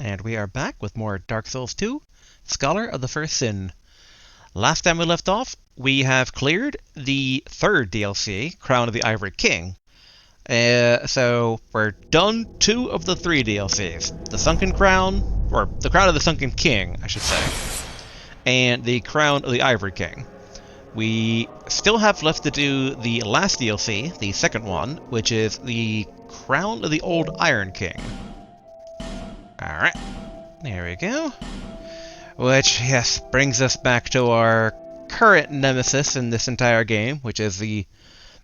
And we are back with more Dark Souls 2, Scholar of the First Sin. Last time we left off, we have cleared the third DLC, Crown of the Ivory King. So we're done 2 of the 3 DLCs. The Sunken Crown, or the Crown of the Sunken King, I should say, and the Crown of the Ivory King. We still have left to do the last DLC, the second one, which is the Crown of the Old Iron King. Alright, there we go. Which, yes, brings us back to our current nemesis in this entire game, which is the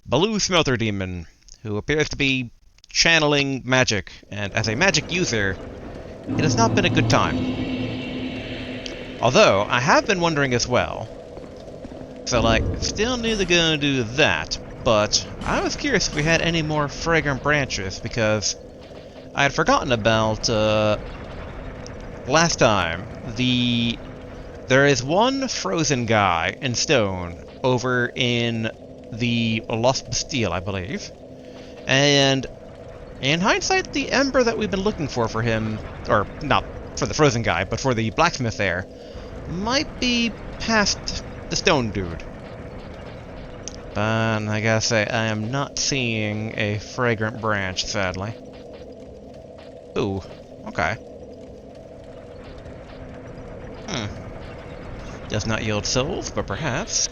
Blue Smelter Demon, who appears to be channeling magic, and as a magic user, it has not been a good time. Although, I have been wondering as well, so still neither gonna do that, but I was curious if we had any more fragrant branches, because I had forgotten about, last time, there is one frozen guy in stone over in the Lost Bastille, I believe. And in hindsight, the ember that we've been looking for him, or not for the frozen guy, but for the blacksmith there, might be past the stone dude. But I gotta say, I am not seeing a fragrant branch, sadly. Ooh, okay. Does not yield souls, but perhaps.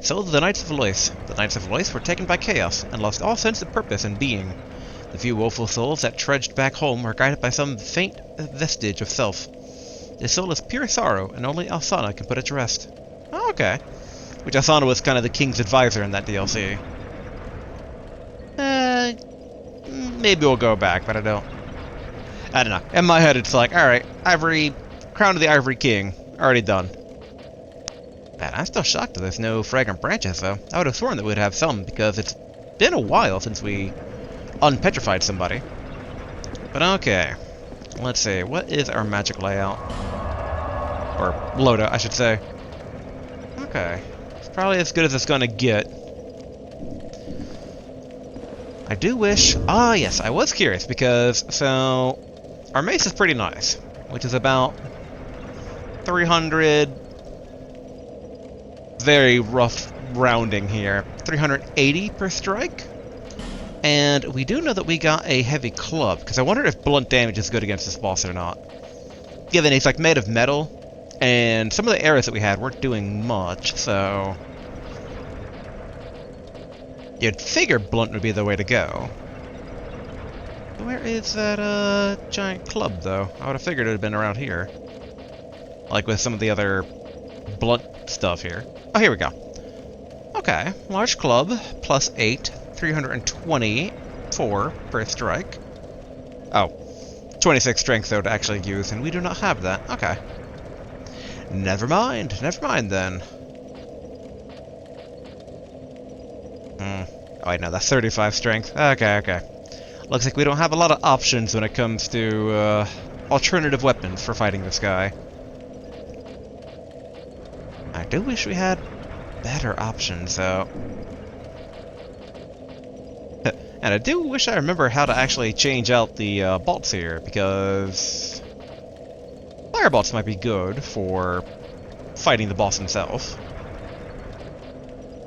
Souls of the Knights of Alois. The Knights of Alois were taken by chaos, and lost all sense of purpose and being. The few woeful souls that trudged back home are guided by some faint vestige of self. This soul is pure sorrow, and only Alsana can put it to rest. Oh, okay. Which Alsana was kind of the king's advisor in that DLC. Maybe we'll go back, but I don't know. In my head, it's like, alright, Crown of the Ivory King, already done. Man, I'm still shocked that there's no fragrant branches, though. I would have sworn that we'd have some, because it's been a while since we unpetrified somebody. But okay. Let's see, what is our magic layout? Or loadout, I should say. Okay. It's probably as good as it's gonna get. I do wish... Ah, yes, I was curious, because, so... Our mace is pretty nice, which is about 300... Very rough rounding here. 380 per strike? And we do know that we got a heavy club, because I wonder if blunt damage is good against this boss or not. Given it's made of metal, and some of the arrows that we had weren't doing much, so... You'd figure blunt would be the way to go. Where is that, giant club, though? I would have figured it would have been around here. Like with some of the other blunt stuff here. Oh, here we go. Okay, large club, plus 8, 324 per strike. Oh, 26 strength, though, to actually use, and we do not have that. Okay. Never mind then. Oh, wait, no, that's 35 strength. Okay. Looks like we don't have a lot of options when it comes to, alternative weapons for fighting this guy. I do wish we had better options, though. And I do wish I remember how to actually change out the bolts here, because fire bolts might be good for fighting the boss himself.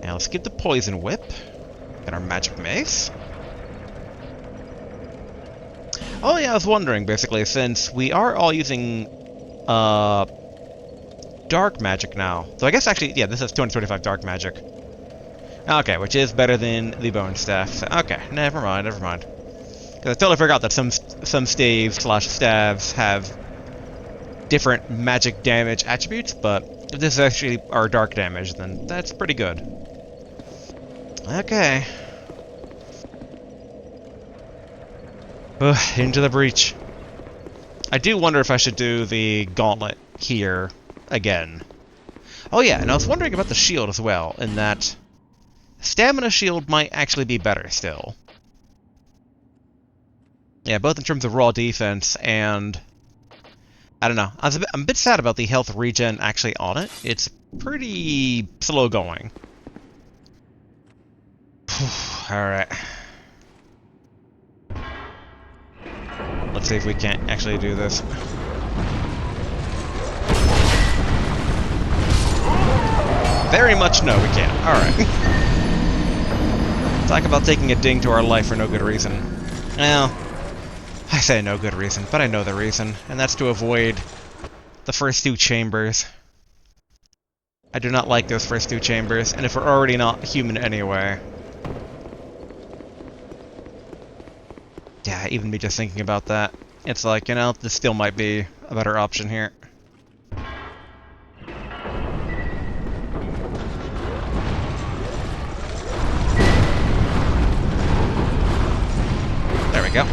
Now let's get the poison whip and our magic mace. Oh yeah, I was wondering, basically, since we are all using dark magic now. So I guess actually, yeah, this is 225 dark magic. Okay, which is better than the bone staff. Okay, never mind. Because I totally forgot that some staves/staves have different magic damage attributes, but if this is actually our dark damage, then that's pretty good. Okay. Ugh, into the breach. I do wonder if I should do the gauntlet here again. Oh yeah, and I was wondering about the shield as well, in that stamina shield might actually be better still. Yeah, both in terms of raw defense and... I don't know. I'm a bit sad about the health regen actually on it. It's pretty slow going. Alright. Let's see if we can't actually do this. Very much no, we can't. Alright. Talk about taking a ding to our life for no good reason. Well, I say no good reason, but I know the reason, and that's to avoid the first two chambers. I do not like those first two chambers, and if we're already not human anyway... Yeah, even me just thinking about that, it's like, you know, this still might be a better option here. There we go.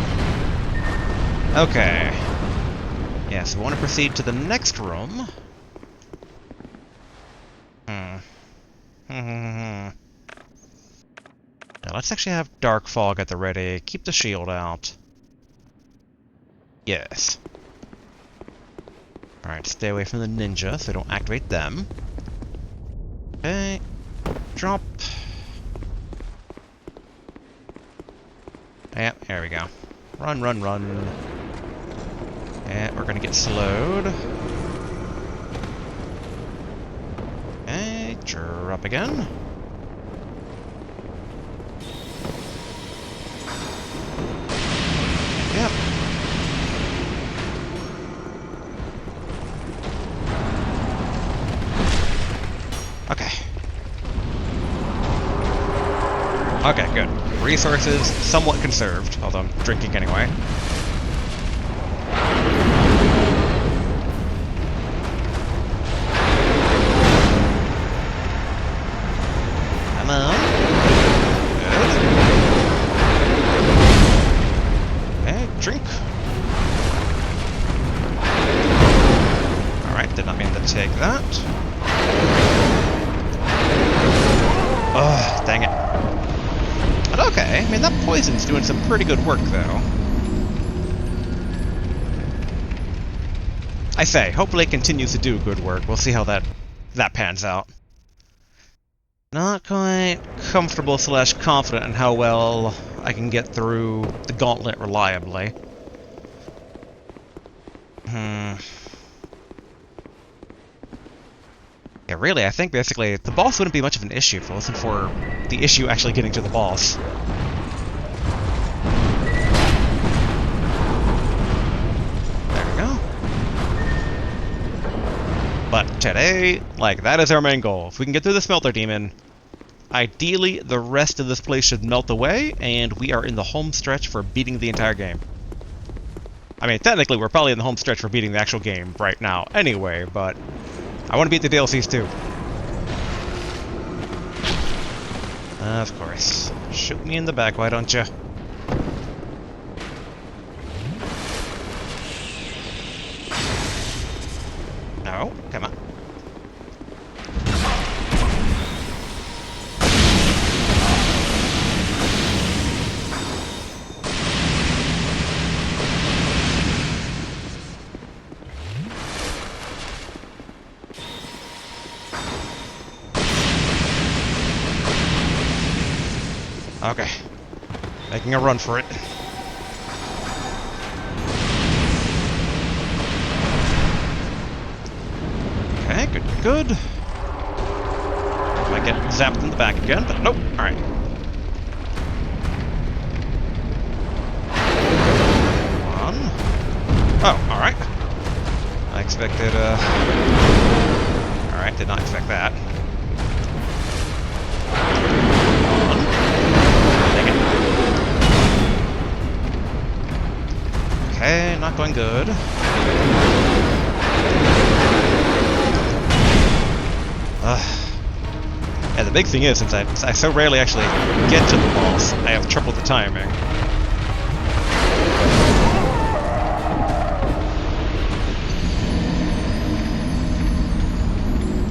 Okay. Yeah, so we want to proceed to the next room. Now let's actually have Dark Fog at the ready. Keep the shield out. Yes. Alright, stay away from the ninja so don't activate them. Okay. Drop. Yep, there we go. Run, run, run. And we're gonna get slowed. Okay, drop again. Yep. Okay. Okay, good. Resources somewhat conserved, although I'm drinking anyway. Come on. Good. Okay, drink. Alright, did not mean to take that. Ugh, dang it. But okay, I mean, that poison's doing some pretty good work, though. I say, hopefully it continues to do good work. We'll see how that pans out. Not quite comfortable / confident in how well I can get through the gauntlet reliably. Yeah, really, I think basically the boss wouldn't be much of an issue if it wasn't for the issue actually getting to the boss. There we go. But today, like, that is our main goal. If we can get through the Smelter Demon, ideally the rest of this place should melt away, and we are in the home stretch for beating the entire game. I mean, technically we're probably in the home stretch for beating the actual game right now anyway, but I want to beat the DLCs too. Of course. Shoot me in the back, why don't you? No, come on. Okay. Making a run for it. Okay, good, good. Might get zapped in the back again, but nope. Alright. One. Oh, alright. I expected, Alright, did not expect that. Okay, not going good. Yeah, the big thing is, since I so rarely actually get to the boss, I have trouble with the timing.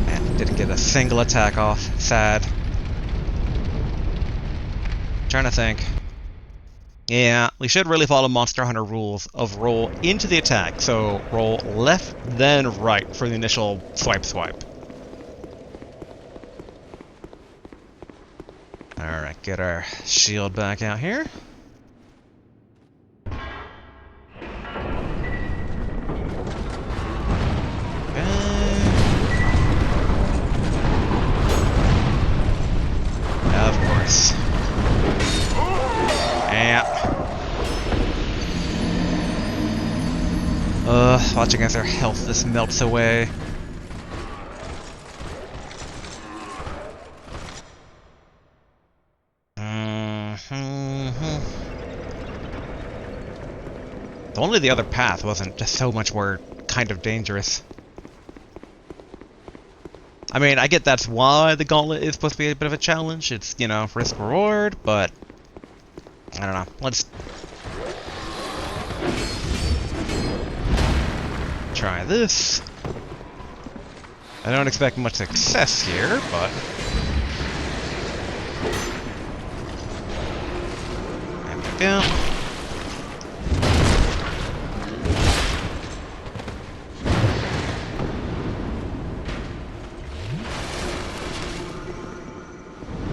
And didn't get a single attack off. Sad. Trying to think. Yeah, we should really follow Monster Hunter rules of roll into the attack, so roll left, then right for the initial swipe. Alright, get our shield back out here. Watching as their health just melts away. If only the other path wasn't just so much more kind of dangerous. I mean, I get that's why the gauntlet is supposed to be a bit of a challenge. It's, you know, risk-reward, but I don't know. Let's try this. I don't expect much success here, but there we go.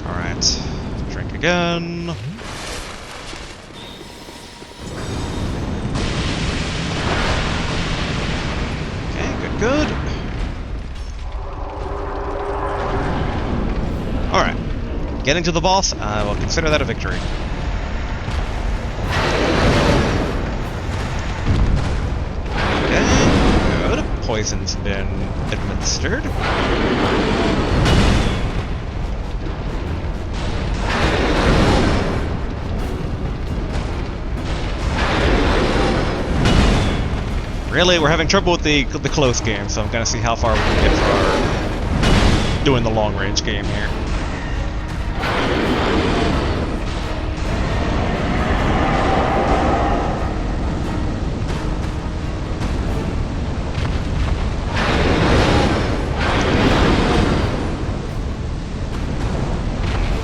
Alright, drink again. Okay, good. Alright, getting to the boss, I will consider that a victory. Okay, good. Poison's been administered. Really, we're having trouble with the close game, so I'm gonna see how far we can get for doing the long range game here.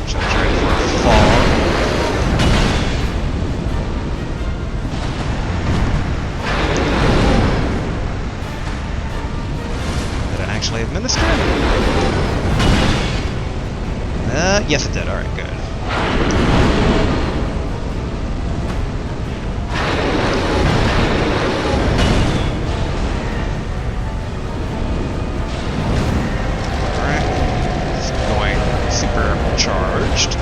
Should try for a fall. Actually administer? Yes it did. Alright, good. Alright. It's going super charged.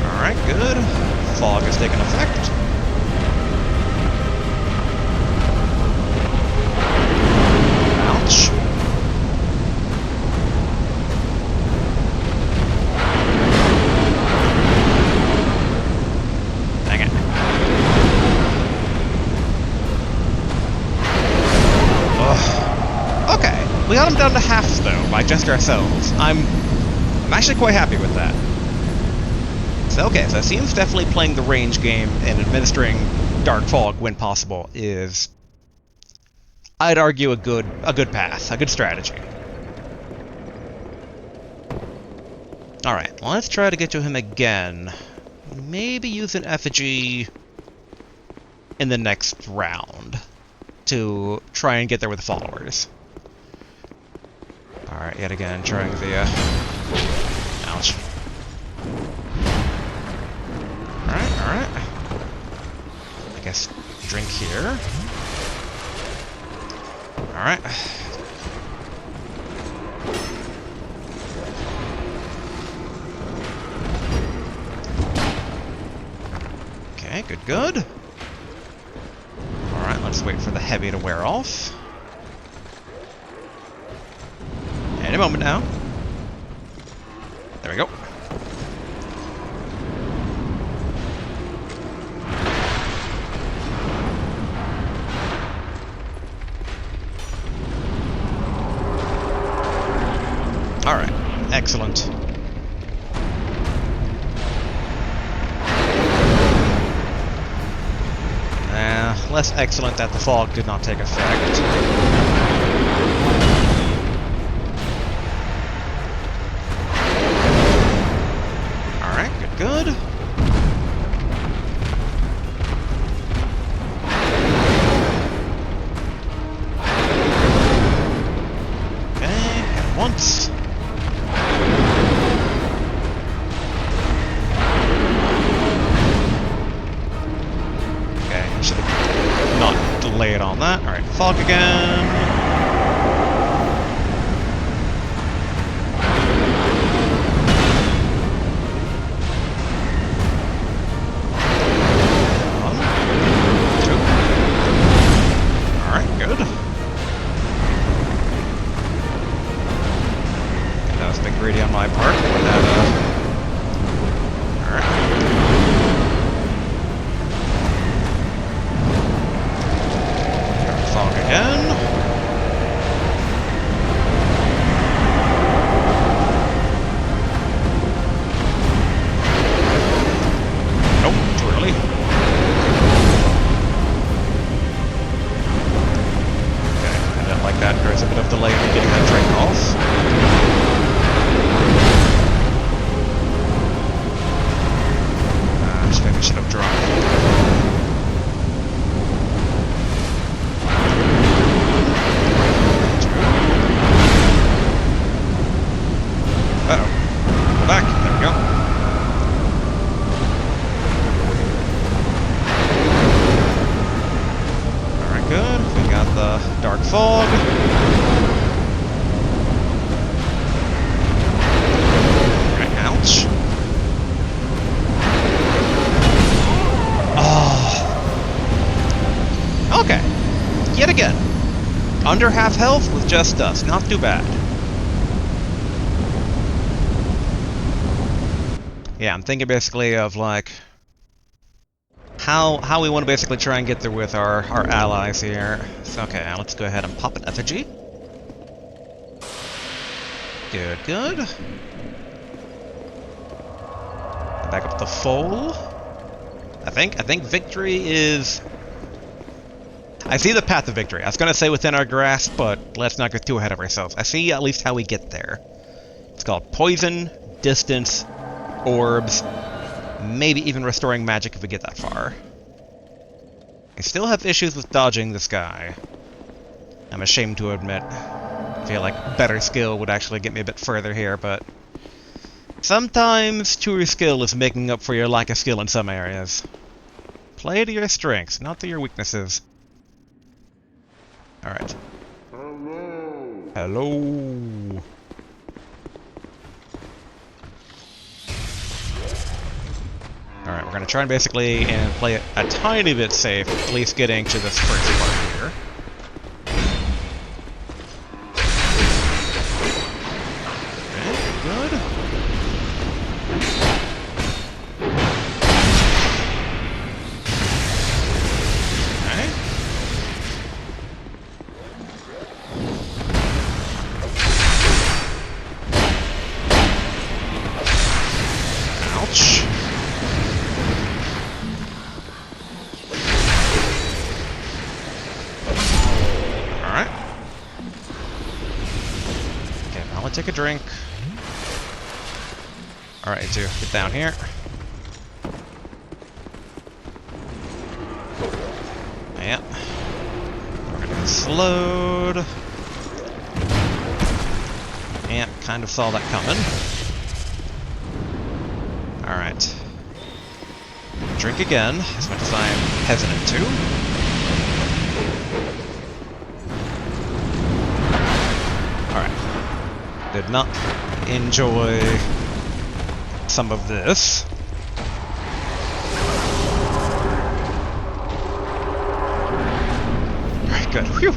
Alright, good. Fog has taken effect. Ouch. Dang it. Ugh. Okay, we got him down to half though, by just ourselves. I'm actually quite happy with that. So, okay, so it seems definitely playing the range game and administering Dark Fog when possible is, I'd argue, a good path, a good strategy. Alright, let's try to get to him again. Maybe use an effigy in the next round to try and get there with the followers. Alright, yet again, trying the, ouch. Alright. I guess drink here. Alright. Okay, good. Alright, let's wait for the heavy to wear off. Any moment now. There we go. Alright, excellent. Less excellent that the fog did not take effect. Alright, good. Okay, hit once. Lay it on that. Alright, fog again. my part. Alright. Fog again. Nope, too early. Okay, I didn't like that. There's a bit of delay in me getting that train off. Just maybe should have dropped. Uh-oh. Go back. There we go. Alright, good. We got the dark fog. Alright, ouch. Oh. Okay. Yet again. Under half health with just dust. Not too bad. Yeah, I'm thinking basically of like how we want to basically try and get there with our allies here. So, okay, now let's go ahead and pop an effigy. Good, good. Back up the foal. I think victory is... I see the path to victory. I was gonna say within our grasp, but let's not get too ahead of ourselves. I see at least how we get there. It's called poison, distance, orbs, maybe even restoring magic if we get that far. I still have issues with dodging this guy. I'm ashamed to admit. I feel like better skill would actually get me a bit further here, but sometimes true skill is making up for your lack of skill in some areas. Play to your strengths, not to your weaknesses. Alright. Hello. Hello. Alright, we're going to try and basically play it a tiny bit safe, at least getting to this first part here. Okay, good. Okay. Ouch. Take a drink. Alright, to get down here. Yep. We're gonna slowed. Yep, kind of saw that coming. Alright. Drink again, as much as I am hesitant to. Did not enjoy some of this. Alright, good. Phew!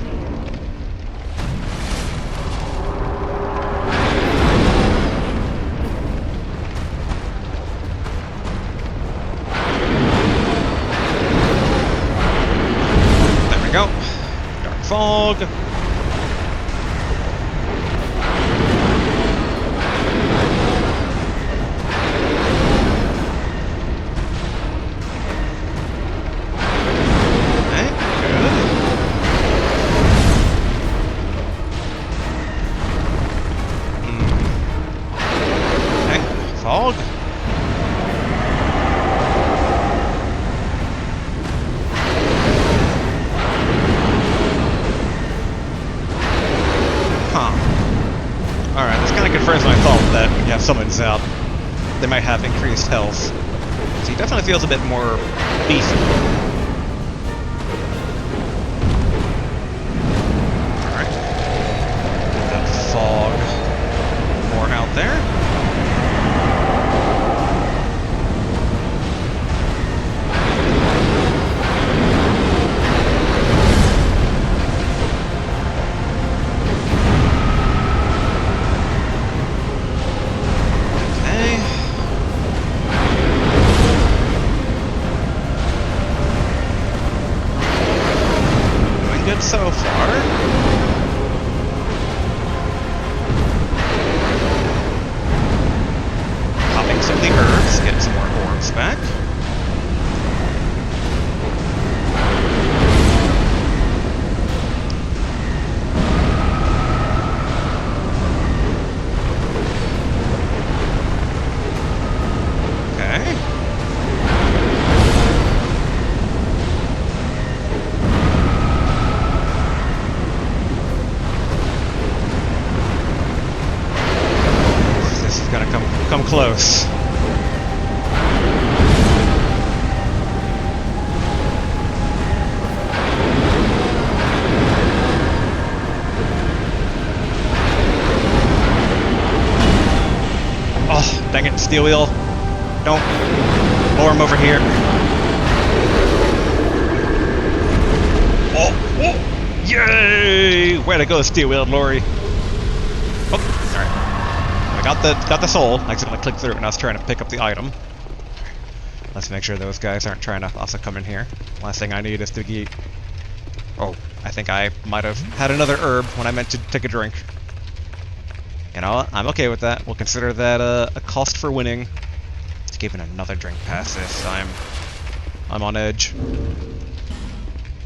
There we go. Dark fog. Fog? Huh. Alright, this kind of confirms my thought that when you have summons out, they might have increased health. So he definitely feels a bit more beefy. Alright. Get that fog more out there. drinks back. Come close. Oh, dang it, steel wheel. Don't lower him over here. Oh, yay! Way to go, steel wheel, Lori. Oh, alright. Got the soul. I accidentally clicked through it when I was trying to pick up the item. Let's make sure those guys aren't trying to also come in here. Last thing I need is to eat. Oh, I think I might have had another herb when I meant to take a drink. You know what? I'm okay with that. We'll consider that a cost for winning. It's giving another drink past this. I'm on edge.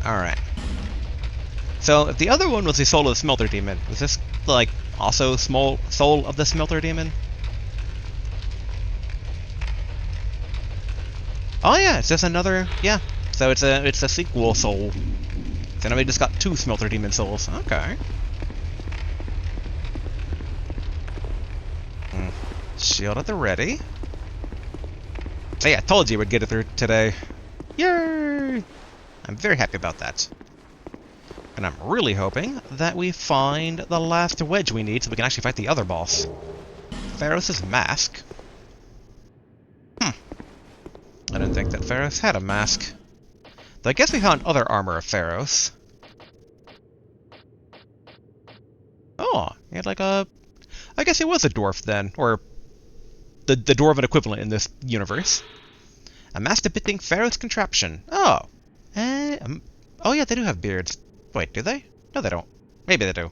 Alright. So, if the other one was the soul of the smelter demon, was this, like, also small soul of the smelter demon? Oh yeah, it's just another, yeah. So it's a sequel soul. So now we just got 2 smelter demon souls. Okay. Shield at the ready. So yeah, I told you we'd get it through today. Yay! I'm very happy about that. And I'm really hoping that we find the last wedge we need so we can actually fight the other boss. Pharos' mask. I didn't think that Pharos had a mask. Though I guess we found other armor of Pharos. Oh, he had like a... I guess he was a dwarf then, or the dwarven equivalent in this universe. A mask depicting Pharos' contraption. Oh. Oh yeah, they do have beards. Wait, do they? No, they don't. Maybe they do.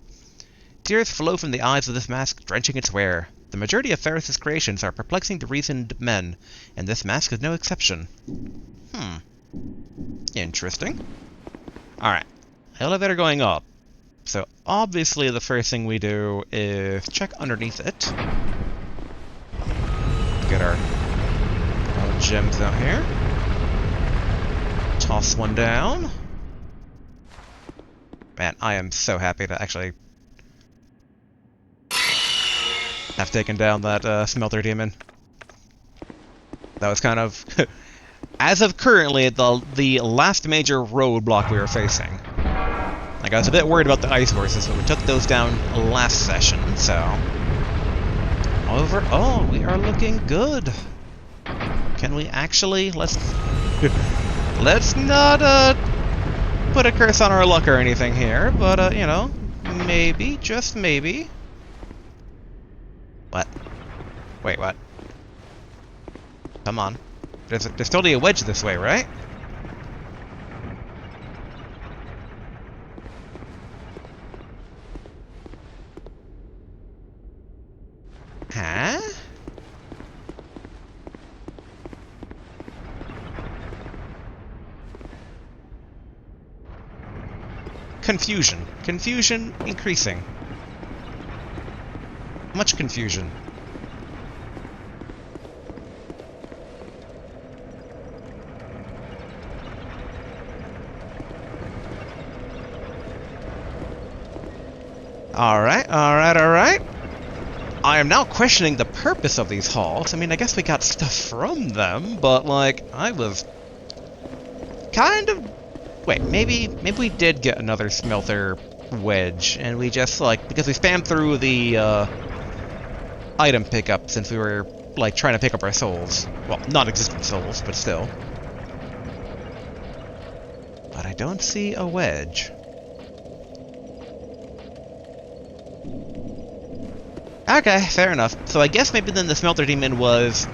Tears flow from the eyes of this mask, drenching its wearer. The majority of Pharos' creations are perplexing to reasoned men, and this mask is no exception. Interesting. Alright. Elevator going up. So, obviously the first thing we do is check underneath it. Get our gems out here. Toss one down. Man, I am so happy to actually have taken down that smelter demon. That was kind of, as of currently, the last major roadblock we were facing. Like, I was a bit worried about the ice horses, but we took those down last session, so... Overall, we are looking good. Can we actually... Let's not, put a curse on our luck or anything here, but, you know, maybe, just maybe. What? Wait, what? Come on. There's totally a wedge this way, right? Huh? Confusion. Confusion increasing. Much confusion. Alright, alright, alright. I am now questioning the purpose of these halls. I mean, I guess we got stuff from them, but, like, I was kind of... Wait, maybe we did get another smelter wedge, and we just, like, because we spammed through the, item pickup since we were, like, trying to pick up our souls. Well, non-existent souls, but still. But I don't see a wedge. Okay, fair enough. So I guess maybe then the smelter demon was...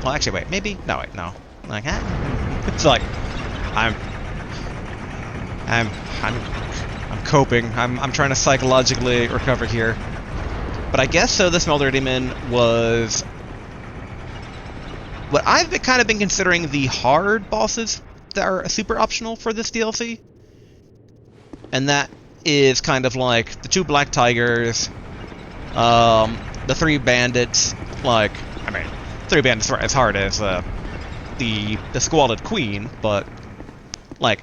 Well, actually, wait, maybe... No, wait, no. Like, huh? It's like... I'm coping. I'm trying to psychologically recover here. But I guess so the smelter demon was what I've kind of been considering the hard bosses that are super optional for this DLC. And that is kind of like the 2 black tigers, the 3 bandits, like, I mean, 3 bandits are as hard as the Squalid Queen, but, like,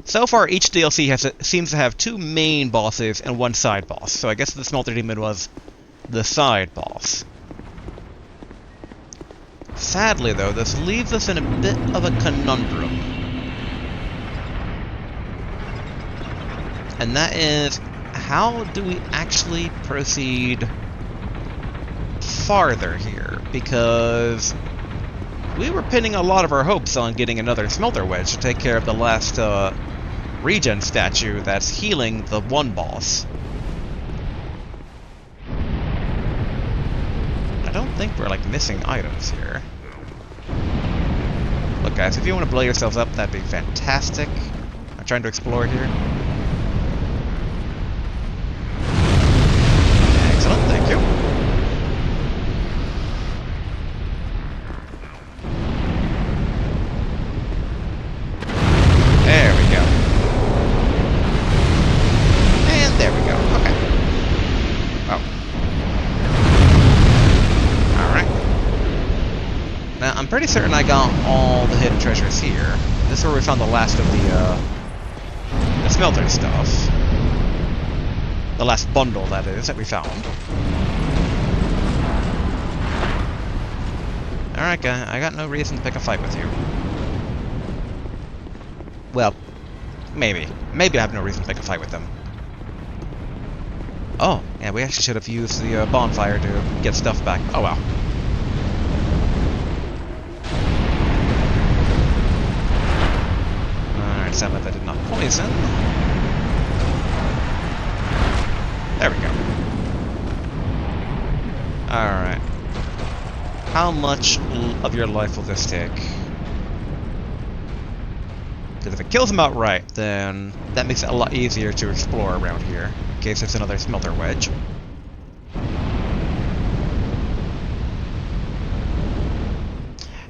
so far each DLC seems to have 2 main bosses and 1 side boss, so I guess the Smelter Demon was the side boss. Sadly, though, this leaves us in a bit of a conundrum. And that is, how do we actually proceed farther here? Because we were pinning a lot of our hopes on getting another Smelter Wedge to take care of the last regen statue that's healing the 1 boss. I don't think we're, like, missing items here. Look, guys, if you want to blow yourselves up, that'd be fantastic. I'm trying to explore here. Excellent, thank you. There we go. And there we go. Okay. Oh. Alright. Now, I'm pretty certain I got all the hidden treasures here. This is where we found the last of the smelter stuff. The last bundle, that is, that we found. Alright, guy, I got no reason to pick a fight with you. Well, maybe. Maybe I have no reason to pick a fight with them. Oh, yeah, we actually should have used the bonfire to get stuff back. Oh, well. Alright, sound like that did not poison. There we go. Alright. How much of your life will this take? Because if it kills him outright, then that makes it a lot easier to explore around here, in case there's another Smelter Wedge.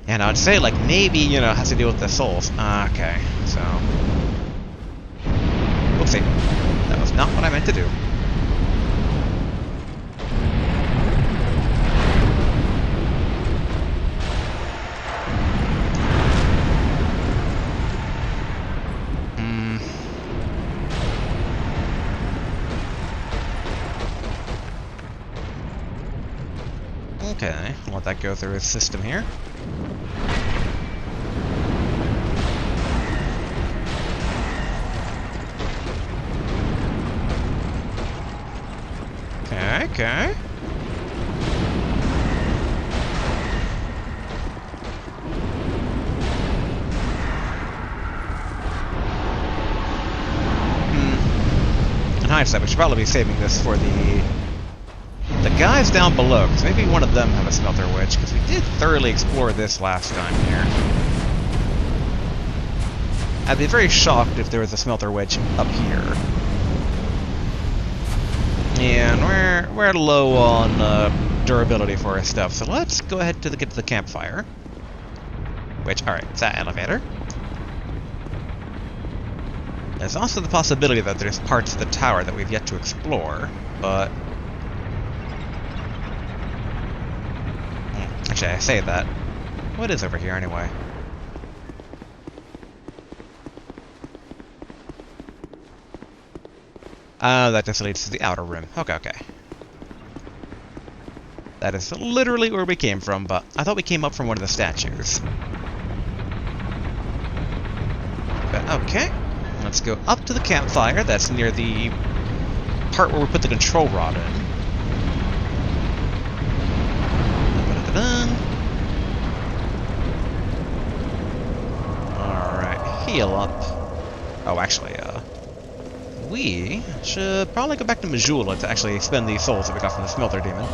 And I'd say, like, maybe, you know, it has to deal with the souls. Okay, so... Oopsie. That was not what I meant to do. Okay, I'll let that go through his system here. Okay. In hindsight, we should probably be saving this for the guys down below, because maybe one of them have a Smelter Wedge, because we did thoroughly explore this last time here. I'd be very shocked if there was a Smelter Wedge up here. And we're low on durability for our stuff, so let's go ahead to get to the campfire. Which, alright, it's that elevator. There's also the possibility that there's parts of the tower that we've yet to explore, but... Actually, I say that. What is over here, anyway? Oh, that just leads to the outer rim. Okay. That is literally where we came from, but I thought we came up from one of the statues. But okay. Let's go up to the campfire. That's near the part where we put the control rod in. Alright, heal up. Oh, actually, we should probably go back to Majula to actually spend the souls that we got from the Smelter Demon.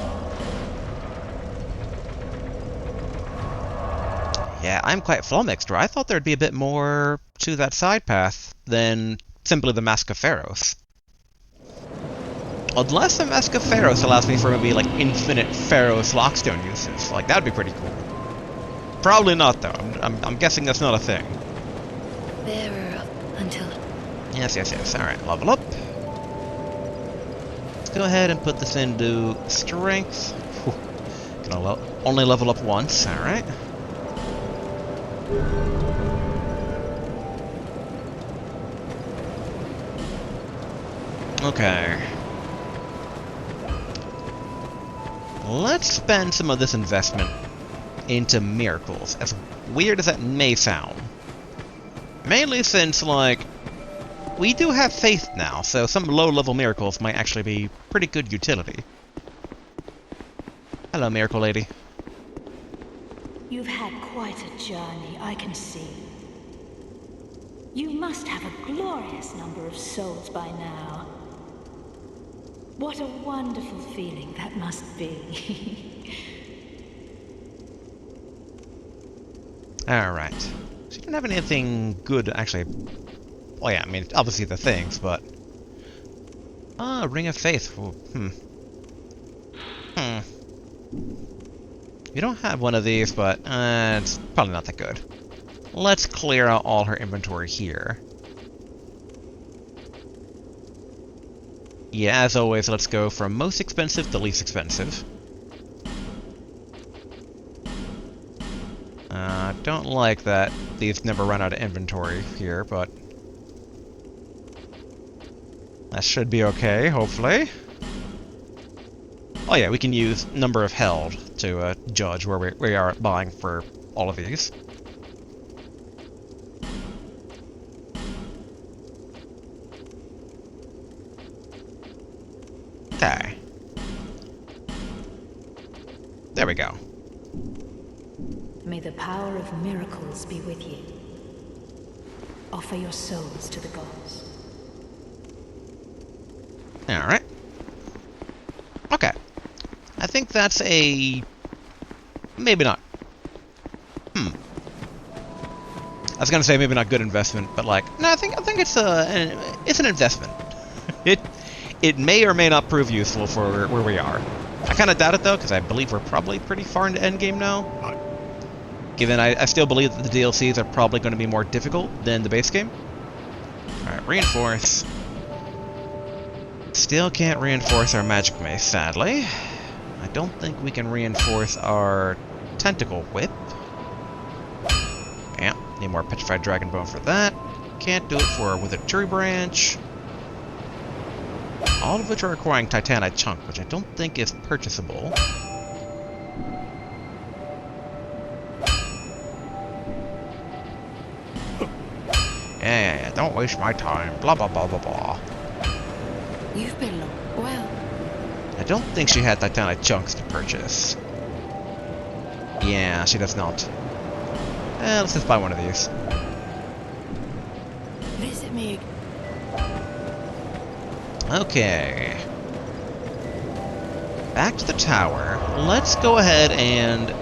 Yeah, I'm quite flummoxed, right? I thought there'd be a bit more to that side path than simply the Mask of Pharaohs. Unless the Mask of Pharaohs allows me for maybe like infinite Pharaoh's Lockstone uses. Like, that'd be pretty cool. Probably not, though. I'm guessing that's not a thing. Bearer until... Yes. Alright, level up. Let's go ahead and put this into strength. Whew. Gonna only level up once, alright. Okay. Let's spend some of this investment into miracles, as weird as that may sound. Mainly since, like, we do have faith now, so some low-level miracles might actually be pretty good utility. Hello, Miracle Lady. You've had quite a journey, I can see. You must have a glorious number of souls by now. What a wonderful feeling that must be. Alright. So you don't have anything good, actually. Well, yeah, I mean, obviously the things, but... Ah, Ring of Faith. Ooh, You don't have one of these, but it's probably not that good. Let's clear out all her inventory here. Yeah, as always, let's go from most expensive to least expensive. Don't like that these never run out of inventory here, but... that should be okay, hopefully. Oh yeah, we can use number of held to judge where we are buying for all of these. Okay. There we go. May the power of miracles be with you. Offer your souls to the gods. Alright. Okay. I think that's a... maybe not. I was gonna say maybe not good investment, but like, no, I think it's an investment. It may or may not prove useful for where we are. I kind of doubt it though, because I believe we're probably pretty far into endgame now. Given I still believe that the DLCs are probably going to be more difficult than the base game. Alright, reinforce. Still can't reinforce our magic mace, sadly. I don't think we can reinforce our tentacle whip. Yeah, need more petrified dragon bone for that. Can't do it for our withered tree branch. All of which are requiring titanite chunk, which I don't think is purchasable. Yeah, don't waste my time. Blah blah blah blah blah. You've been well. I don't think she had titanite chunks to purchase. Yeah, she does not. Let's just buy one of these. Visit me. Okay. Back to the tower. Let's go ahead and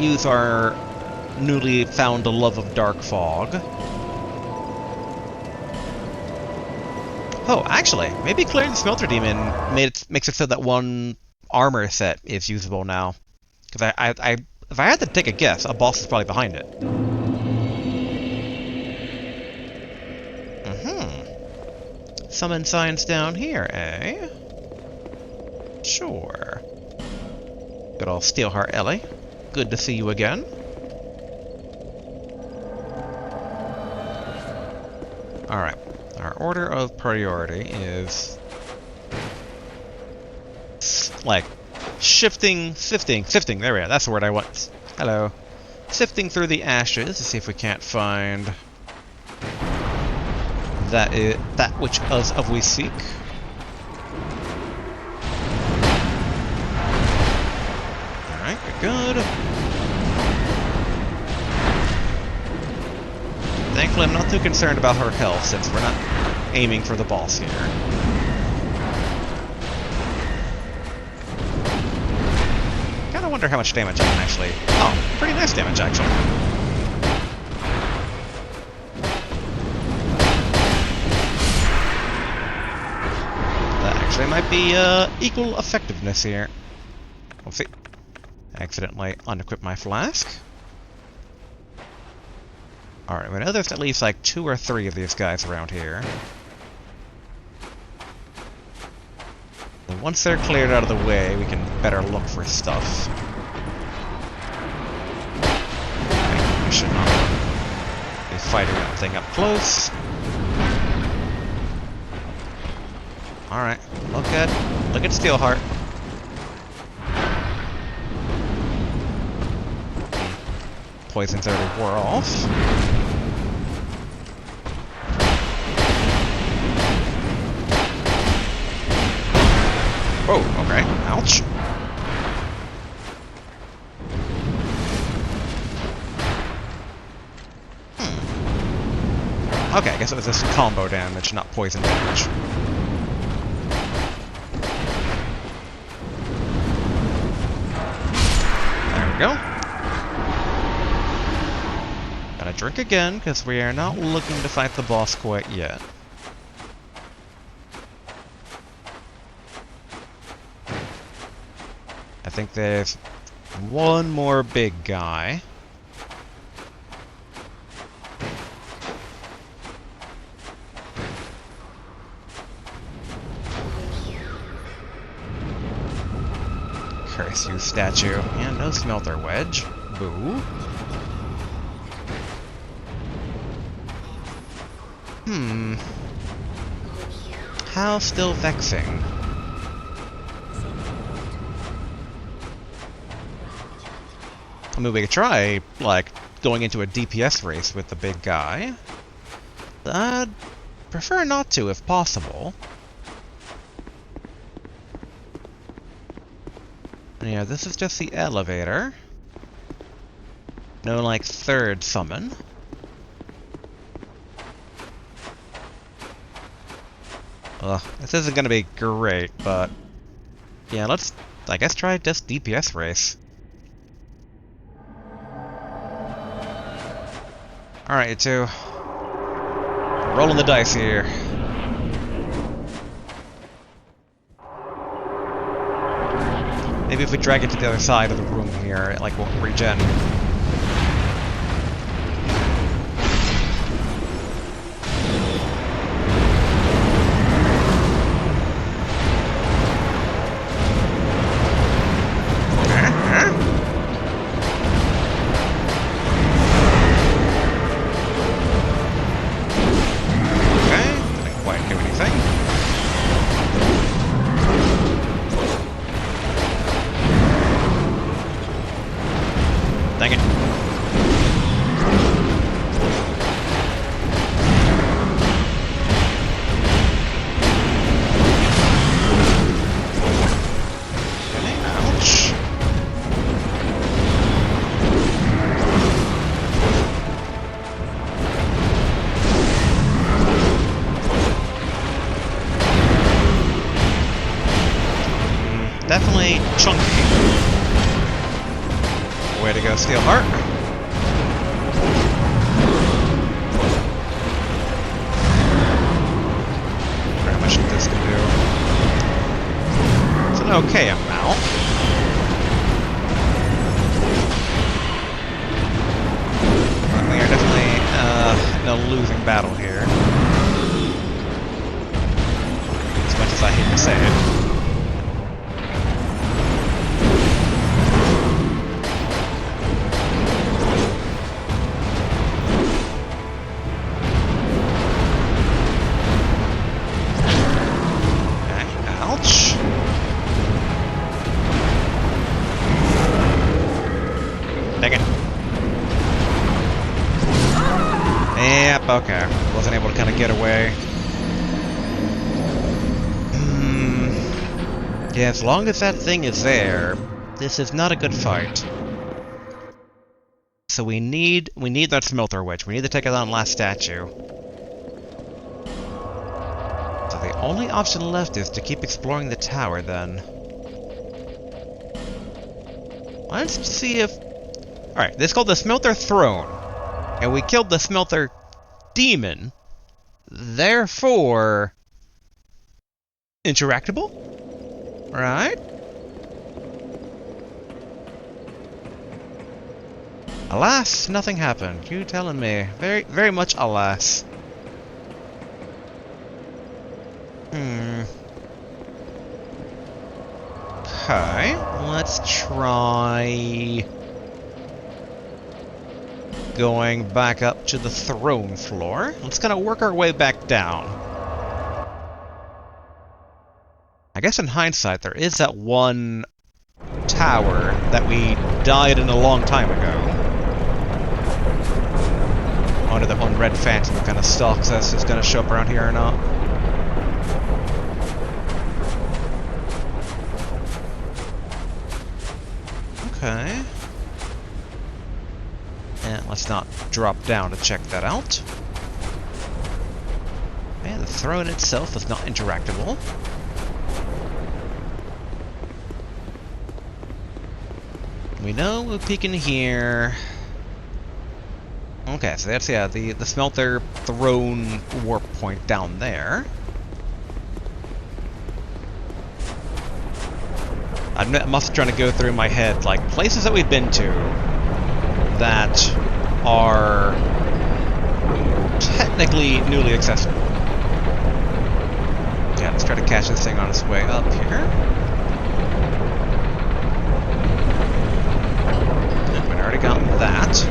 use our newly found love of dark fog. Oh, actually, maybe clearing the Smelter Demon makes it so that one armor set is usable now. Because if I had to take a guess, a boss is probably behind it. Summon signs down here, eh? Sure. Good old Steelheart Ellie. Good to see you again. Alright. Our order of priority is... like, sifting, there we are, that's the word I want. Hello. Sifting through the ashes to see if we can't find... that which us of we seek. Alright, good. Thankfully, I'm not too concerned about her health, since we're not aiming for the boss here. Kinda wonder how much damage I can actually... oh, pretty nice damage, actually. That actually might be equal effectiveness here. We'll see. Accidentally unequip my flask. Alright, we know there's at least like 2 or 3 of these guys around here. And once they're cleared out of the way, we can better look for stuff. Okay, we should not be fighting that thing up close. Alright, look at Steelheart. Poison's already wore off. Oh, okay. Ouch. Okay, I guess it was just combo damage, not poison damage. There we go. Gotta drink again, because we are not looking to fight the boss quite yet. I think there's one more big guy. Curse you, statue. And no smelter wedge. Boo. How still vexing. I mean, we could try, like, going into a DPS race with the big guy. I'd prefer not to, if possible. Yeah, this is just the elevator. No, like, third summon. Ugh, this isn't gonna be great, but... yeah, let's, I guess, try just DPS race. Alright, you two. Rolling the dice here. Maybe if we drag it to the other side of the room here, it, like, won't regen. Dang it. Ouch. Definitely chunky. Way to go, Steelheart. How much this can do? It's an okay amount. But we are definitely in a losing battle here. As much as I hate to say it. Yep, okay. Wasn't able to kind of get away. Yeah, as long as that thing is there, this is not a good fight. So we need that smelter wedge. We need to take it on last statue. So the only option left is to keep exploring the tower then. Let's see if... Alright, this is called the Smelter Throne. And we killed the Smelter Demon. Therefore... interactable? Right? Alas, nothing happened. You telling me? Very, very much alas. Okay, let's try going back up to the throne floor. Let's kind of work our way back down. I guess in hindsight, there is that one tower that we died in a long time ago. I wonder that one red phantom that kind of stalks us is going to show up around here or not. Okay. And let's not drop down to check that out. And the throne itself is not interactable. We know we'll peek in here. Okay, so that's, yeah, the smelter throne warp point down there. I must try to go through my head, like, places that we've been to that are technically newly accessible. Yeah, let's try to catch this thing on its way up here. And we've already gotten that.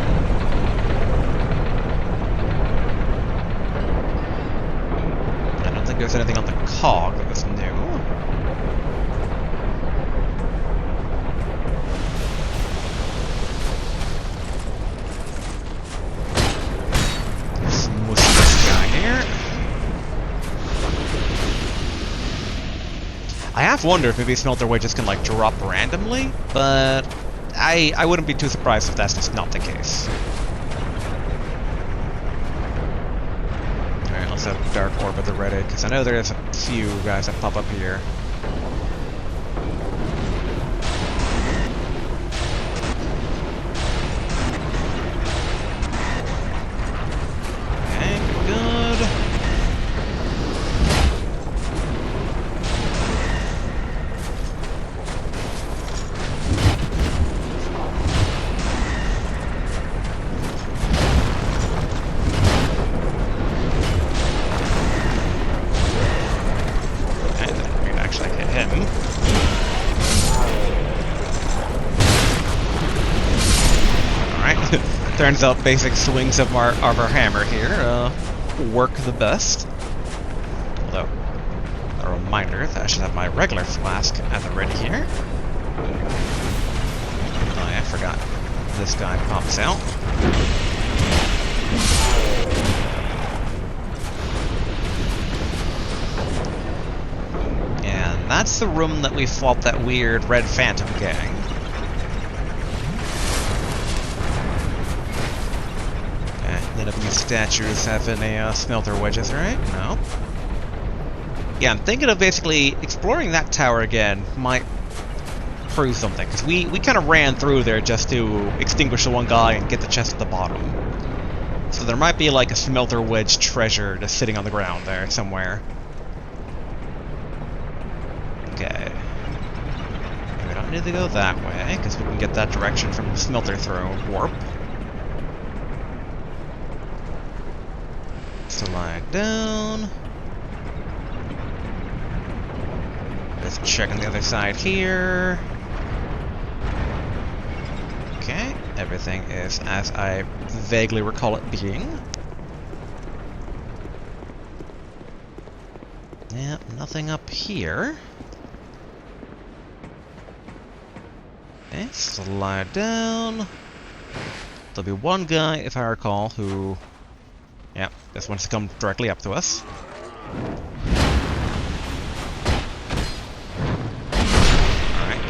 I don't think there's anything on the cog that was new. I have wondered if maybe Smelter Wedges can like drop randomly, but I wouldn't be too surprised if that's just not the case. Alright, let's have Dark Orb at the ready, because I know there's a few guys that pop up here. Turns out basic swings of our hammer here work the best. Although, a reminder that I should have my regular flask at the ready here. Oh yeah, I forgot. This guy pops out. And that's the room that we fought that weird Red Phantom gang. None of these statues have any smelter wedges, right? No. Yeah, I'm thinking of basically exploring that tower again might prove something, because we kind of ran through there just to extinguish the one guy and get the chest at the bottom. So there might be like a smelter wedge treasure just sitting on the ground there somewhere. Okay. We don't need to go that way, because we can get that direction from the smelter throne warp. Slide down. Just checking the other side here. Okay, everything is as I vaguely recall it being. Yep, nothing up here. Okay, slide down. There'll be one guy, if I recall, who... Yep, this wants to come directly up to us. Alright.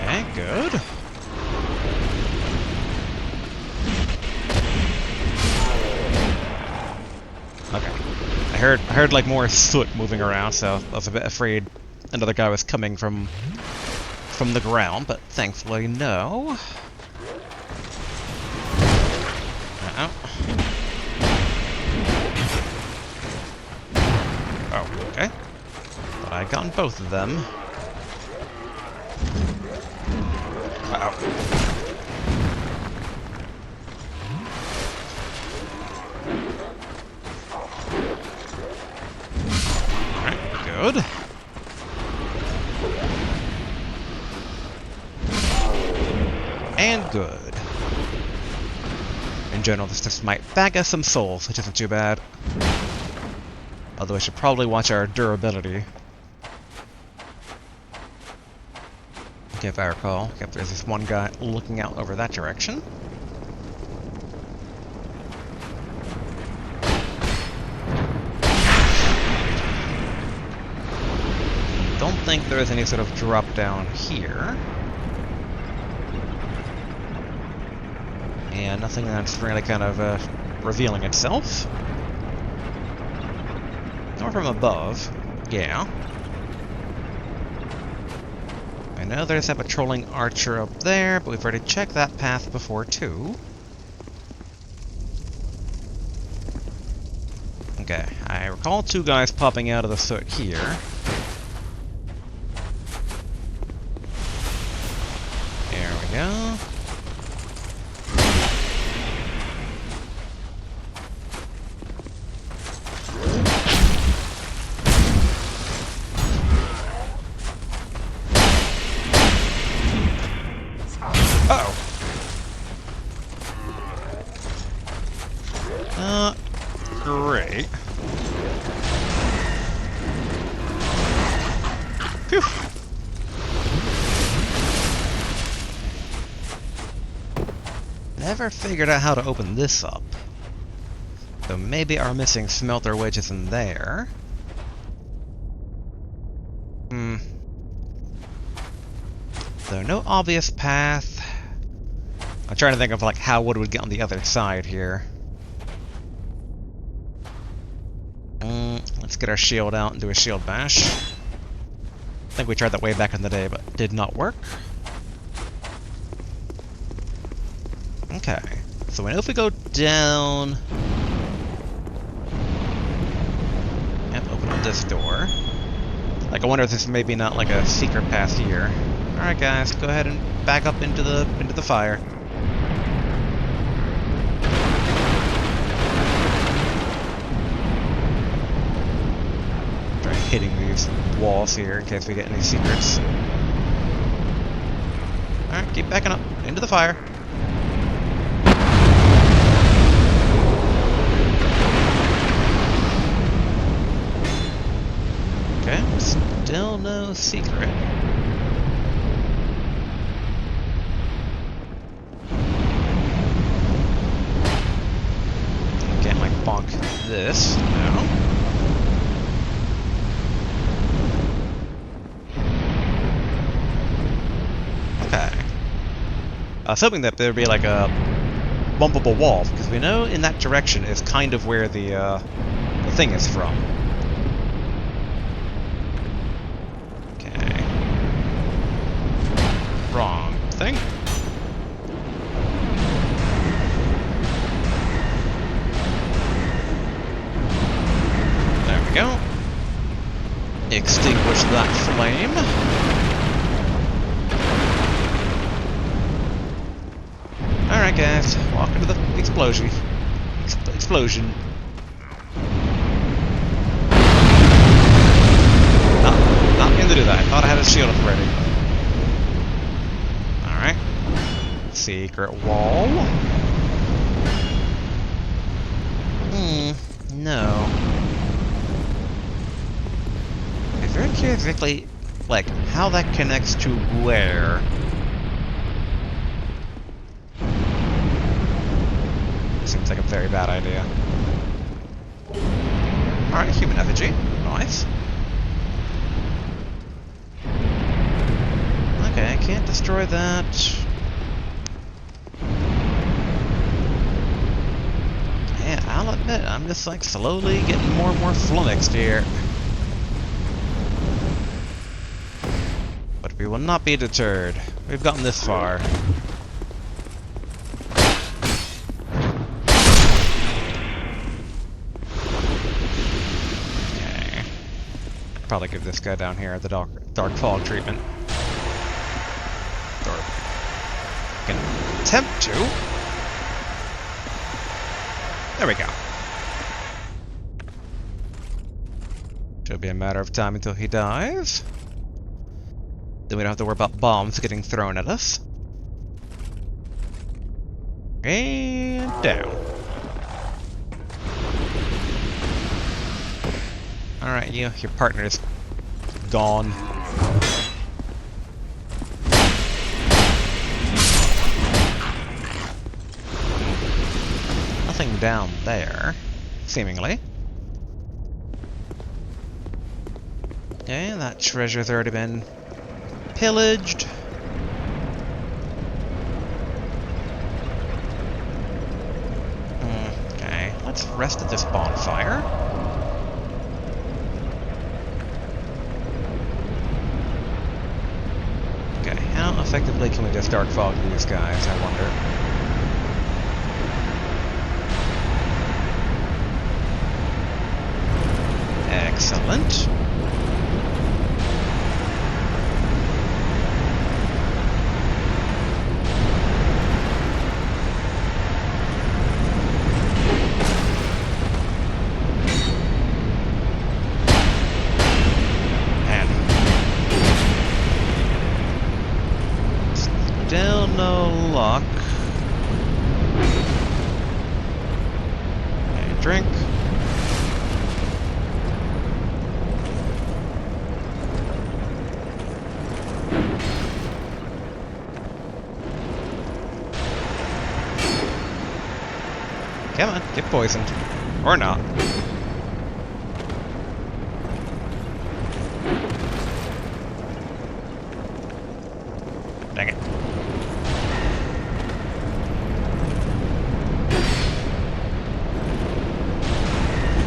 Okay, good. Okay. I heard like more soot moving around, so I was a bit afraid another guy was coming from the ground, but thankfully no. Uh-oh. Oh, okay. But I got both of them. Wow. Alright, good. And good. In general, this just might bag us some souls, which isn't too bad. Although I should probably watch our durability. Okay, if I recall. Yep, there's this one guy looking out over that direction. Don't think there's any sort of drop down here. And nothing that's really kind of revealing itself. Or from above. Yeah. I know there's a patrolling archer up there, but we've already checked that path before, too. Okay, I recall two guys popping out of the soot here. There we go. Great. Phew. Never figured out how to open this up. So maybe our missing smelter wedge is in there. Though no obvious path. I'm trying to think of like how wood would get on the other side here. Let's get our shield out and do a shield bash. I think we tried that way back in the day, but did not work. Okay, so we know if we go down... Yep, open up this door. Like, I wonder if this may be not like a secret path here. Alright guys, go ahead and back up into the fire. Try hitting these walls here in case we get any secrets. Alright, keep backing up. Into the fire. Okay, still no secret. Can't like bonk this, no. Okay. I was hoping that there'd be like a bumpable wall, because we know in that direction is kind of where the thing is from. Okay. Wrong thing. There we go. Extinguish that flame. Alright guys, walk into the explosion. Explosion. Not mean to do that. I thought I had a shield up ready. Alright. Secret wall. No. I'm very curious exactly, like, how that connects to where. Seems like a very bad idea. Alright, human effigy. Nice. Okay, I can't destroy that. Yeah, I'll admit, I'm just like slowly getting more and more flummoxed here. But we will not be deterred. We've gotten this far. Okay. probably give this guy down here the dark fog treatment. Or can attempt to. There we go. Should be a matter of time until he dies. Then we don't have to worry about bombs getting thrown at us. And down. Alright, your partner is gone. Nothing down there, seemingly. Okay, that treasure's already been pillaged. Okay, let's rest at this bonfire. Okay, how effectively can we just dark fog these guys, I wonder? Excellent. Still no luck. Okay, drink. Come on, get poisoned. Or not. Dang it.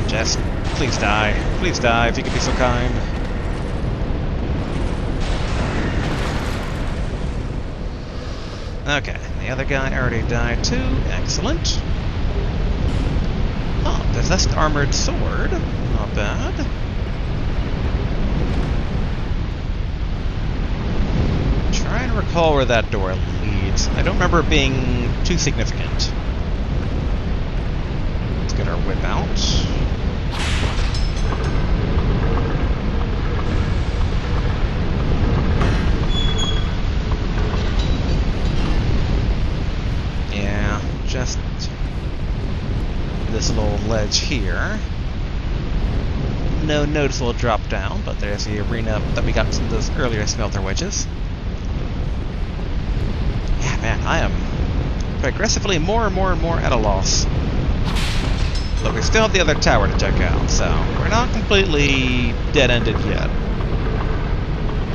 Jess, please die. Please die if you could be so kind. Okay, the other guy already died too. Excellent. Oh, possessed armored sword. Not bad. Try and recall where that door leads. I don't remember it being too significant. Let's get our whip out. Yeah, just this little ledge here. No noticeable drop down, but there's the arena that we got some of those earlier smelter wedges. Yeah, man, I am progressively more and more at a loss. But we still have the other tower to check out, so we're not completely dead-ended yet.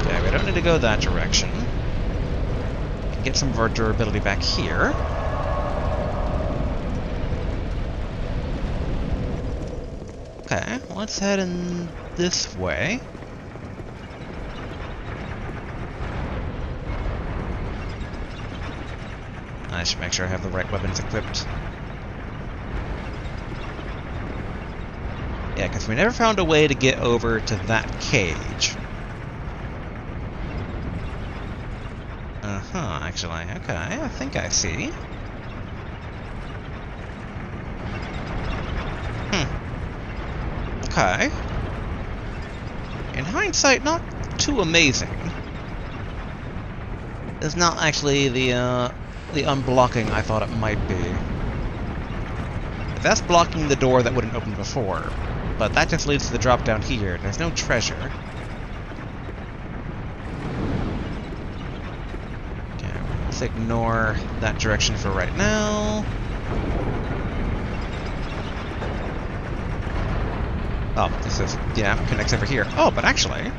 Okay, we don't need to go that direction. We can get some of our durability back here. Okay, let's head in this way. I should make sure I have the right weapons equipped. Yeah, because we never found a way to get over to that cage. Uh-huh, actually. Okay, I think I see. Okay. In hindsight, not too amazing. It's not actually the unblocking I thought it might be. That's blocking the door that wouldn't open before, but that just leads to the drop down here. There's no treasure. Okay, let's ignore that direction for right now. Oh, this is, yeah, connects over here. Oh, but actually...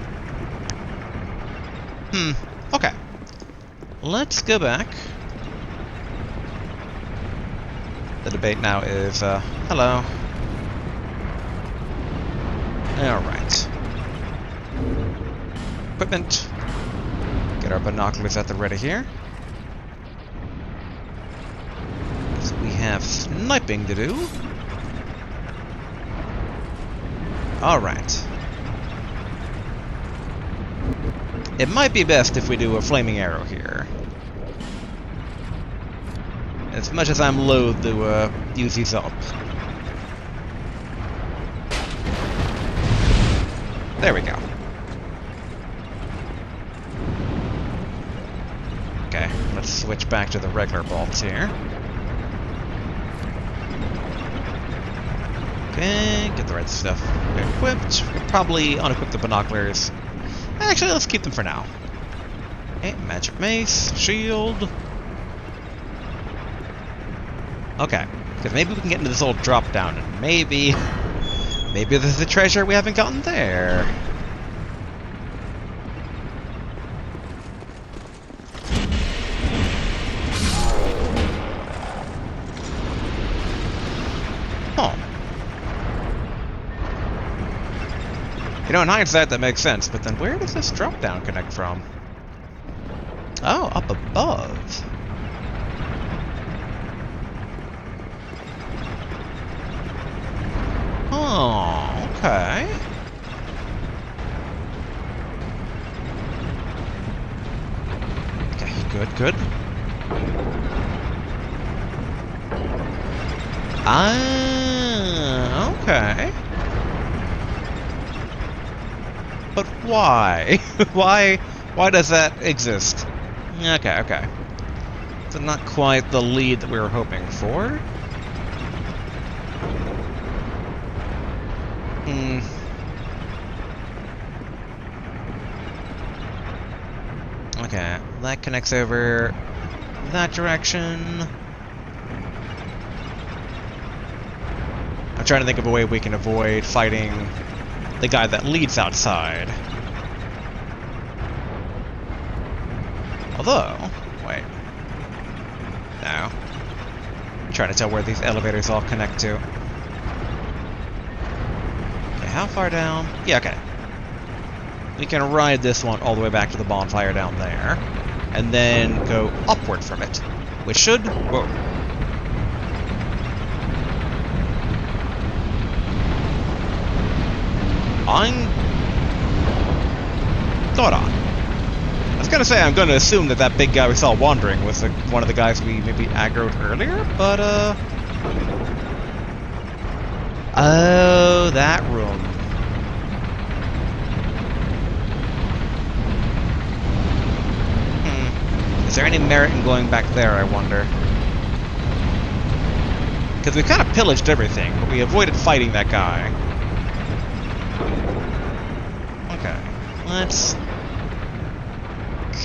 okay. Let's go back. The debate now is, hello. Alright. Equipment. Get our binoculars at the ready here. We have sniping to do. Alright. It might be best if we do a flaming arrow here. As much as I'm loath to use these up. There we go. Okay, let's switch back to the regular bolts here. Okay, get the red stuff equipped. We'll probably unequip the binoculars. Actually, let's keep them for now. Okay, magic mace, shield. Okay, because maybe we can get into this old drop down, and maybe there's a treasure we haven't gotten there. Huh. You know, in hindsight, that makes sense, but then where does this drop down connect from? Oh, up above. Oh, okay. Okay, good. Ah, okay. But why? Why does that exist? Okay. So not quite the lead that we were hoping for. Okay, that connects over that direction. I'm trying to think of a way we can avoid fighting the guy that leads outside. Although, wait. No. I'm trying to tell where these elevators all connect to. Okay, how far down? Yeah, okay. We can ride this one all the way back to the bonfire down there, and then go upward from it, which should... Whoa. Hold on. I was gonna say, I'm gonna assume that that big guy we saw wandering was one of the guys we maybe aggroed earlier, but, oh, that room. Is there any merit in going back there, I wonder? Because we kind of pillaged everything, but we avoided fighting that guy. Okay, let's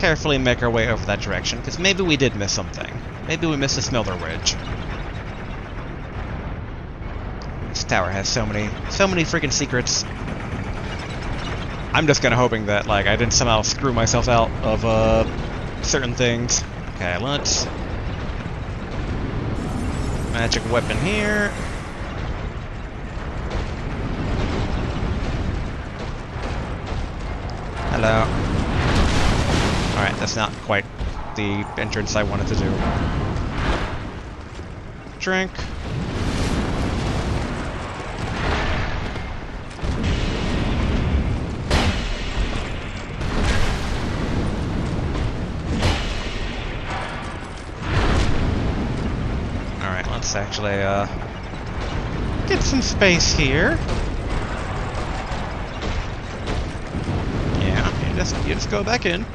carefully make our way over that direction, because maybe we did miss something. Maybe we missed a smelter wedge. This tower has so many freaking secrets. I'm just kind of hoping that, like, I didn't somehow screw myself out of, certain things. Okay, let's... Magic weapon here. Hello. Alright, that's not quite the entrance I wanted to do. Drink. Let's actually, get some space here. Yeah, you just go back in.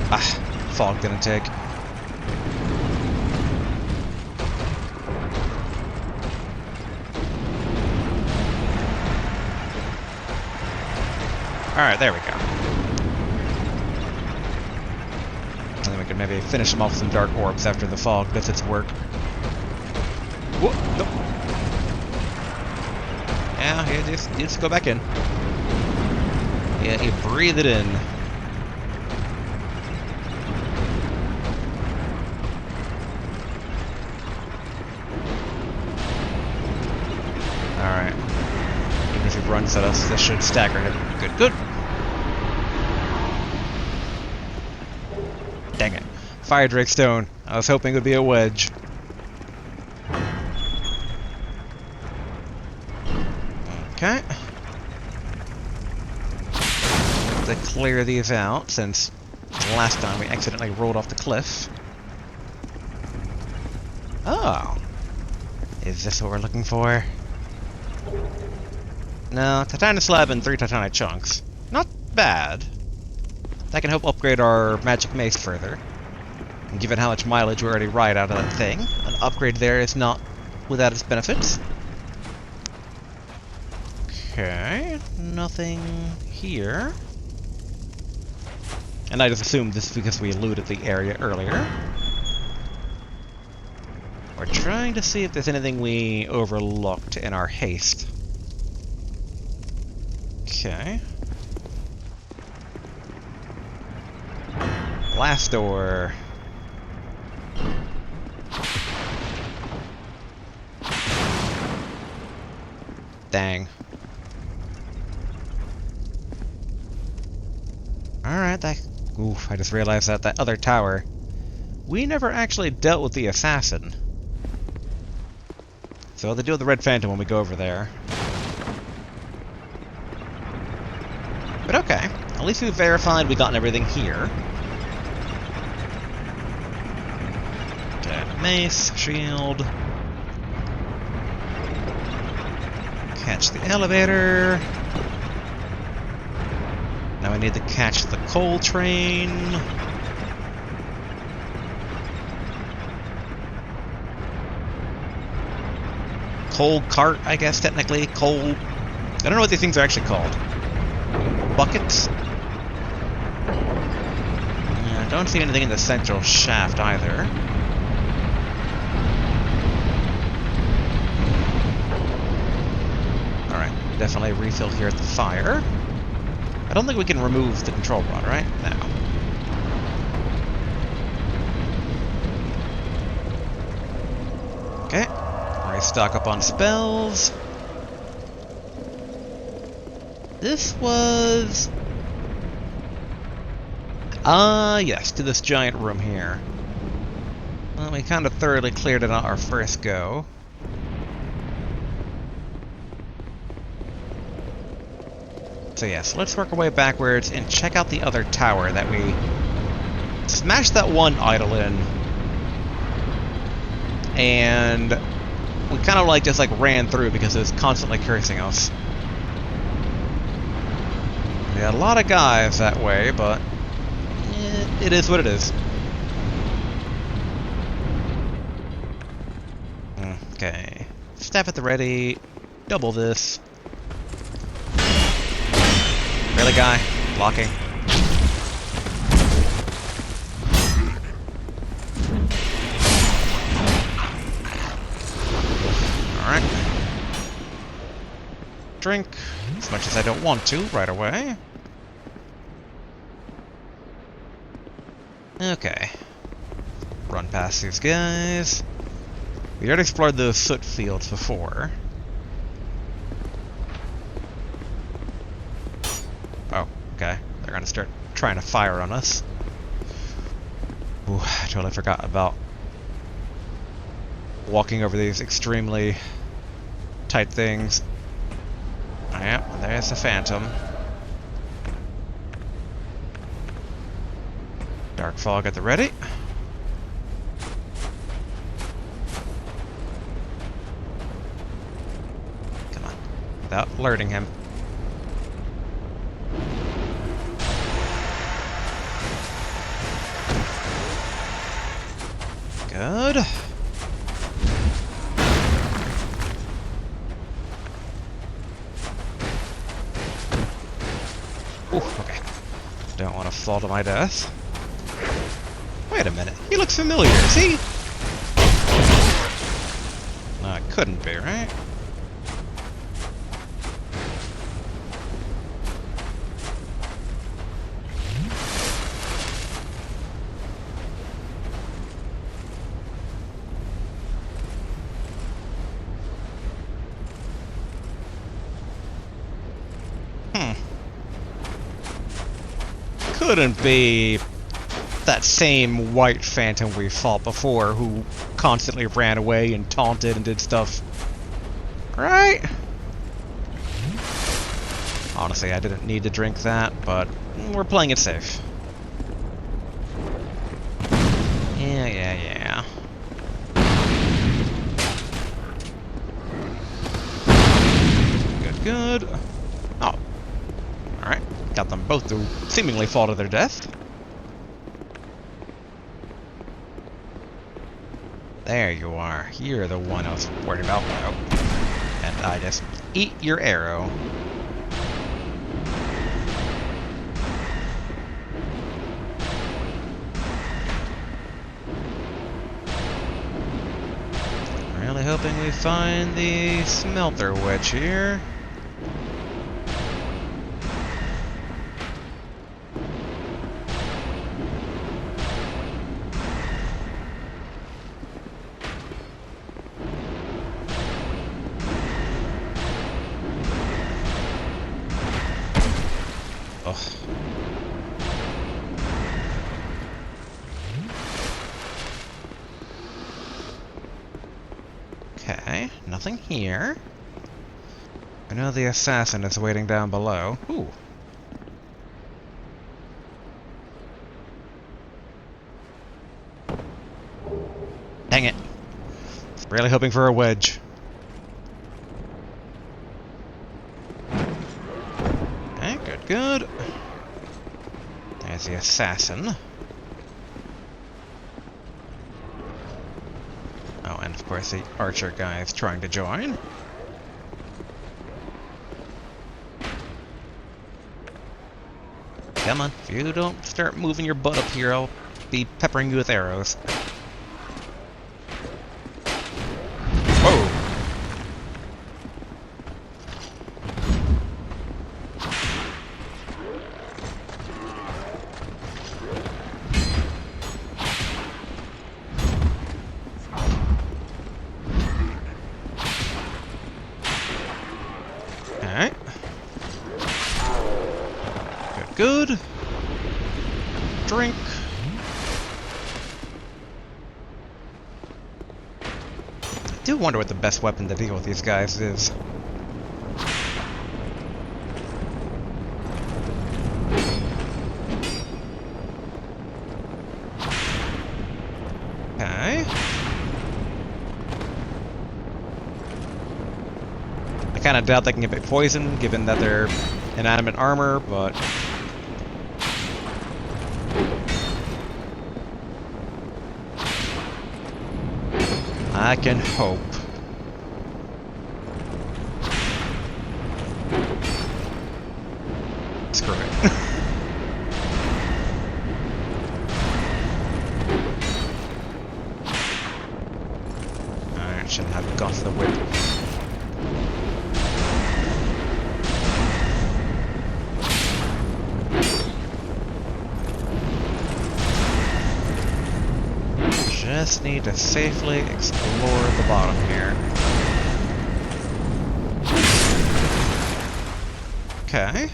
Ah, fog didn't take. Alright, there we go. And then we can maybe finish them off with some dark orbs after the fog does its work. Whoa, no. Yeah, you just go back in. Yeah, you breathe it in. Alright. Even if he runs at us, this should stagger him. Good. Dang it. Fire Drake Stone. I was hoping it would be a wedge. clear these out, since last time we accidentally rolled off the cliff. Oh. Is this what we're looking for? No, Titanite slab and 3 Titanite chunks. Not bad. That can help upgrade our magic mace further. And given how much mileage we already ride out of that thing, an upgrade there is not without its benefits. Okay, nothing here. And I just assumed this because we looted the area earlier. We're trying to see if there's anything we overlooked in our haste. Okay. Last door. Dang. Alright, that... Oof, I just realized that that other tower... We never actually dealt with the assassin. So we'll have to deal with the Red Phantom when we go over there. But okay, at least we've verified we gotten everything here. Okay, mace, shield. Catch the elevator. Now we need to catch the coal train. Coal cart, I guess, technically. Coal... I don't know what these things are actually called. Buckets? Yeah, I don't see anything in the central shaft either. Alright, definitely refill here at the fire. I don't think we can remove the control rod, right? No. Okay. Stock up on spells. This was... yes, to this giant room here. Well, we kind of thoroughly cleared it on our first go. So yes, let's work our way backwards and check out the other tower that we smashed that one idol in. And... we kind of just ran through because it was constantly cursing us. We had a lot of guys that way, but it is what it is. Okay. Staff at the ready. Double this. Really, guy? Blocking. Alright. Drink, as much as I don't want to right away. Okay. Run past these guys. We already explored the soot fields before. Oh, okay. They're gonna start trying to fire on us. Ooh, I totally forgot about walking over these extremely tight things. Oh, yeah, there's the Phantom. Dark Fog at the ready. Come on, without alerting him. Good. Ooh, okay. Don't want to fall to my death. Wait a minute. He looks familiar, is he? No, it couldn't be, right? Couldn't be that same white Phantom we fought before who constantly ran away and taunted and did stuff. Right? Honestly, I didn't need to drink that, but We're playing it safe. Yeah. Good. Oh. Alright. Got them both to seemingly fall to their death. There you are. You're the one I was worried about. Oh. And I just eat your arrow. Really hoping we find the smelter witch here. Okay, nothing here. I know the assassin is waiting down below. Ooh. Dang it. Really hoping for a wedge. Okay, good. There's the assassin. Oh, and of course the archer guy is trying to join. Come on, if you don't start moving your butt up here, I'll be peppering you with arrows. Whoa! Alright. Good. Drink. I do wonder what the best weapon to deal with these guys is. Okay. I kind of doubt they can get poison, given that they're inanimate armor, but... I can hope. Screw it. Alright, shouldn't have gone for the whip. Just need to safely explore the bottom here. Okay.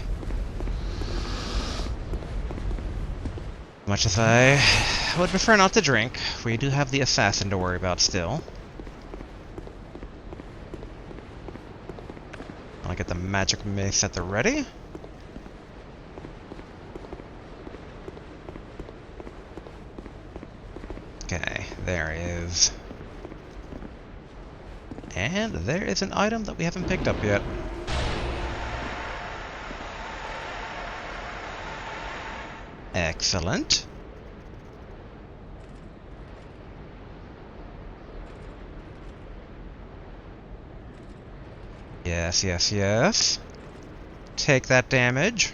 Much as I would prefer not to drink, we do have the assassin to worry about still. I'll get the magic mace at the ready. Okay, there is. And there is an item that we haven't picked up yet. Excellent. Yes. Take that damage.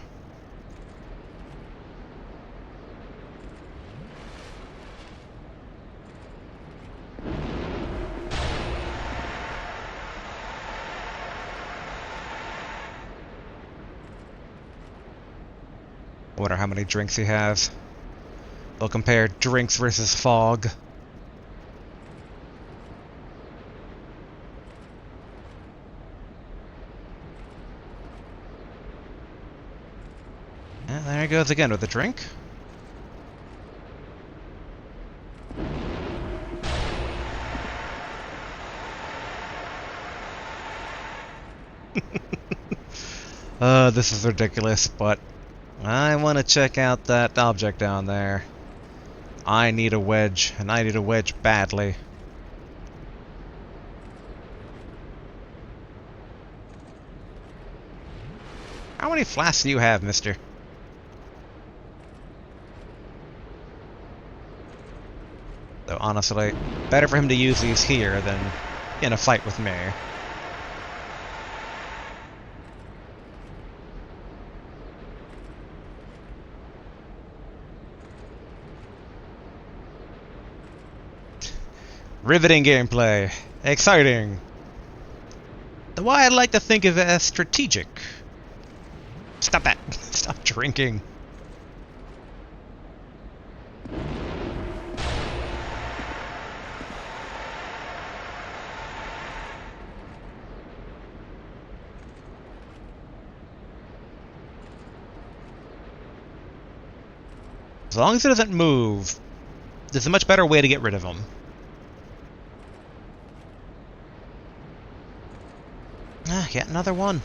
Wonder how many drinks he has. We'll compare drinks versus fog. And there he goes again with the drink. This is ridiculous, but I want to check out that object down there. I need a wedge, and I need a wedge badly. How many flasks do you have, mister? So honestly, better for him to use these here than in a fight with me. Riveting gameplay. Exciting. Though I'd like to think of it as strategic. Stop that. Stop drinking. As long as it doesn't move, there's a much better way to get rid of them. Ah, yet another one.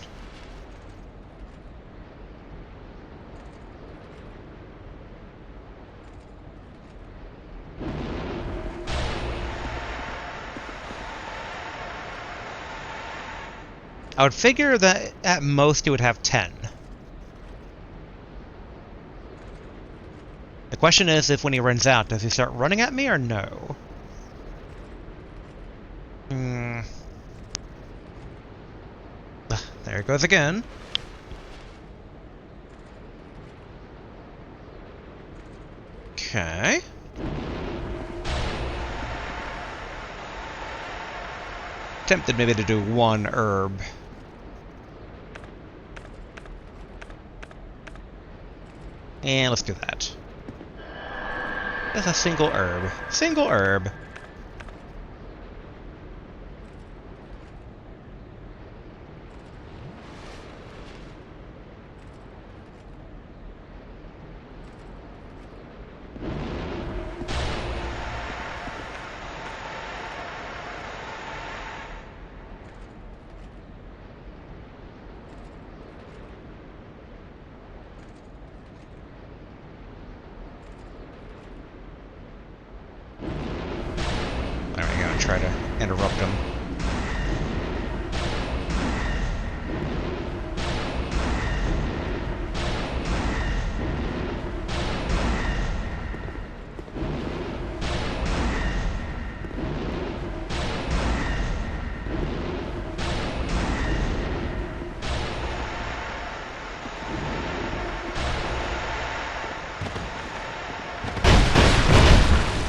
I would figure that at most you would have 10. The question is if when he runs out, does he start running at me or no? There it goes again. Okay. Tempted maybe to do one herb. And let's do that. Just a single herb. Single herb. Try to interrupt him.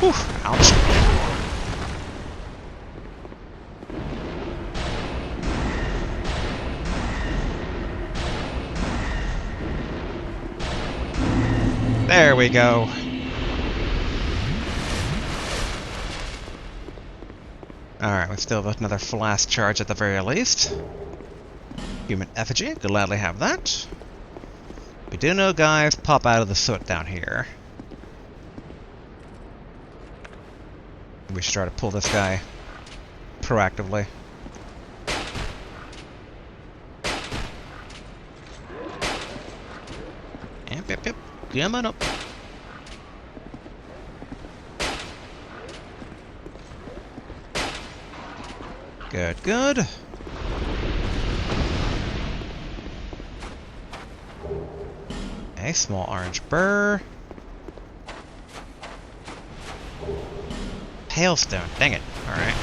Whew, ouch. There we go. Alright, we still have another flask charge at the very least. Human effigy, gladly have that. We do know guys pop out of the soot down here. We should try to pull this guy proactively. Yep. Come on up. Good. A small orange burr. Hailstone. Dang it. Alright.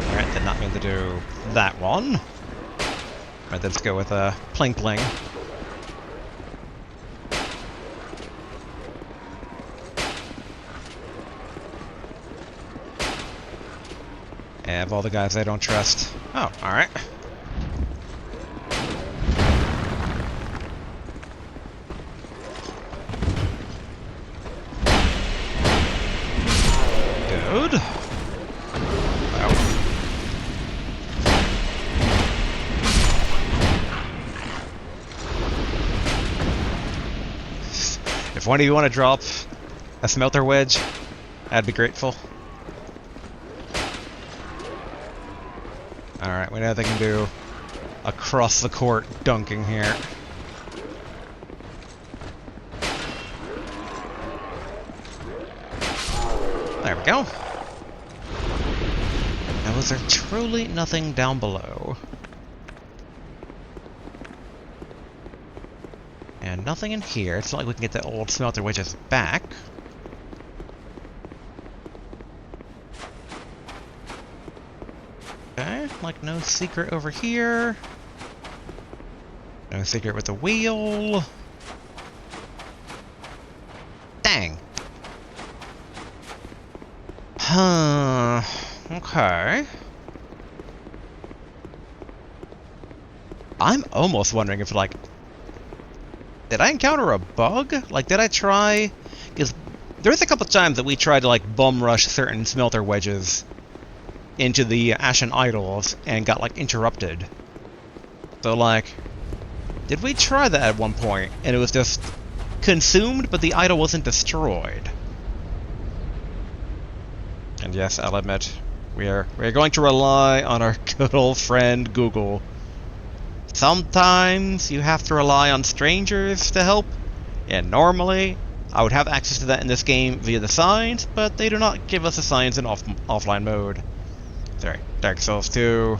Alright, did not mean to do that one. Alright, let's go with a Plinkling. Yeah, of all the guys I don't trust. Oh, alright. Good. Wow. If one of you want to drop a smelter wedge, I'd be grateful. Alright, we know they can do across the court dunking here. There we go. Now, was there truly nothing down below? And nothing in here. It's not like we can get the old smelter wedges back. Okay, like no secret over here. No secret with the wheel. Dang. Huh. Okay. I'm almost wondering if, like, did I encounter a bug? Like, did I try? Because there was a couple times that we tried to, like, bum rush certain smelter wedges into the Ashen Idols and got, like, interrupted. So, like, did we try that at one point and it was just consumed, but the idol wasn't destroyed? And yes, I'll admit, we're going to rely on our good old friend Google. Sometimes you have to rely on strangers to help, and normally I would have access to that in this game via the signs, but they do not give us the signs in offline mode. Sorry, Dark Souls 2,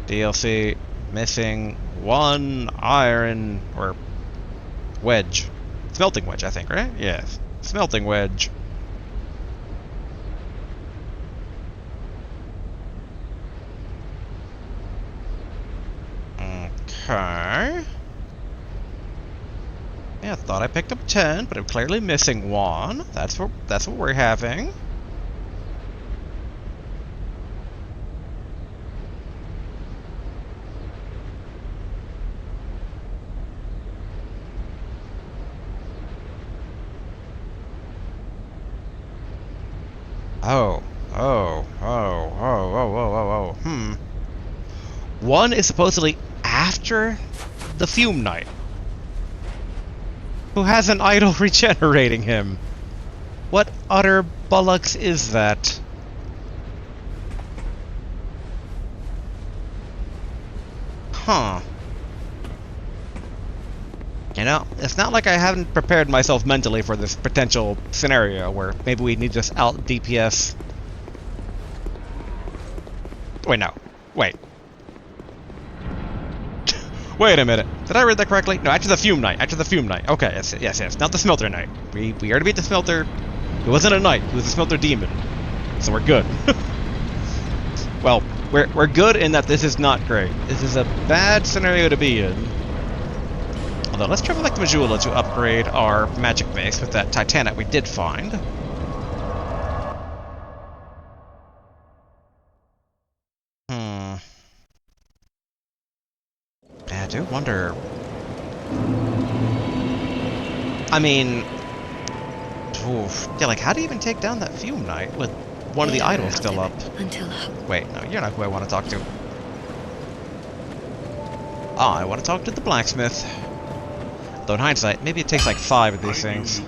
DLC, missing one iron, or wedge. Smelting wedge, I think, right? Yes, smelting wedge. Okay. Yeah, I thought I picked up 10, but I'm clearly missing one. That's what we're having. Oh. One is supposedly after the Fume Knight, who has an idol regenerating him. What utter bollocks is that? Huh. You know, it's not like I haven't prepared myself mentally for this potential scenario where maybe we need to just out DPS. Wait, no. Wait. Wait a minute. Did I read that correctly? No, after the Fume Knight. After the Fume Knight. Okay, yes. Not the Smelter Knight. We already beat the Smelter. It wasn't a Knight. It was a Smelter Demon. So we're good. Well, we're good in that this is not great. This is a bad scenario to be in. Although, let's travel back to Majula to upgrade our magic base with that Titanic we did find. I do wonder... I mean... Oof. Yeah, like, how do you even take down that Fume Knight with one of the idols still up? Wait, no, you're not who I want to talk to. Ah, I want to talk to the blacksmith. Though in hindsight, maybe it takes like 5 of these things.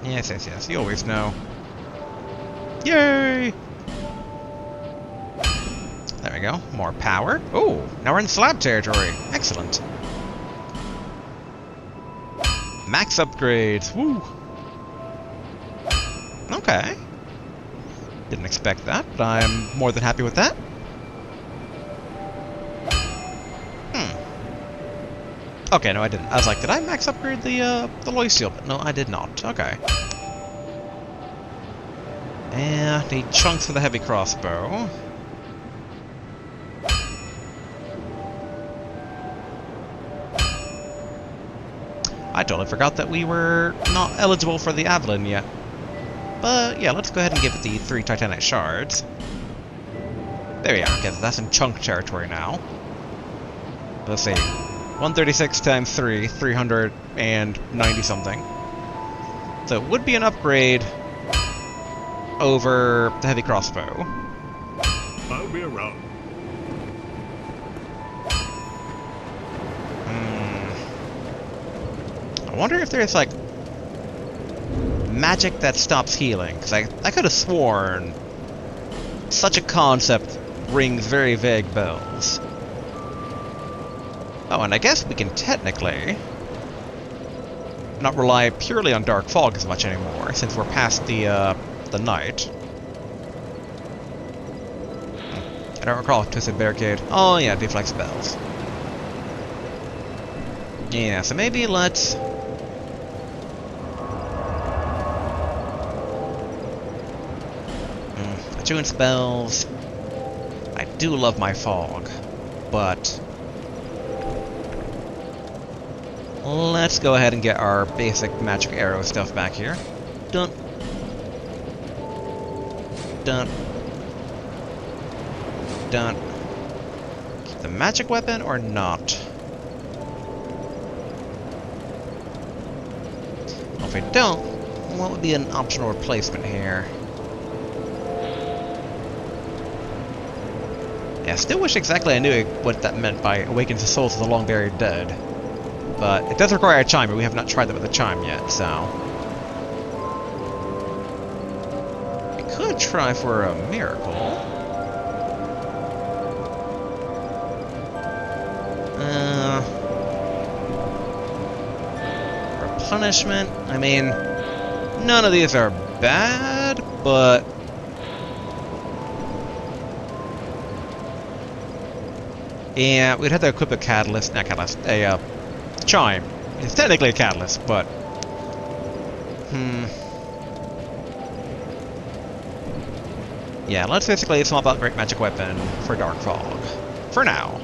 Yes, you always know. Yay! There we go, more power. Oh, now we're in slab territory. Excellent. Max upgrades, woo! Okay. Didn't expect that, but I'm more than happy with that. Okay, no, I didn't. I was like, did I max upgrade the Loy Seal? But no, I did not. Okay. And need chunks for the heavy crossbow. I totally forgot that we were not eligible for the Avalon yet. But yeah, let's go ahead and give it the 3 Titanic shards. There we are, because that's in chunk territory now. Let's see. 136 times 3, 390 something. So it would be an upgrade over the heavy crossbow. I'll be around. I wonder if there's like magic that stops healing, because I could have sworn such a concept rings very vague bells. Oh, and I guess we can technically not rely purely on dark fog as much anymore, since we're past the night. I don't recall Twisted Barricade. Oh yeah, deflect spells. Yeah, so maybe let's... Attunement spells. I do love my fog, but... let's go ahead and get our basic magic arrow stuff back here. Dun. Dun. Dun. Keep the magic weapon or not? Well, if we don't, what would be an optional replacement here? Yeah, I still wish exactly I knew what that meant by awakens the souls of the long buried dead. But it does require a chime, but we have not tried that with a chime yet, so... we could try for a miracle. Replenishment? I mean, none of these are bad, but... yeah, we'd have to equip a catalyst, not catalyst, a chime. It's technically a catalyst, but... yeah, let's basically swap out Great Magic Weapon for Dark Fog. For now.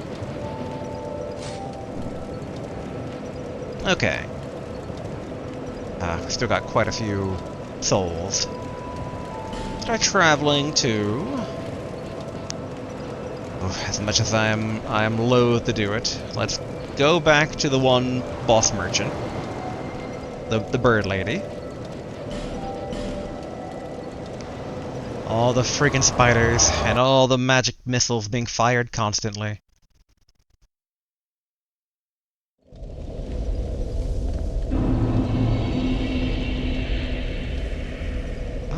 Okay. Still got quite a few souls. Try traveling to... as much as I am loath to do it, let's go back to the one boss merchant, the bird lady. All the friggin' spiders and all the magic missiles being fired constantly.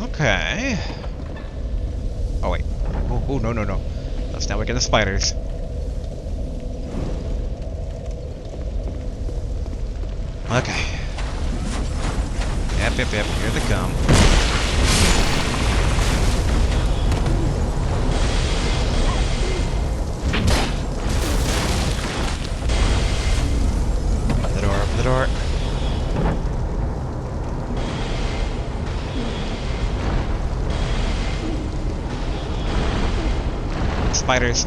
Okay. Oh wait. Oh no no no. Let's now get the spiders. Okay. Yep, here they come. Open the door. Spiders.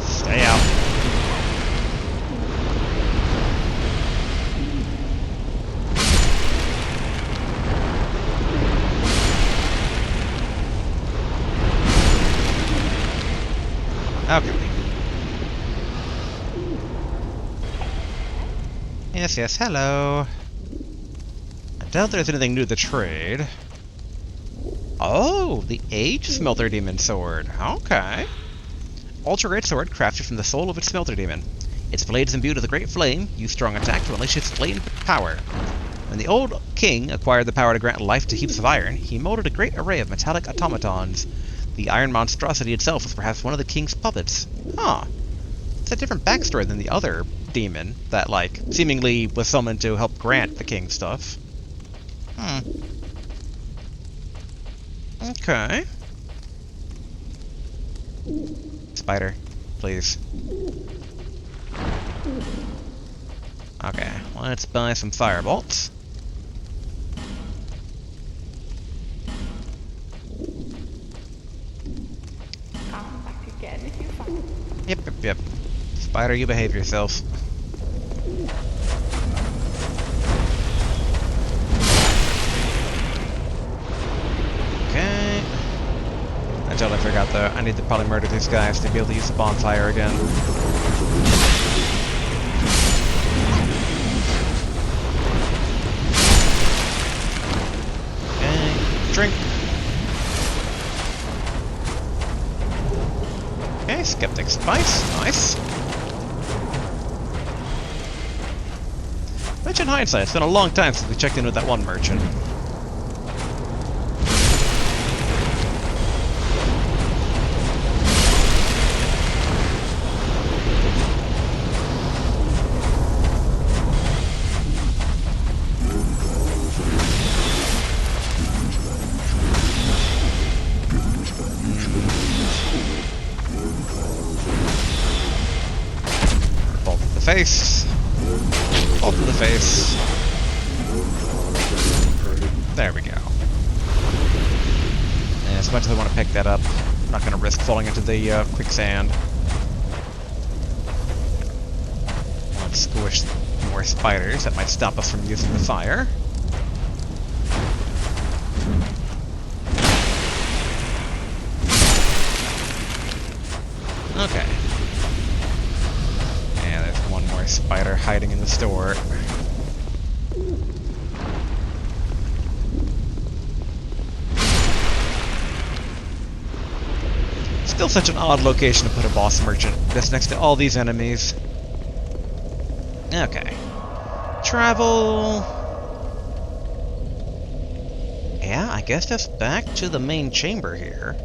Stay out. Okay. Yes, hello. I doubt there's anything new to the trade. Oh, the Age Smelter Demon Sword. Okay. Ultra Great Sword crafted from the soul of its Smelter Demon. Its blade is imbued with a great flame. Use strong attack to unleash its flame power. When the old king acquired the power to grant life to heaps of iron, he molded a great array of metallic automatons. The iron monstrosity itself was perhaps one of the king's puppets. Huh. It's a different backstory than the other demon that, like, seemingly was summoned to help grant the king stuff. Okay. Spider, please. Okay, let's buy some firebolts. Come back again if you find. Yep. Spider, you behave yourself. Okay. I totally forgot though. I need to probably murder these guys to be able to use the bonfire again. Okay. Drink. Which in hindsight, it's been a long time since we checked in with that one merchant. Bolt to the face. Bolt to the face. There we go. And as much as I want to pick that up, I'm not going to risk falling into the quicksand. Let's squish more spiders that might stop us from using the fire. Okay. And there's one more spider hiding in the store. Still such an odd location to put a boss merchant, just next to all these enemies. Okay. Travel. Yeah, I guess just back to the main chamber here.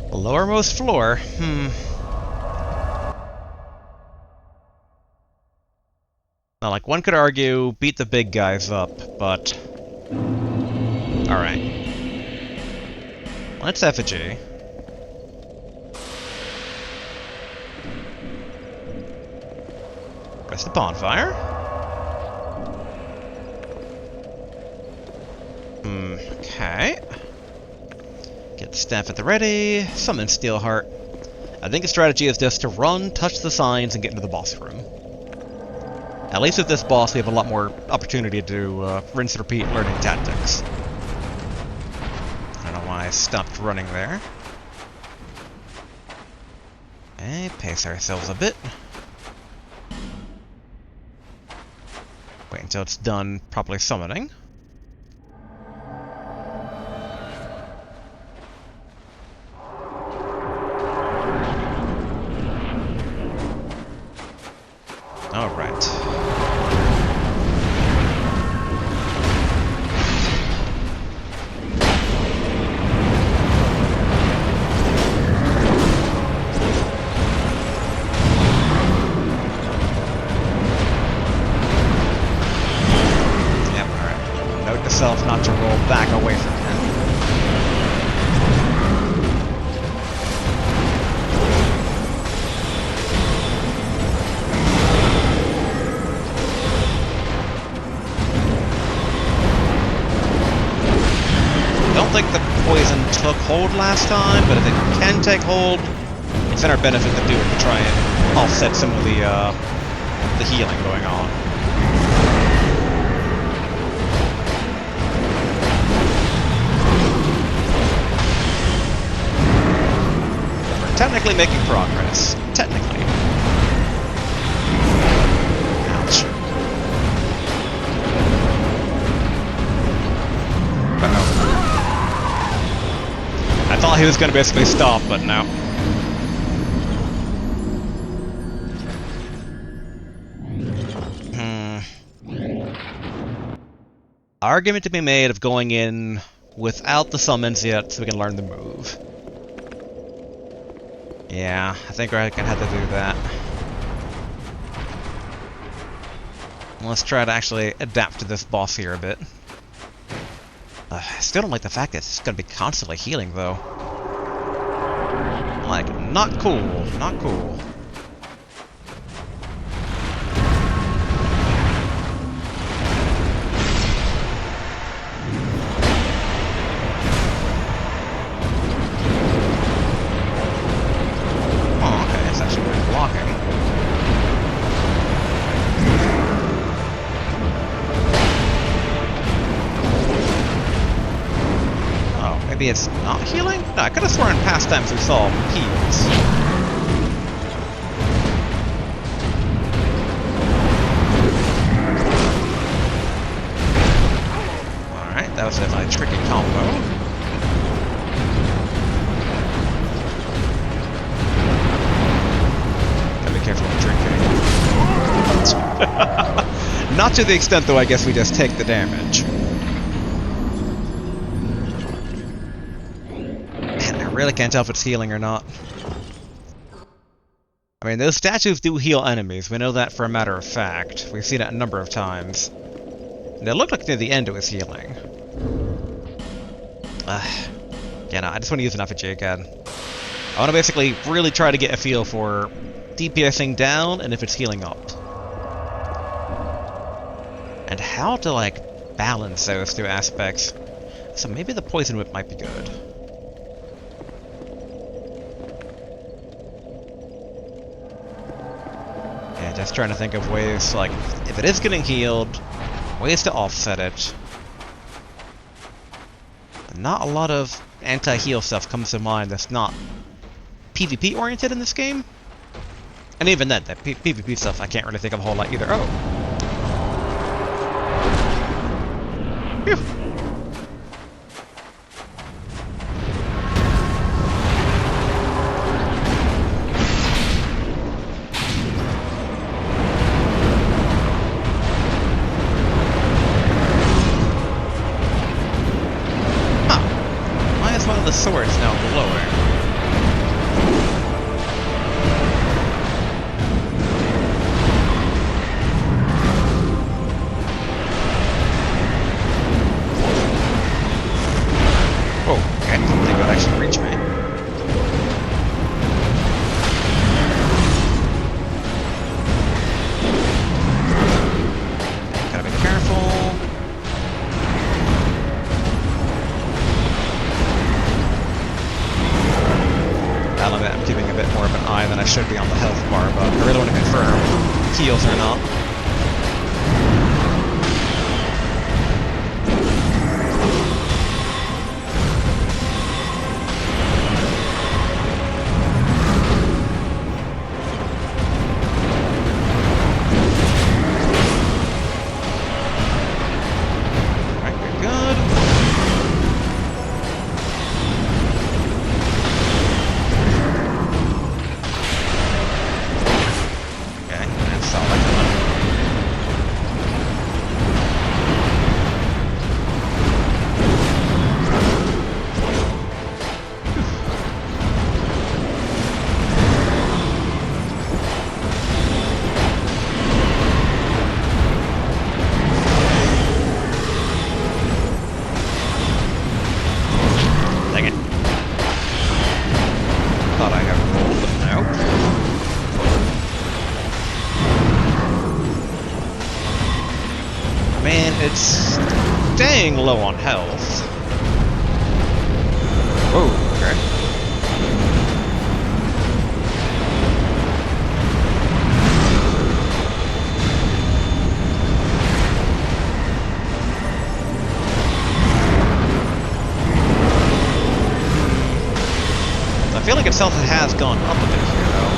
The lowermost floor. Now, like, one could argue, beat the big guys up, but... Alright. Let's effigy. Press the bonfire. Okay. Get the staff at the ready. Summon Steelheart. I think the strategy is just to run, touch the signs, and get into the boss room. At least with this boss, we have a lot more opportunity to rinse and repeat learning tactics. I don't know why I stopped running there. Okay, pace ourselves a bit. Wait until it's done properly summoning. Alright. Yep, alright. Note to self not to roll back away from him. I don't think the poison took hold last time, but if it can take hold, it's in our benefit to do it to try and offset some of the healing going on. We're technically making progress. Technically. Ouch. I thought he was going to basically stop, but no. Argument to be made of going in without the summons yet so we can learn the move. Yeah, I think we're going to have to do that. Let's try to actually adapt to this boss here a bit. I still don't like the fact that it's going to be constantly healing, though. Like, not cool. Not cool. Oh, okay, it's actually really blocking. Maybe it's not healing? No, I could have sworn in past times we saw heals. Alright, that was a tricky combo. Gotta be careful with drinking. Not to the extent, though, I guess we just take the damage. Man, I really can't tell if it's healing or not. I mean, those statues do heal enemies. We know that for a matter of fact. We've seen it a number of times. And it looked like near the end it was healing. Yeah, no, I just want to use an effigy again. I want to basically really try to get a feel for DPSing down and if it's healing up. And how to, like, balance those two aspects. So maybe the Poison Whip might be good. Yeah, just trying to think of ways, like, if it is getting healed, ways to offset it. But not a lot of anti-heal stuff comes to mind that's not PvP oriented in this game. And even then, that PvP stuff, I can't really think of a whole lot either. Oh! Phew. The sword's now glowing. Oh, okay, I didn't think it would actually reach me. Gotta be careful. I'm keeping a bit more of an eye than I should be on the health bar, but I really want to confirm heals or not. Alright, we're good. It's staying low on health. Whoa, okay. I feel like its health has gone up a bit here, though.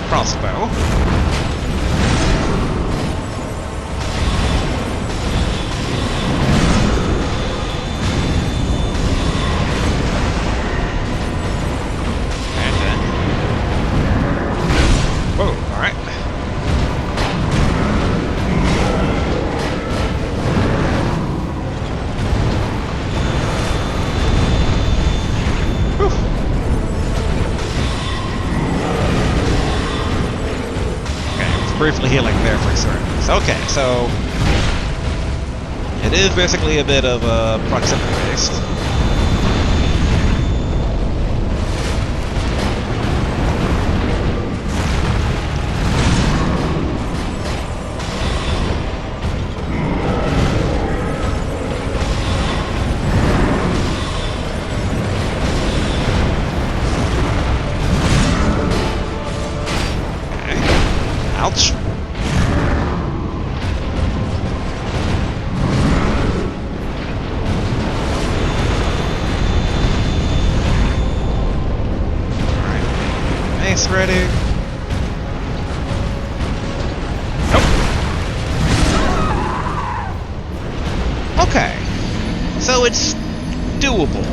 Crossbow. And then... Whoa, alright. Briefly healing there for certain. Okay, so it is basically a bit of a proximity based. Ouch. Alright. Mace ready. Nope. Okay. So it's doable.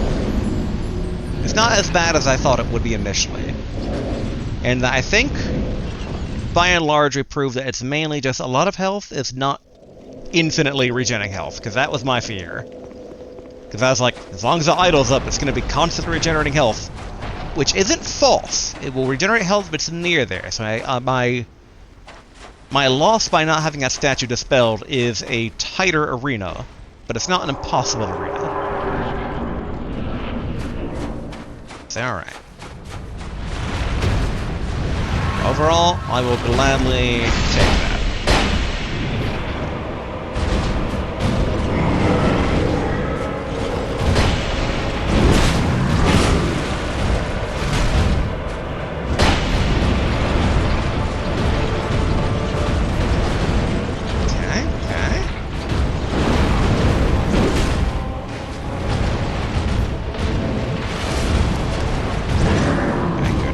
It's not as bad as I thought it would be initially. And I think, by and large, we proved that it's mainly just a lot of health. It's not infinitely regenerating health, because that was my fear. Because I was like, as long as the idle's up, it's going to be constantly regenerating health. Which isn't false. It will regenerate health, but it's near there. So my loss by not having that statue dispelled is a tighter arena. But it's not an impossible arena. So, alright. Overall, I will gladly take that.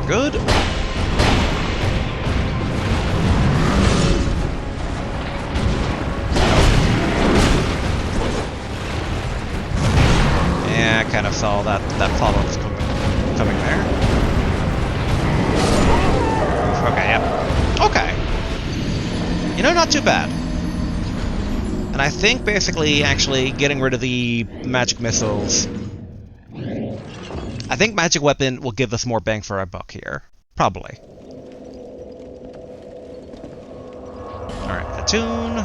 Good. Yeah, I kind of saw that follow-up coming there. Okay, yep. Okay. You know, not too bad. And I think basically actually getting rid of the magic missiles. I think magic weapon will give us more bang for our buck here. Probably. Alright, attune.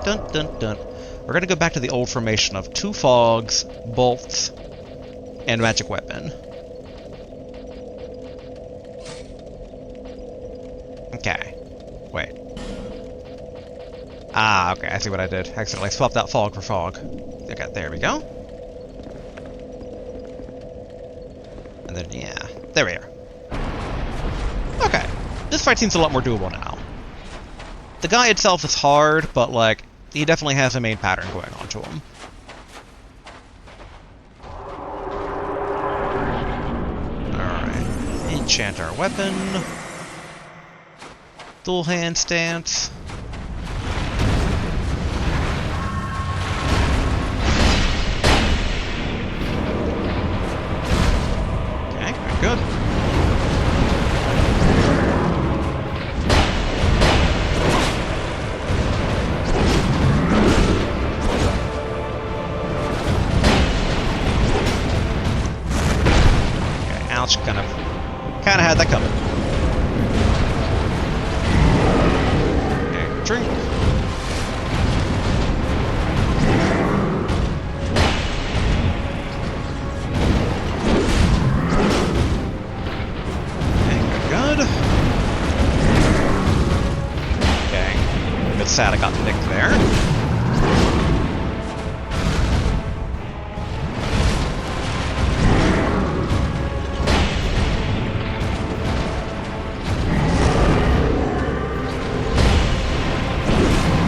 Dun dun dun. We're gonna go back to the old formation of 2 fogs, bolts, and magic weapon. Okay. Wait. Ah, okay, I see what I did. Accidentally swapped out fog for fog. Okay, there we go. And then, yeah, there we are. Okay, this fight seems a lot more doable now. The guy itself is hard, but, like, he definitely has a main pattern going on to him. Alright, enchant our weapon. Dual hand stance. Good. Okay, ouch, kind of had that coming. Okay, drink. Sad I got nicked there.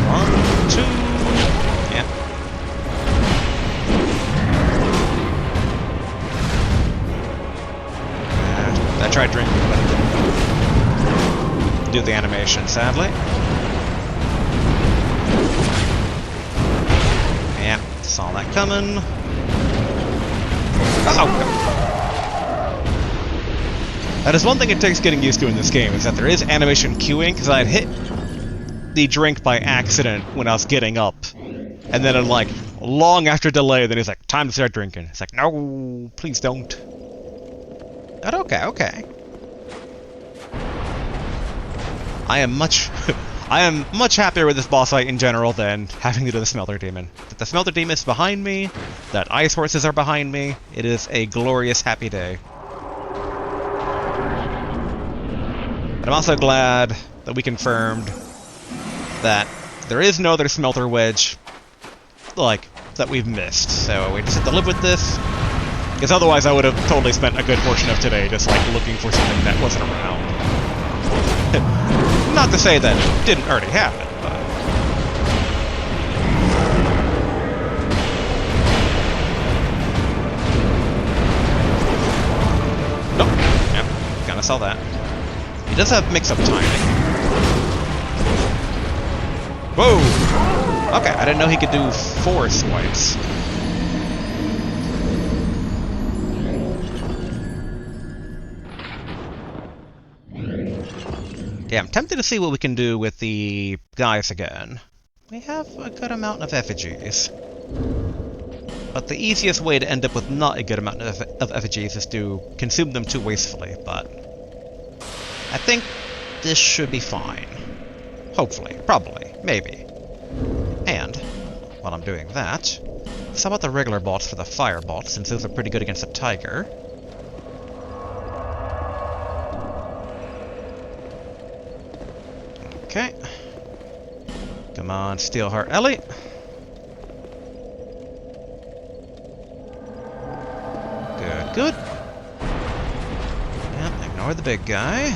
One, two, yeah. I tried drinking, but it didn't do the animation, sadly. Saw that coming. Uh-oh! That is one thing it takes getting used to in this game, is that there is animation queuing, because I had hit the drink by accident when I was getting up. And then, like, long after delay, then he's like, time to start drinking. It's like, no, please don't. But okay, okay. I am much happier with this boss fight in general than having to do the Smelter Demon. That the Smelter Demon is behind me, that ice horses are behind me, it is a glorious, happy day. But I'm also glad that we confirmed that there is no other Smelter Wedge, like, that we've missed. So we just have to live with this, because otherwise I would have totally spent a good portion of today just, like, looking for something that wasn't around. Not to say that it didn't already happen, but... Nope. Yep. Kinda saw that. He does have mix-up timing. Whoa! Okay, I didn't know he could do 4 swipes. Yeah, I'm tempted to see what we can do with the guys again. We have a good amount of effigies. But the easiest way to end up with not a good amount of effigies is to consume them too wastefully, but I think this should be fine. Hopefully. Probably. Maybe. And, while I'm doing that, sub out the regular bolts for the fire bolts, since those are pretty good against the tiger. Okay. Come on, Steelheart Ellie. Good, good. Yep, ignore the big guy.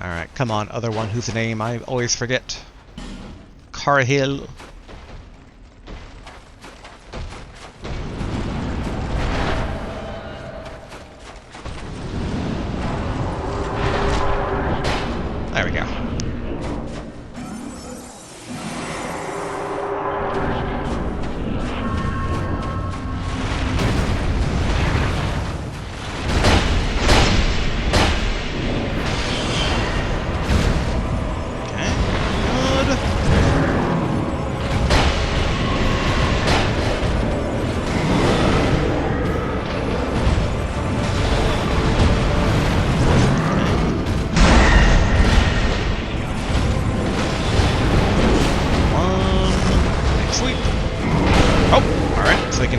Alright, come on, other one whose name I always forget. Carhill. There we go.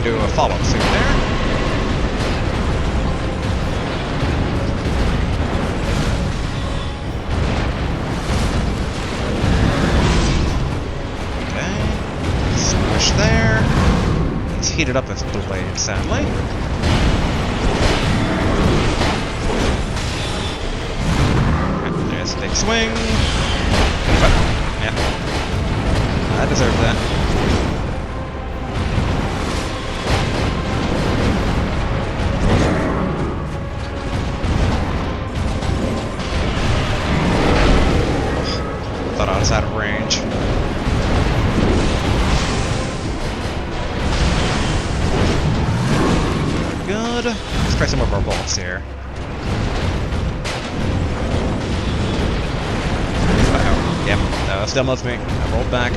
Do a follow-up suit there. Okay. Smash there. It's heated up with blade, sadly. Okay, there's a big swing. Yeah. I deserve that. Thought I was out of range. Good. Let's try some of our bolts here. Uh-oh. Yep, that still moves me. I rolled back.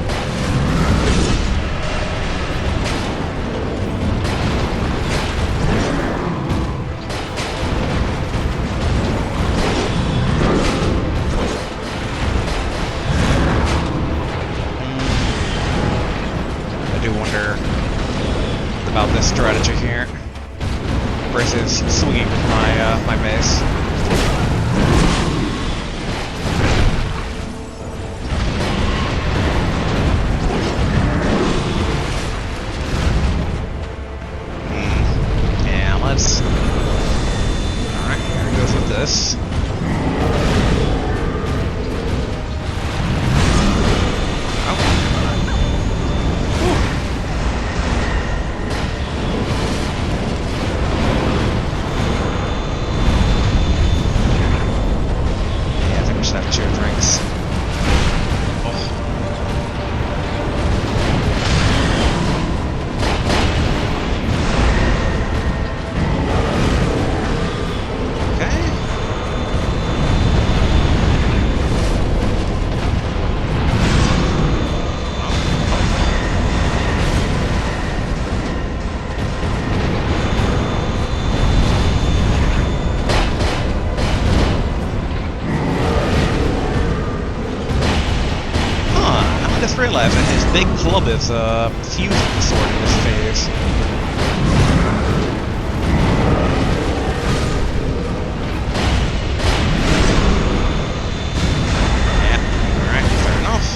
About this strategy here versus swinging with my mace. Yeah, let's. All right, here it goes with this. Realize that his big club is fused with the sword in this phase. Yeah, alright, fair enough.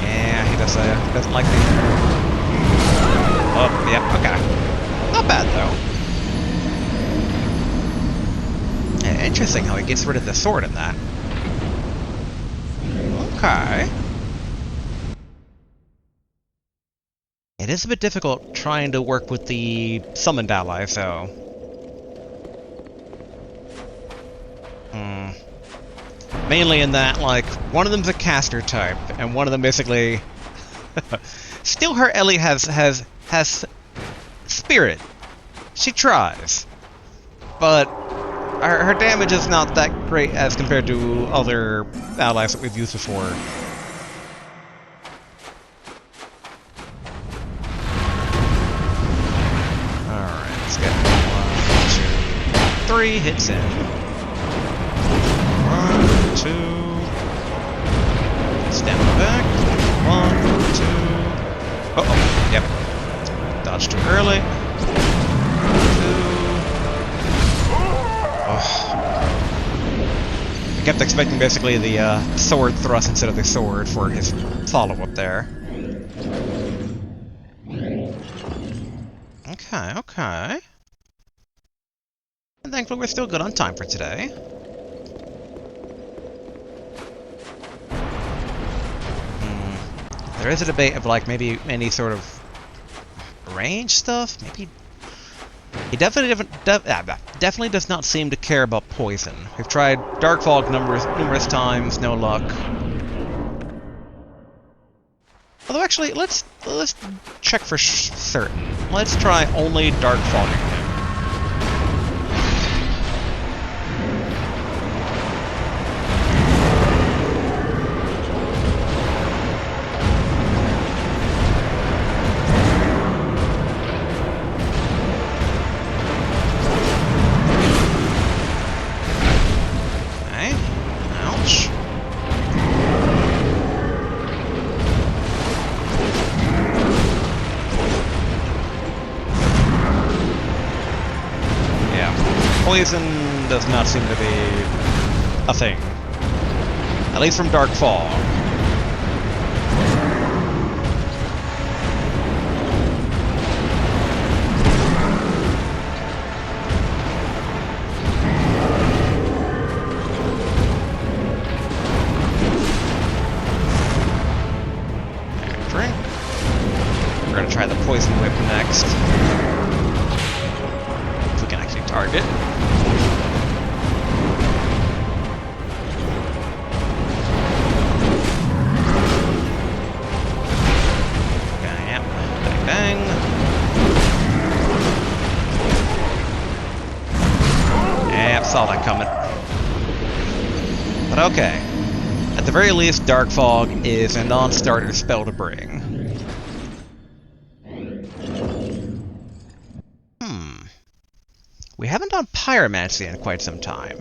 Yeah, he doesn't like the... Oh, yeah, okay. Not bad though. Interesting how he gets rid of the sword in that. Okay. It is a bit difficult trying to work with the summoned ally, so... Mainly in that, like, one of them's a caster type, and one of them basically... Still, her Ellie has spirit. She tries. But her damage is not that great as compared to other allies that we've used before. Alright, let's get 1, 2, 3 hits in. 1, 2. Stamina back. 1, 2. Uh-oh. Yep. Dodged too early. 2. Oh. I kept expecting basically the sword thrust instead of the sword for his follow-up there. Okay, okay. And thankfully we're still good on time for today. There is a debate of like maybe any sort of range stuff. Maybe he definitely does not seem to care about poison. We've tried Dark Fog numerous times, no luck. Although actually, let's check for certain. Let's try only Dark Fogging him. Poison does not seem to be a thing. At least from Dark Fog. Drink. We're gonna try the Poison Whip next. If we can actually target. Saw that coming. But okay. At the very least, Dark Fog is a non-starter spell to bring. We haven't done Pyromancy in quite some time.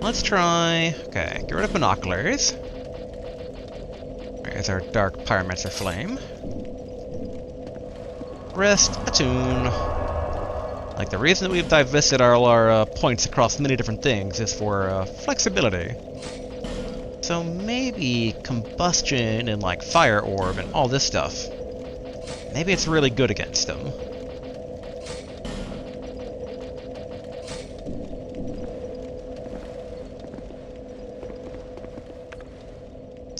Let's try... Okay, get rid of binoculars. There's our Dark Pyromancer Flame. Rest, attune. Like, the reason that we've divested all our points across many different things is for flexibility. So maybe combustion and, like, fire orb and all this stuff. Maybe it's really good against them.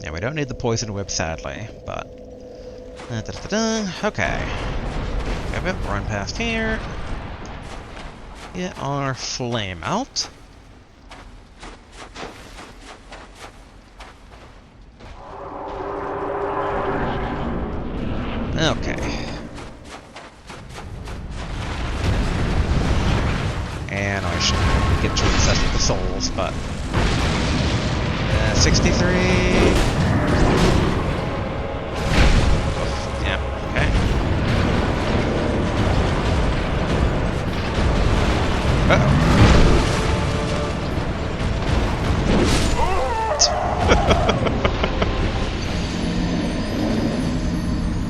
Yeah, we don't need the poison whip, sadly, but... Okay. Yep, run past here. Get our flame out. Okay. And I should get too obsessed with the souls, but... 63... Yeah, okay.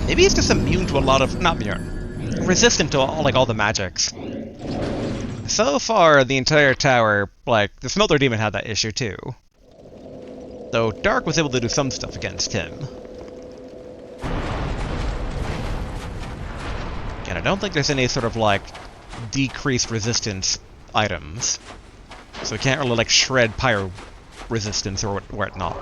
Maybe he's just immune to a lot of... not immune. Resistant to all the magics. So far, the entire tower, like, the Smelter Demon had that issue too. Though Dark was able to do some stuff against him. And I don't think there's any sort of, like, decreased resistance items. So we can't really, like, shred pyro resistance or whatnot.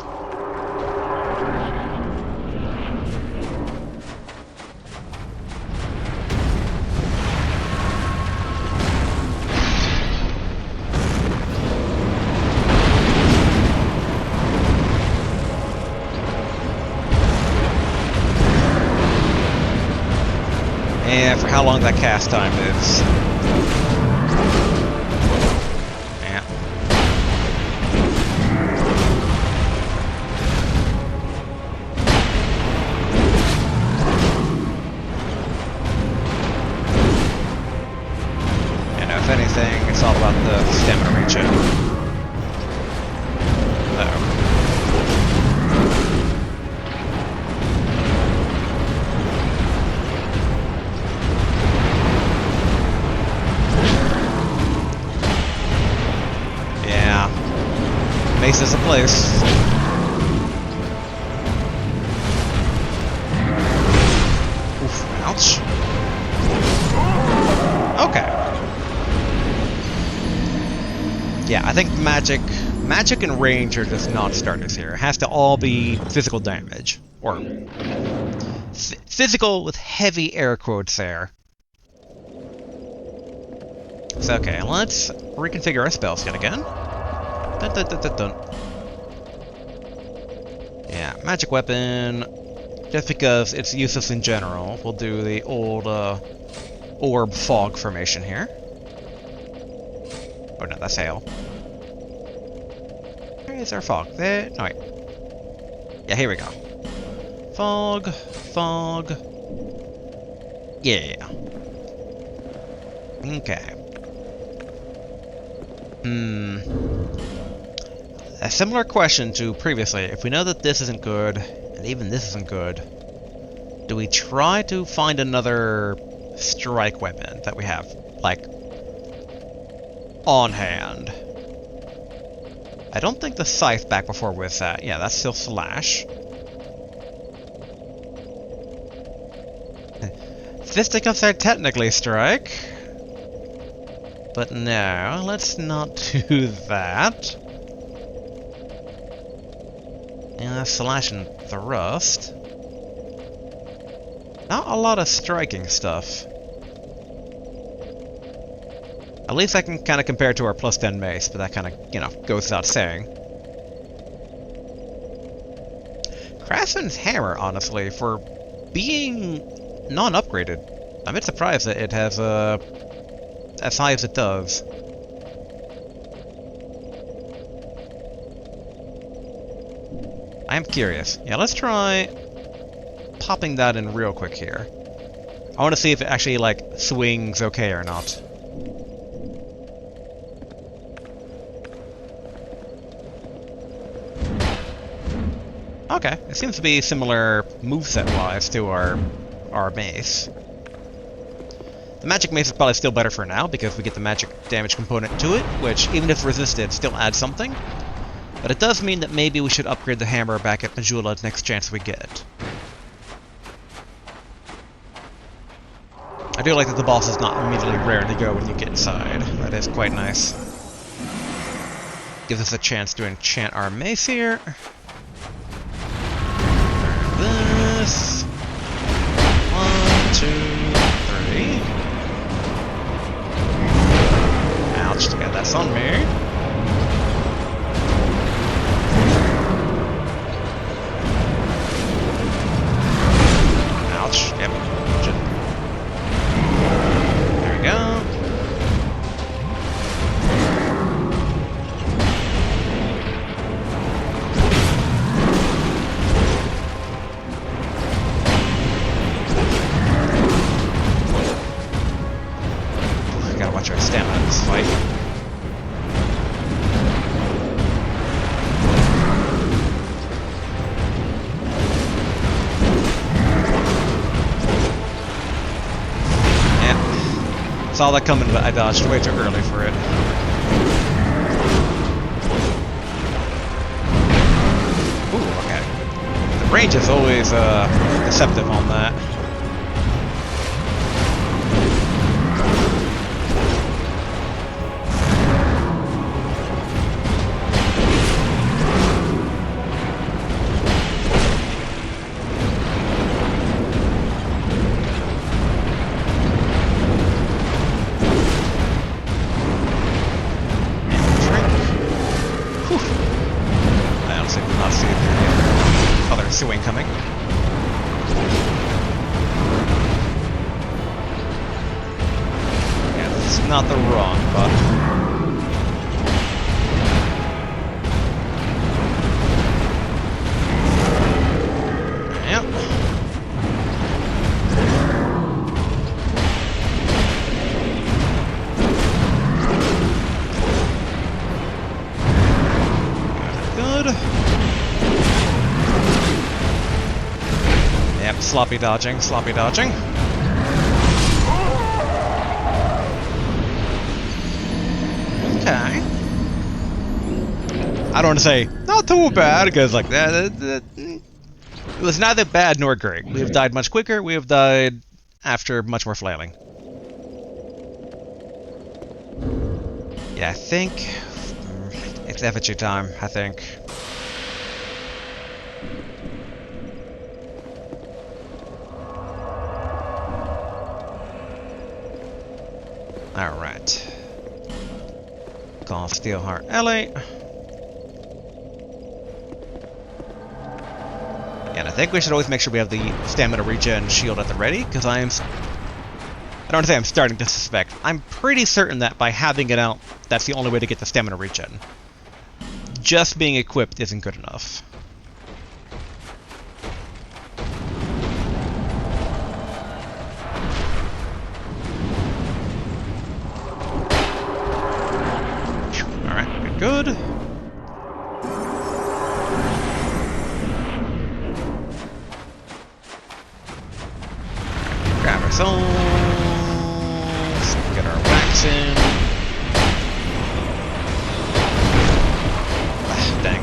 And for how long that cast time is. Yeah. And if anything, it's all about the stamina regen. Uh-oh. Mace is a place. Oof, ouch. Okay. Yeah, I think magic and range are just non-starters here. It has to all be physical damage. Or physical with heavy air quotes there. So okay, let's reconfigure our spell set again. Dun, dun, dun, dun, dun. Yeah, magic weapon. Just because it's useless in general, we'll do the old orb fog formation here. Oh no, that's hail. Where's our fog? There. No, wait. Yeah, here we go. Fog, fog. Yeah. Okay. A similar question to previously. If we know that this isn't good, and even this isn't good, do we try to find another strike weapon that we have, like, on hand? I don't think the scythe back before was that. Yeah, that's still slash. Fisticuffs are technically strike. But no, let's not do that. Yeah, slash and thrust. Not a lot of striking stuff. At least I can kind of compare it to our plus 10 mace, but that kind of, you know, goes without saying. Craftsman's hammer, honestly, for being non-upgraded, I'm a bit surprised that it has as high as it does. I am curious. Yeah, let's try popping that in real quick here. I want to see if it actually, like, swings okay or not. Okay, it seems to be similar moveset-wise to our mace. The magic mace is probably still better for now, because we get the magic damage component to it, which, even if resisted, still adds something. But it does mean that maybe we should upgrade the hammer back at Majula next chance we get. I do like that the boss is not immediately raring to go when you get inside. That is quite nice. Gives us a chance to enchant our mace here. This. 1, 2, 3. Ouch, got that's on me. Ouch, yep. There we go. Gotta watch our stamina in this fight. Yeah. Saw that coming, but I dodged way too early for it. Ooh, okay. The range is always deceptive on that. Swing coming. not the wrong button. Yep. Good. Yep, sloppy dodging, sloppy dodging. Okay. I don't want to say not too bad because like that. It was neither bad nor great. We have died much quicker. We have died after much more flailing. Yeah, I think it's effigy time. I think. All right. Call Steelheart Ellie. And I think we should always make sure we have the stamina regen shield at the ready, because I don't want to say I'm starting to suspect. I'm pretty certain that by having it out, that's the only way to get the stamina regen. Just being equipped isn't good enough. Alright, good. Grab our souls, get our wax in. Ah, dang.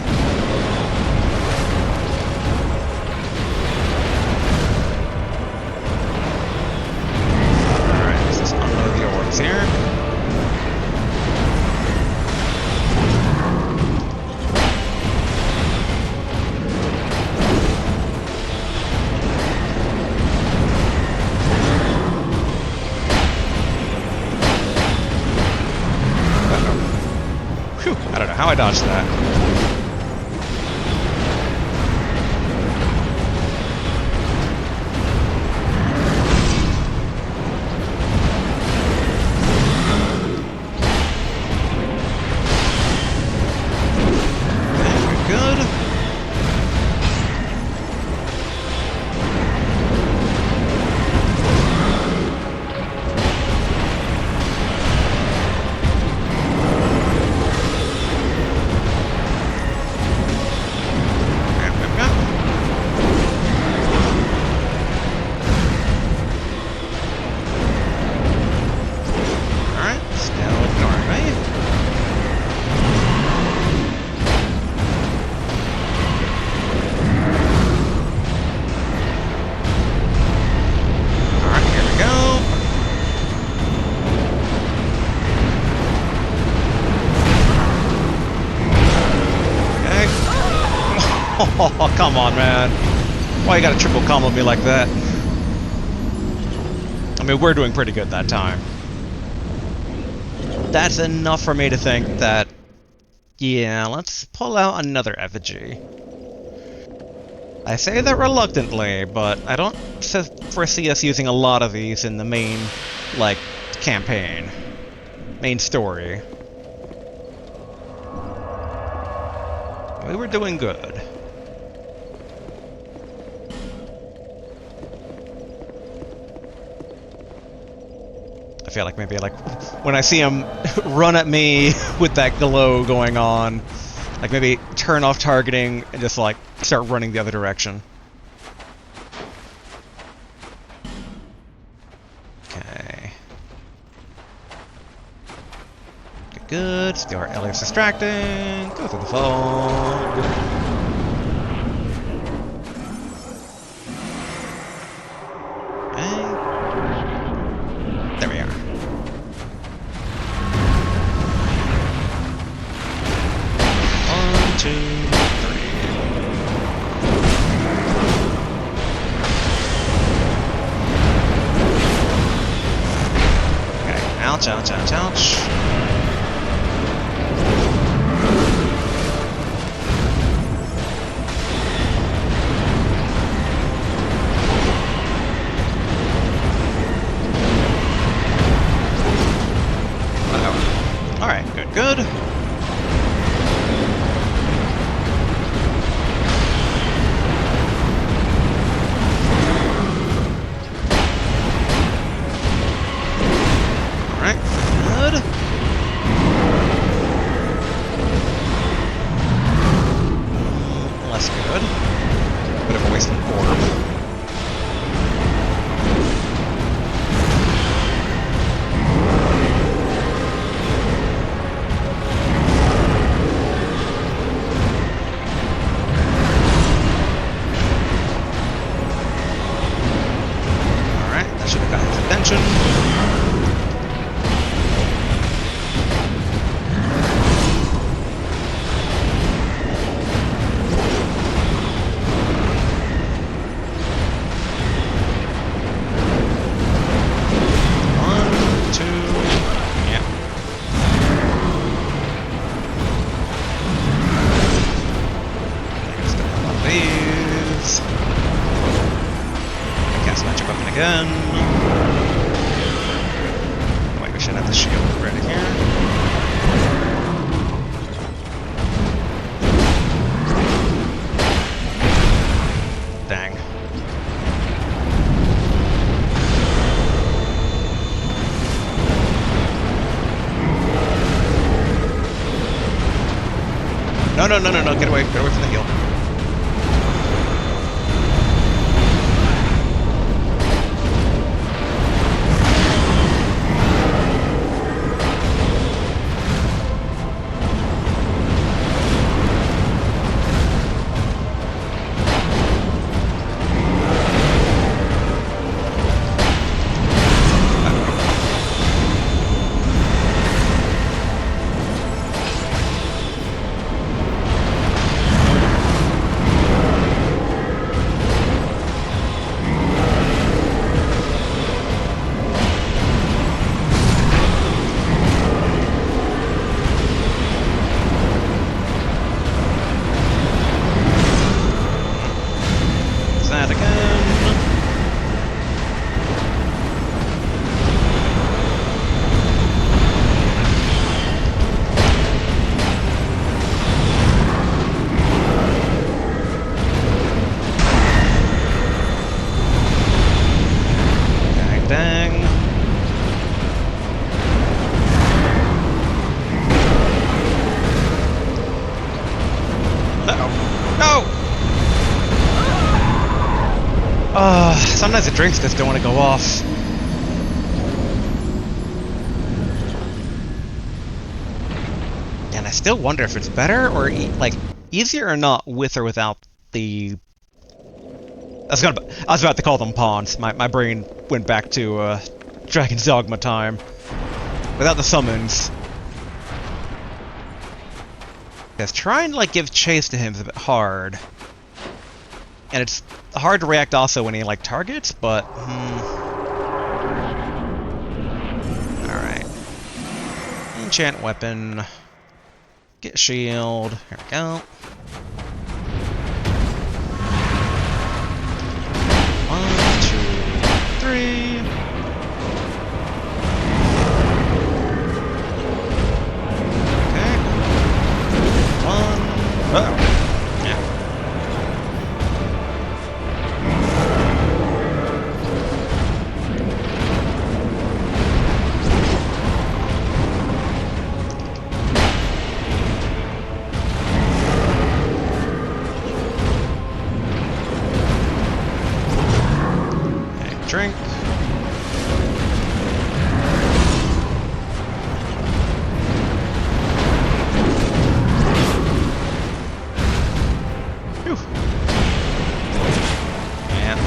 Alright, let's just unload the orbs here. I don't know how I dodged that. Very good. Oh, come on, man. Why you gotta triple combo me like that? I mean, we're doing pretty good that time. That's enough for me to think that... Yeah, let's pull out another effigy. I say that reluctantly, but I don't foresee us using a lot of these in the main, like, campaign. Main story. We were doing good. I feel like maybe, like, when I see him run at me with that glow going on, like, maybe turn off targeting and just, like, start running the other direction. Okay. Good. Still our Elliott's distracting. Go through the fog. Okay. There we are. One, two, three. Okay. Ouch, ouch, ouch, ouch. Again. Wait, we should have the shield ready here. Dang. No, get away from the heal. Sometimes the drinks just don't want to go off. And I still wonder if it's better or like easier or not with or without the. I was about to call them pawns. My brain went back to Dragon's Dogma time. Without the summons. Because trying to like give chase to him is a bit hard. And it's hard to react also when he like targets, but alright. Enchant weapon. Get shield. Here we go. 1, 2, 3. Okay. 1. Uh-oh. Drink. Whew. Man.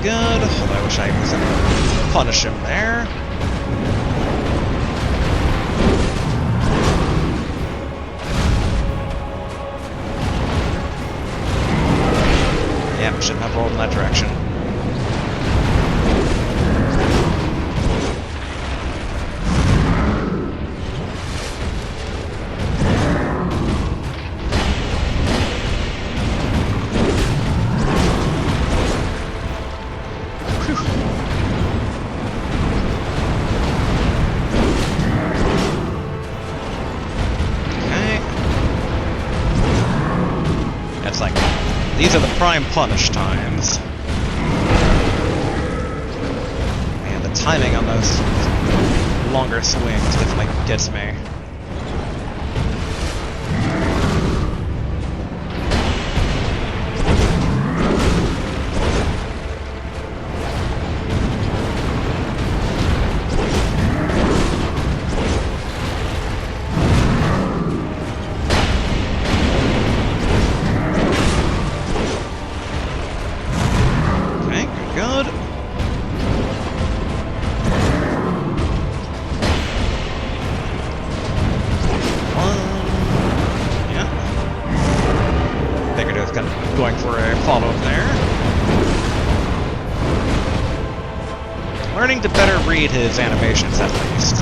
Good. Although I wish I was able to punish him there. Yeah, shouldn't have rolled in that direction. These are the prime punish times. And the timing on those longer swings definitely gets me. going for a follow-up there. Learning to better read his animations, at least.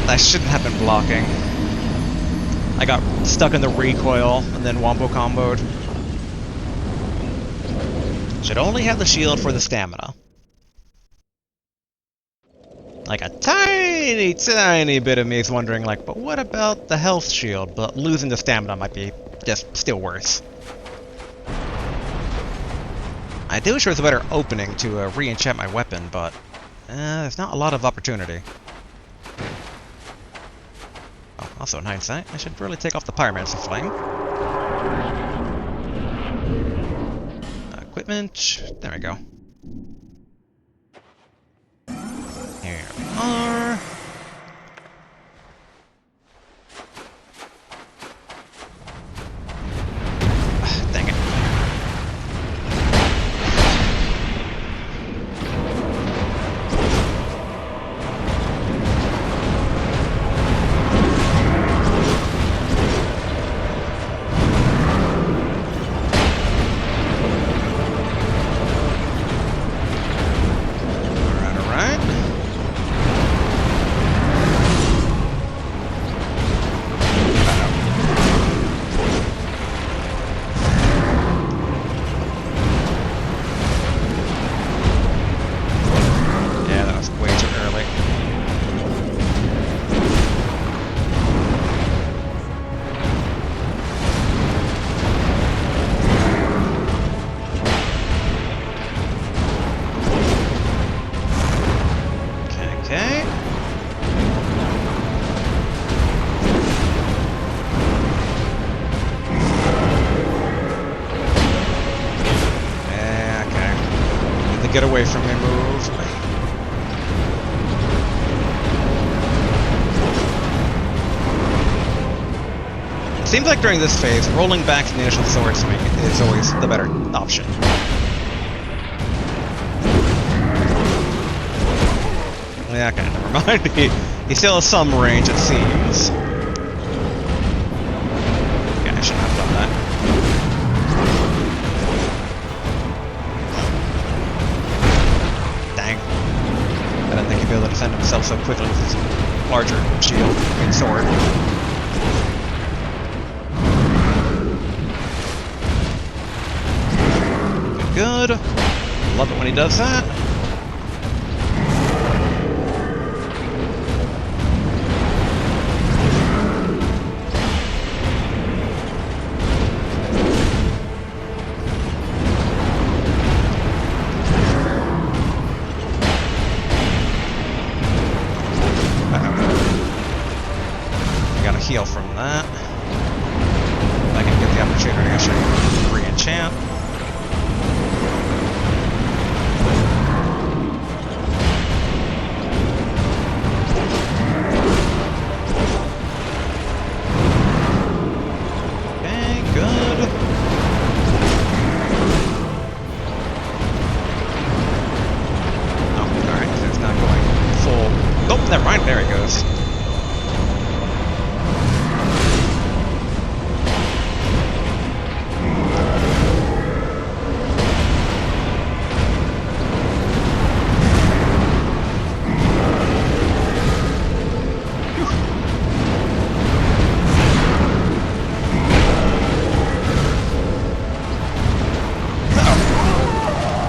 I shouldn't have been blocking. I got stuck in the recoil and then wombo comboed. Should only have the shield for the stamina. Like a tiny, tiny bit of me is wondering, like, but what about the health shield? But losing the stamina might be just still worse. I do wish there was a better opening to re-enchant my weapon, but there's not a lot of opportunity. Oh, also in hindsight, I should really take off the Pyromancer Flame. Equipment, there we go. Here we are. Dang it. Get away from me, move. It seems like during this phase, rolling back to the initial sword swing is always the better option. Yeah, okay, never mind. He still has some range, it seems. Yeah, I shouldn't have done that. I don't think he'd be able to defend himself so quickly with his larger shield and sword. Good. Love it when he does that. Heal from that. I can get the opportunity to actually re-enchant. Okay, good. Oh, alright, so it's not going full. Oh, never mind, there he goes.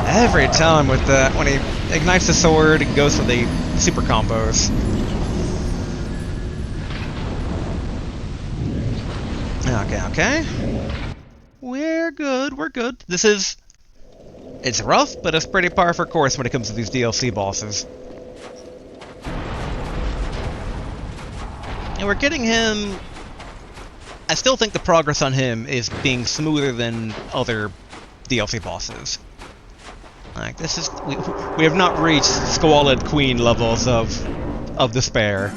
Every time with that, when he ignites the sword, it goes for the super combos. Okay. We're good. This is... It's rough, but it's pretty par for course when it comes to these DLC bosses. And we're getting him... I still think the progress on him is being smoother than other DLC bosses. Like, this is... We have not reached Squalid Queen levels of despair.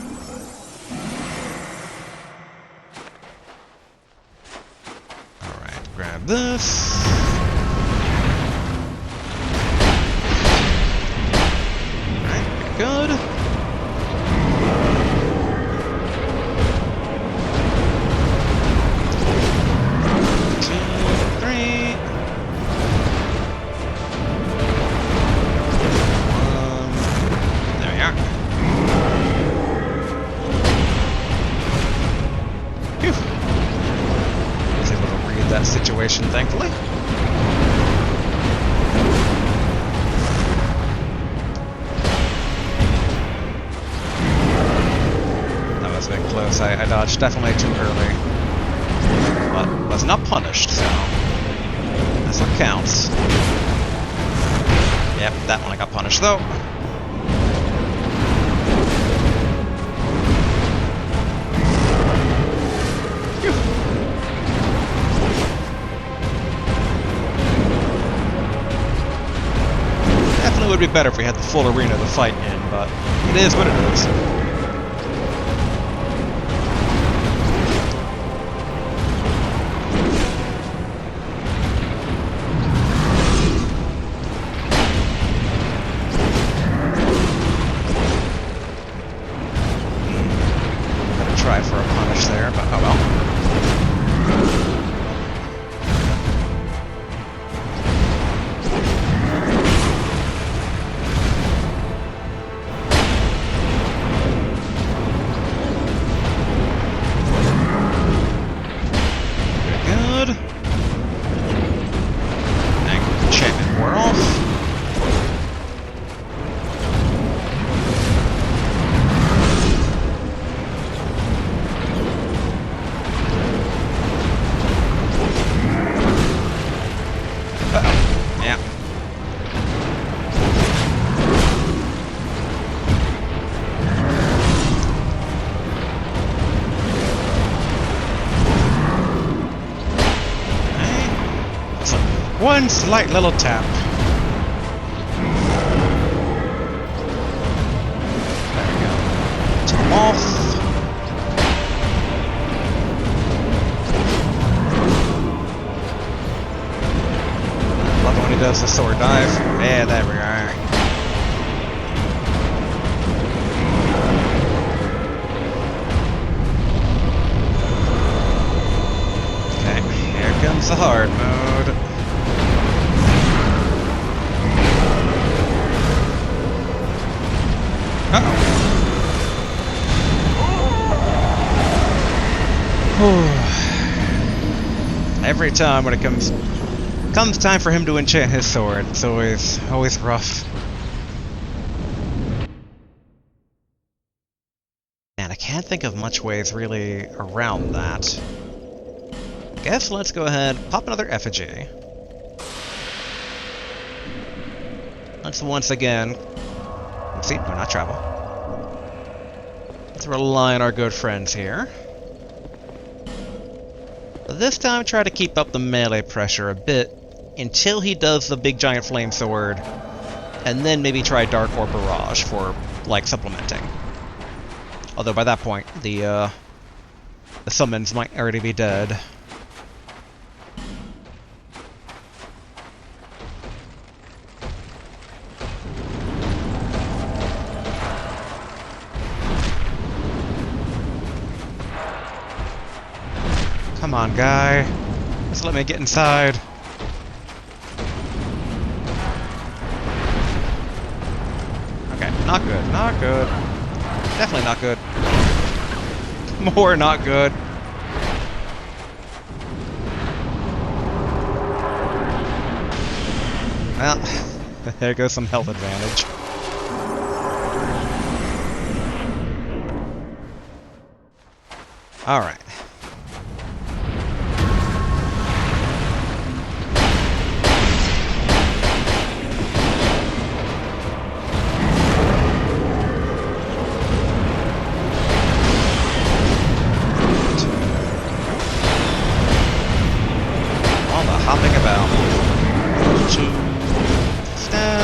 Alright, grab this. Alright, good. Situation, thankfully. That was a bit close. I dodged definitely too early. But was not punished, so that's what counts. Yep, that one I got punished though. It would be better if we had the full arena to fight in, but it is what it is. Gonna try for a punish there, but oh well. One slight little tap. There we go. Top off. Love it when he does the sword dive. Yeah, there we are. Okay, here comes the hard mode. Every time when it comes time for him to enchant his sword, it's always rough. And I can't think of much ways really around that. Guess let's go ahead, pop another effigy. Let's once again, see, do not travel. Let's rely on our good friends here. But this time, try to keep up the melee pressure a bit until he does the big giant flame sword, and then maybe try Dark or Barrage for, like, supplementing. Although by that point, the summons might already be dead. Come on, guy. Just let me get inside. Okay, not good, not good. Definitely not good. More not good. Well, there goes some health advantage. Alright. Hopping about. 2 steps.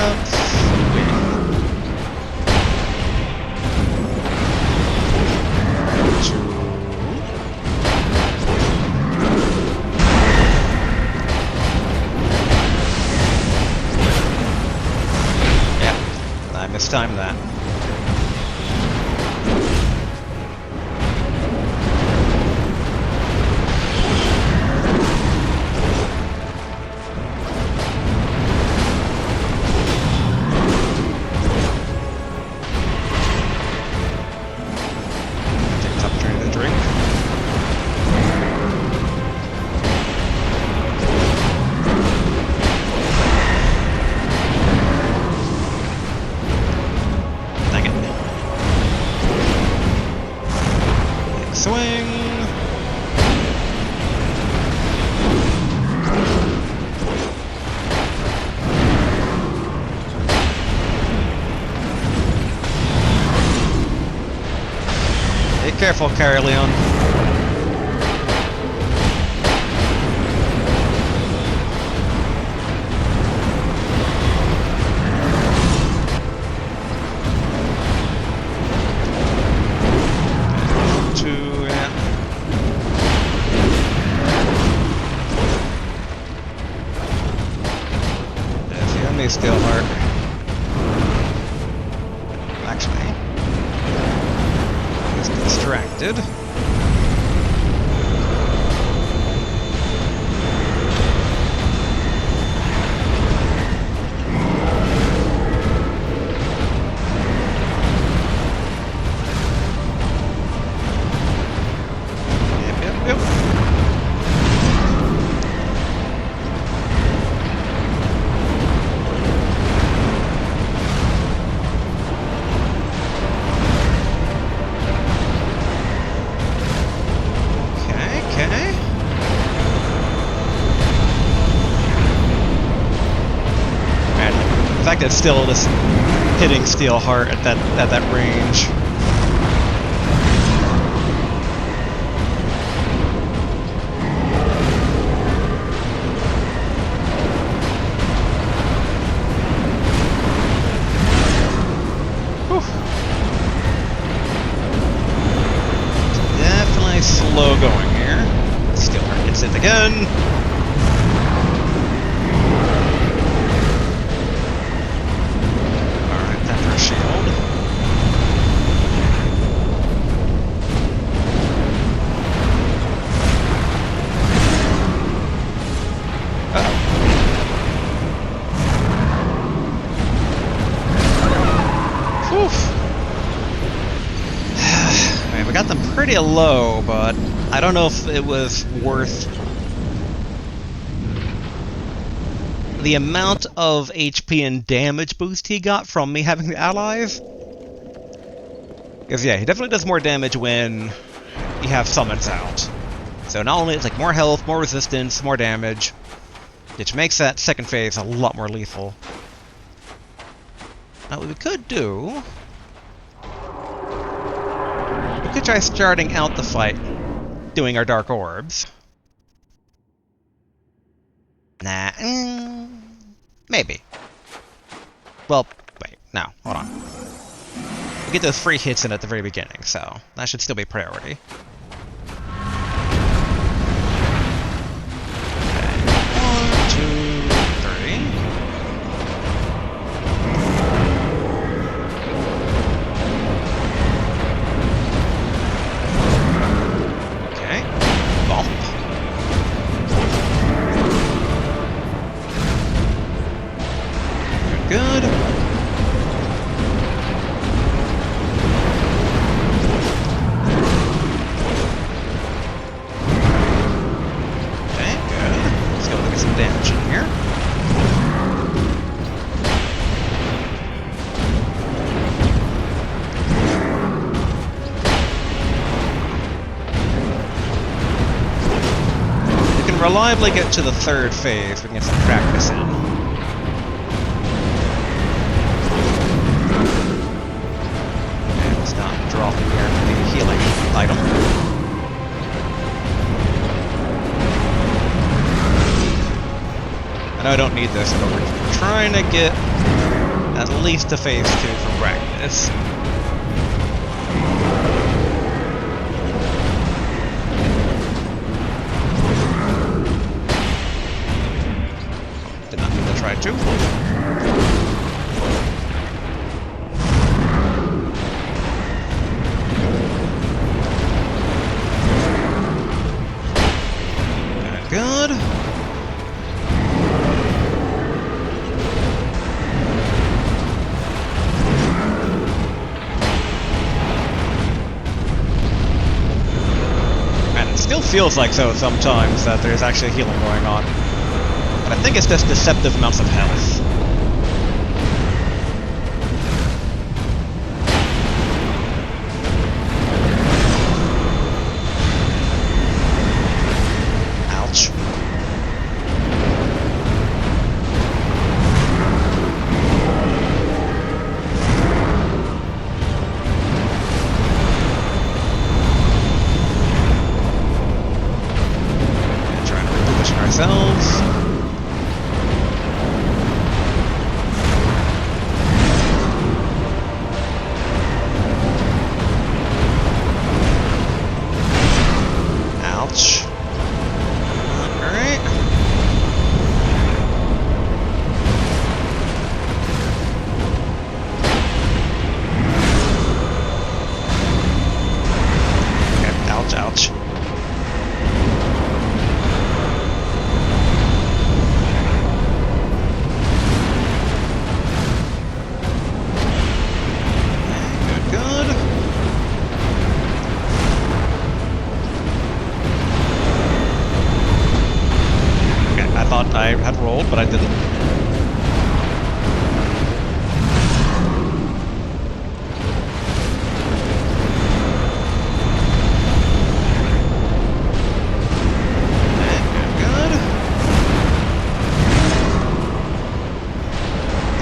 Let's time that. Take this opportunity to drink. Dang it. Big swing. Be careful, Carrie Leon. Two, yeah. There's the enemy Steelheart. Actually, he's distracted. Yep. Okay. And the fact that it's still just hitting Steelheart at that range. Whew. Definitely slow going here. Steelheart hits it again. Alright, time for a shield. Whew. I mean, we got them pretty low, but I don't know if it was worth the amount of HP and damage boost he got from me having the allies. Because yeah, he definitely does more damage when you have summons out. So not only it's like more health, more resistance, more damage, which makes that second phase a lot more lethal. Now what we could do, we could try starting out the fight doing our Dark Orbs. Nah, maybe. Well, wait, no, hold on. We get those free hits in at the very beginning, so that should still be priority. Good. Okay, good. Let's go look at some damage in here. We can reliably get to the third phase. We can get some practice in. Draw from here for the healing item. I know I don't need this, but we're trying to get at least to phase 2 for practice. Did not mean to try to. feels like so sometimes, that there's actually healing going on. But I think it's just deceptive amounts of health. Ouch. Trying to reposition ourselves. Ouch. Alright. Okay, ouch, ouch. Good, good. Okay, I thought I had rolled, but I didn't. Good, good.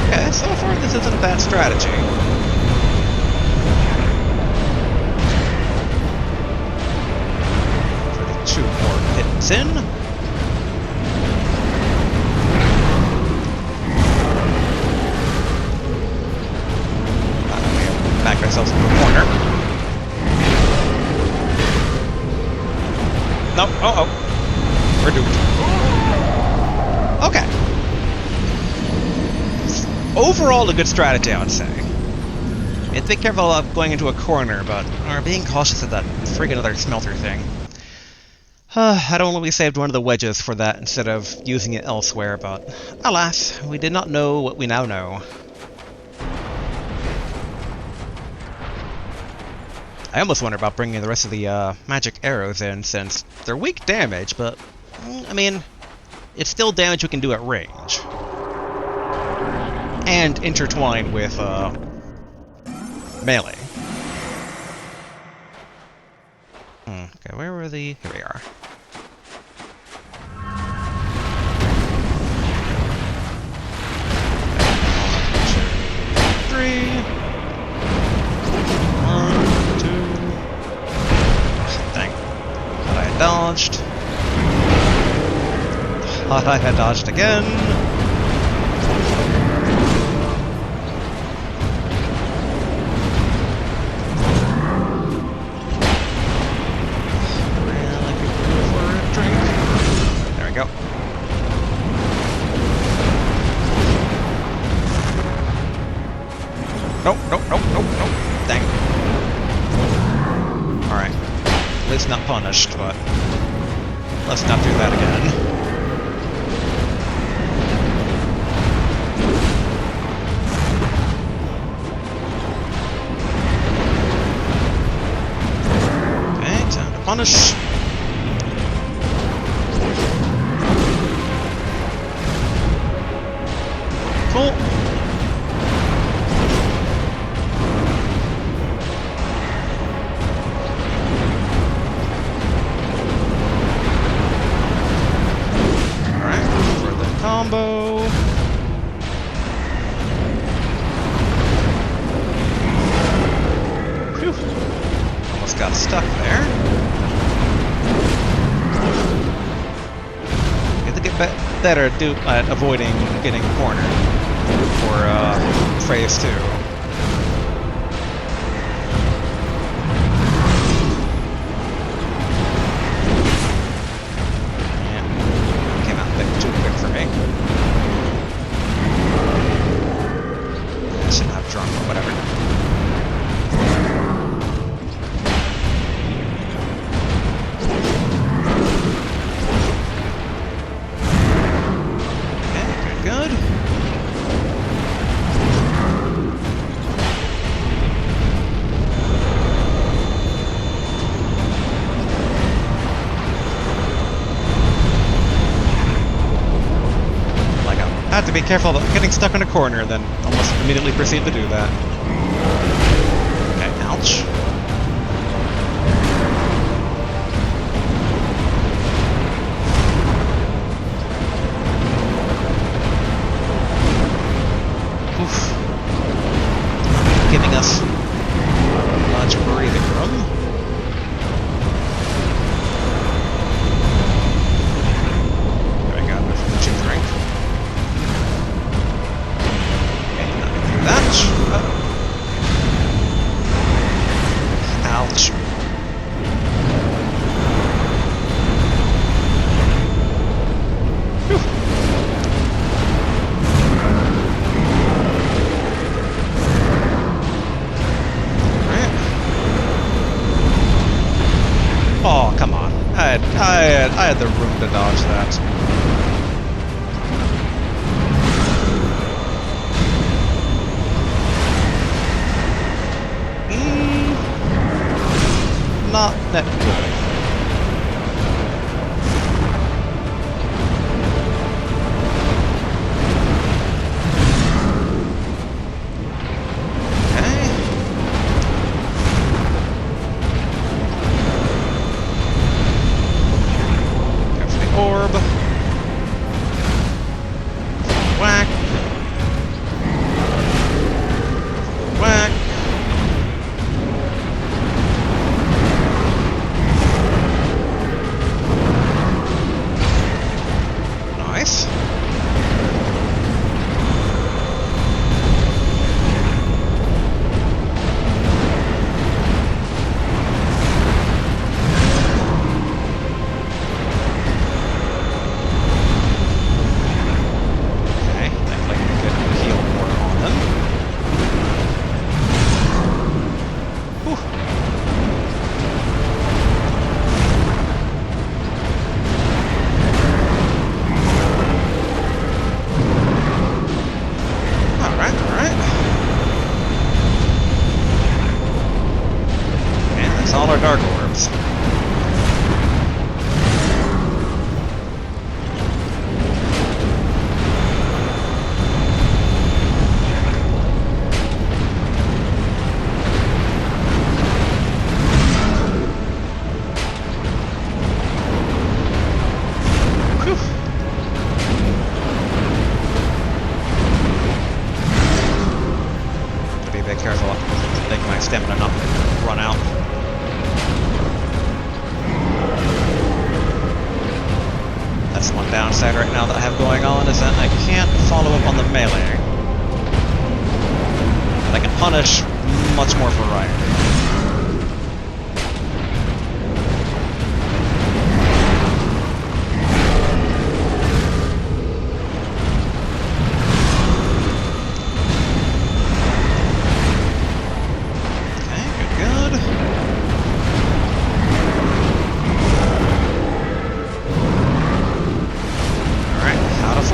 Okay, so far this isn't a bad strategy. For the 2 more hits in. Back ourselves into a corner. No, oh, we're doomed. Okay. Overall, a good strategy, I would say. You have to be careful of going into a corner, but or being cautious of that friggin' other smelter thing. I'd only saved one of the wedges for that instead of using it elsewhere, but alas, we did not know what we now know. I almost wonder about bringing the rest of the magic arrows in, since they're weak damage, but, I mean, it's still damage we can do at range. And intertwined with, melee. Okay, where were the... Here we are. Dodged. Thought I had dodged again. Really could go for a drink. There we go. Nope, nope, nope, nope, nope. Dang. Alright. At least not punished, but let's not do that again. Okay, time to punish. Cool. Combo. Whew. Almost got stuck there. You have to get better at avoiding getting cornered for phase 2. Yeah, came out a bit too quick for me. I shouldn't have drunk, but whatever. Okay, good, good. I have to be careful about getting stuck in a corner and then almost immediately proceed to do that. Okay, ouch. Oof. Giving us much breathing room. There we go, there's a drink. That. Ouch. Whew. Right. Oh, come on. I had the room to dodge that. Not that good. Okay. Go for the orb. Whack. Whack. Nice. Okay, thankfully I could heal more on them. Whew. Alright, alright. And that's all our dark orbs. Whew. Be a bit careful to make my stamina not run out. That's one downside right now that I have going on, is that I can't follow up on the melee. But I can punish much more variety.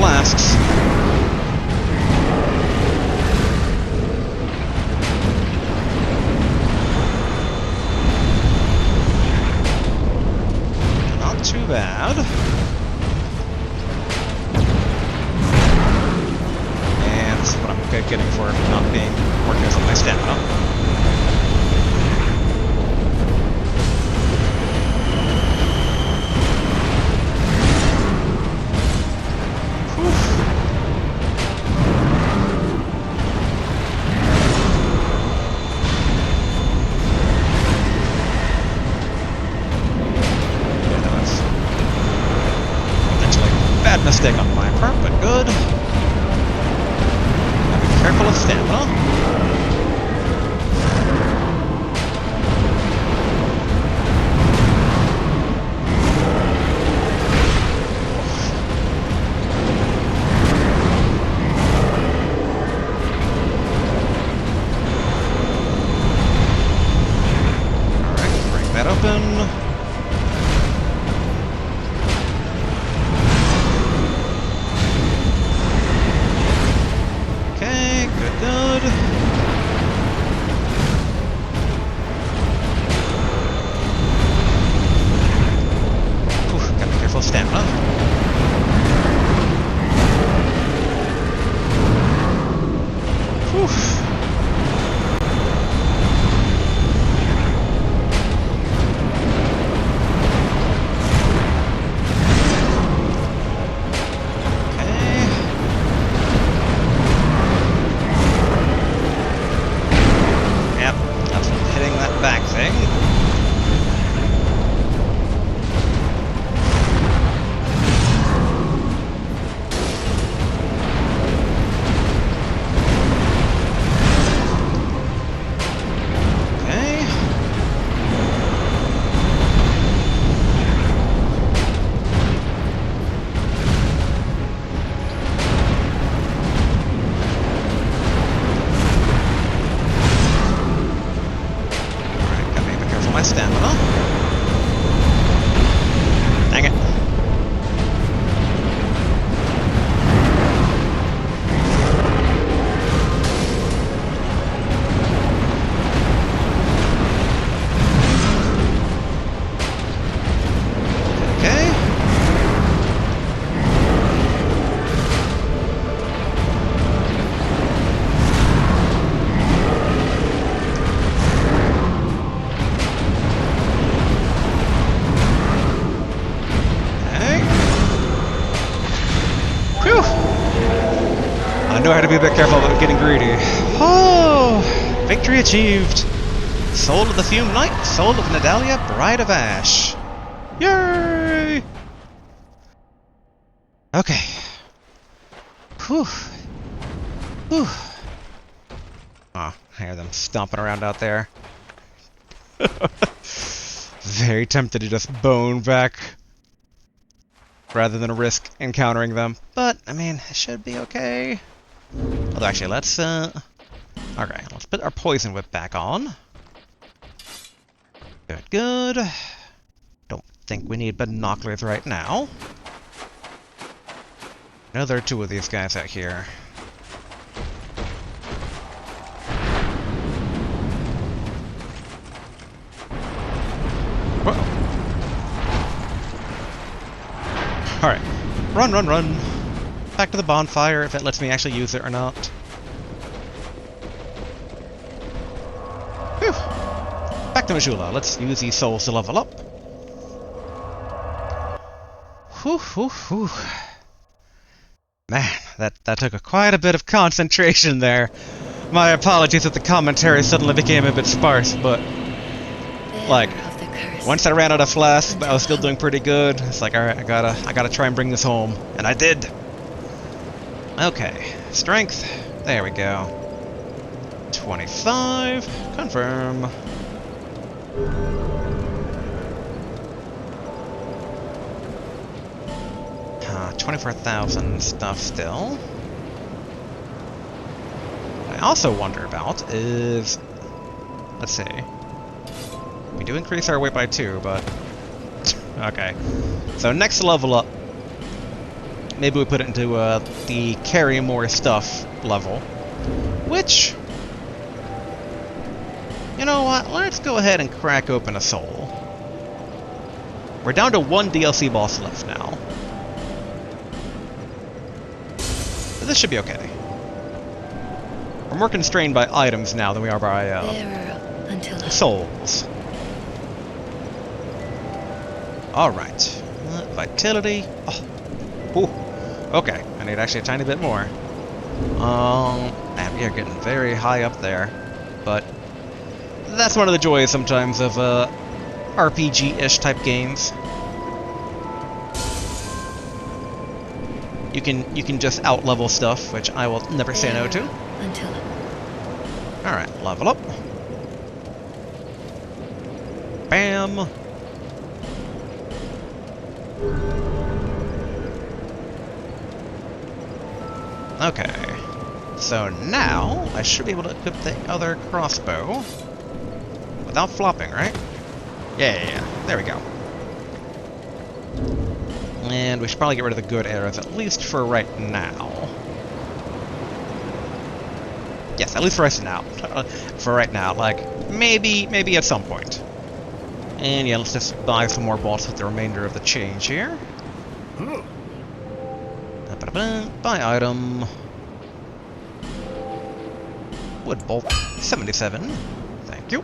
Flasks. Not too bad. And this is what I'm getting for not being organized with my stamina. Bad mistake on my part, but good. Gotta be careful of stamina. Alright, break that open. Good. I know how to be a bit careful about getting greedy. Oh! Victory achieved! Soul of the Fume Knight, Soul of Nadalia, Bride of Ash. Yay! Okay. Whew. Whew. Oh, I hear them stomping around out there. Very tempted to just bone back rather than risk encountering them. But, I mean, it should be okay. Although, actually, let's put our Poison Whip back on. Good, good. Don't think we need binoculars right now. I know there are two of these guys out here. Whoa. Alright. Run, run, run. Back to the bonfire, if it lets me actually use it or not. Whew. Back to Majula. Let's use these souls to level up. Whew, whew, whew. Man, that took quite a bit of concentration there. My apologies if the commentary suddenly became a bit sparse, but like, once I ran out of flasks, but I was still doing pretty good. It's like, alright, I gotta try and bring this home. And I did! Okay. Strength. There we go. 25. Confirm. 24,000 stuff still. What I also wonder about is... Let's see. We do increase our weight by 2, but... Okay. So next level up, maybe we put it into the carry more stuff level. Which... You know what? Let's go ahead and crack open a soul. We're down to 1 DLC boss left now. But this should be okay. We're more constrained by items now than we are by souls. Alright. Vitality. Oh. Ooh. Okay. I need actually a tiny bit more. Man, we are getting very high up there. But that's one of the joys sometimes of RPG-ish type games. You can just out-level stuff, which I will never say no to. Alright, level up. Bam! Okay. So now, I should be able to equip the other crossbow. Without flopping, right? Yeah. There we go. And we should probably get rid of the good arrows, at least for right now. Yes, at least for right now. For right now, like, maybe at some point. And yeah, let's just buy some more bolts with the remainder of the change here. Buy item. Wood bolt, 77. Thank you.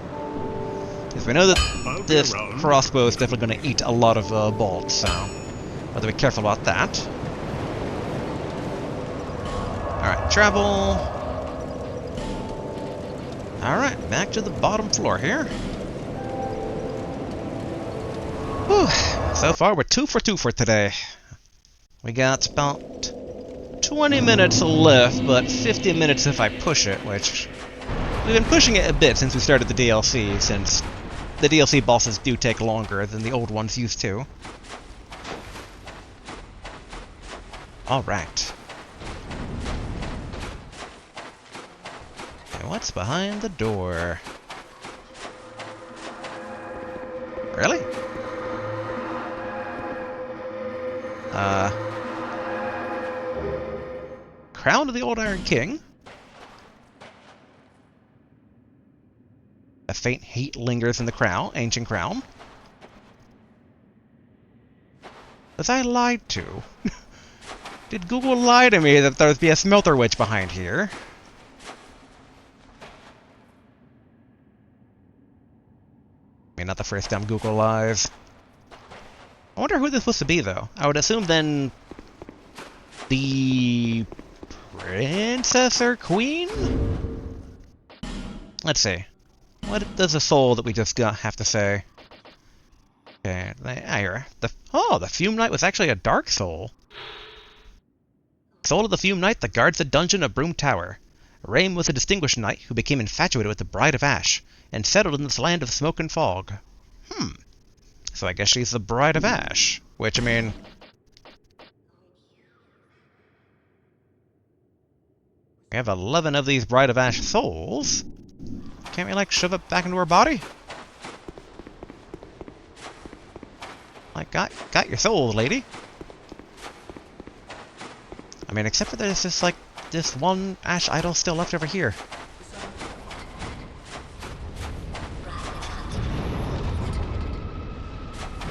Because we know that this crossbow is definitely going to eat a lot of bolts, so we'll have to be careful about that. Alright, travel. Alright, back to the bottom floor here. Whew. So far, we're 2 for 2 for today. We got about 20 minutes left, but 50 minutes if I push it, which... We've been pushing it a bit since we started the DLC, since the DLC bosses do take longer than the old ones used to. Alright. Okay, what's behind the door? Really? Crown of the Old Iron King? A faint heat lingers in the crown, ancient crown. Was I lied to? Did Google lie to me that there'd be a smelter witch behind here? I mean, not the first time Google lies. I wonder who this was supposed to be, though. I would assume then the princess or queen? Let's see. What does the soul that we just got have to say? Okay, here. The Fume Knight was actually a dark soul. Soul of the Fume Knight that guards the dungeon of Brume Tower. Raim was a distinguished knight who became infatuated with the Bride of Ash and settled in this land of smoke and fog. So I guess she's the Bride of Ash. Which, I mean... we have 11 of these Bride of Ash souls. Can't we, like, shove it back into her body? Like, got your soul, lady. I mean, except for there's just, like, this one Ash idol still left over here.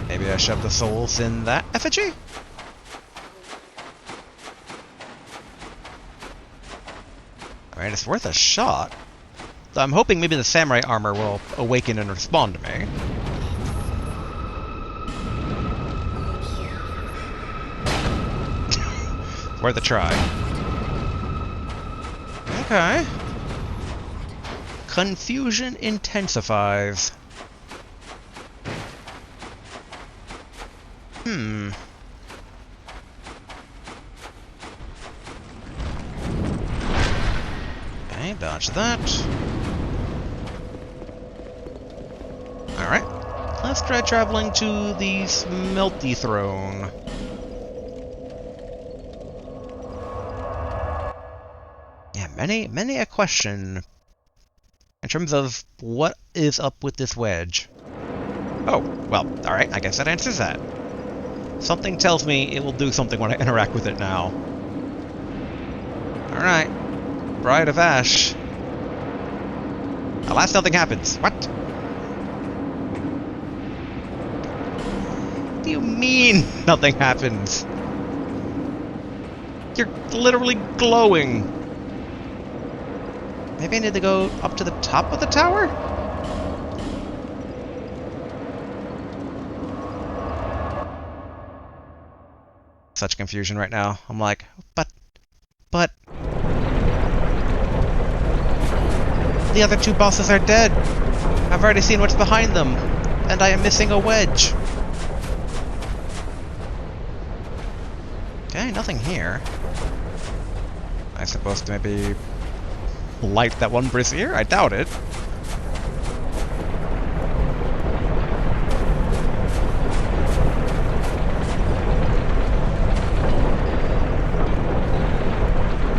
Maybe I shove the souls in that effigy? I mean, it's worth a shot. So I'm hoping maybe the samurai armor will awaken and respond to me. Worth a try. Okay. Confusion intensifies. Okay, dodge that. Alright. Let's try traveling to the Smelty Throne. Yeah, many a question in terms of what is up with this wedge. Oh, well, alright, I guess that answers that. Something tells me it will do something when I interact with it now. Alright. Bride of Ash. Alas, nothing happens. What? What do you mean nothing happens? You're literally glowing. Maybe I need to go up to the top of the tower? Such confusion right now. I'm like, but... The other two bosses are dead. I've already seen what's behind them, and I am missing a wedge. Okay, nothing here. Am I supposed to maybe light that one brazier? I doubt it.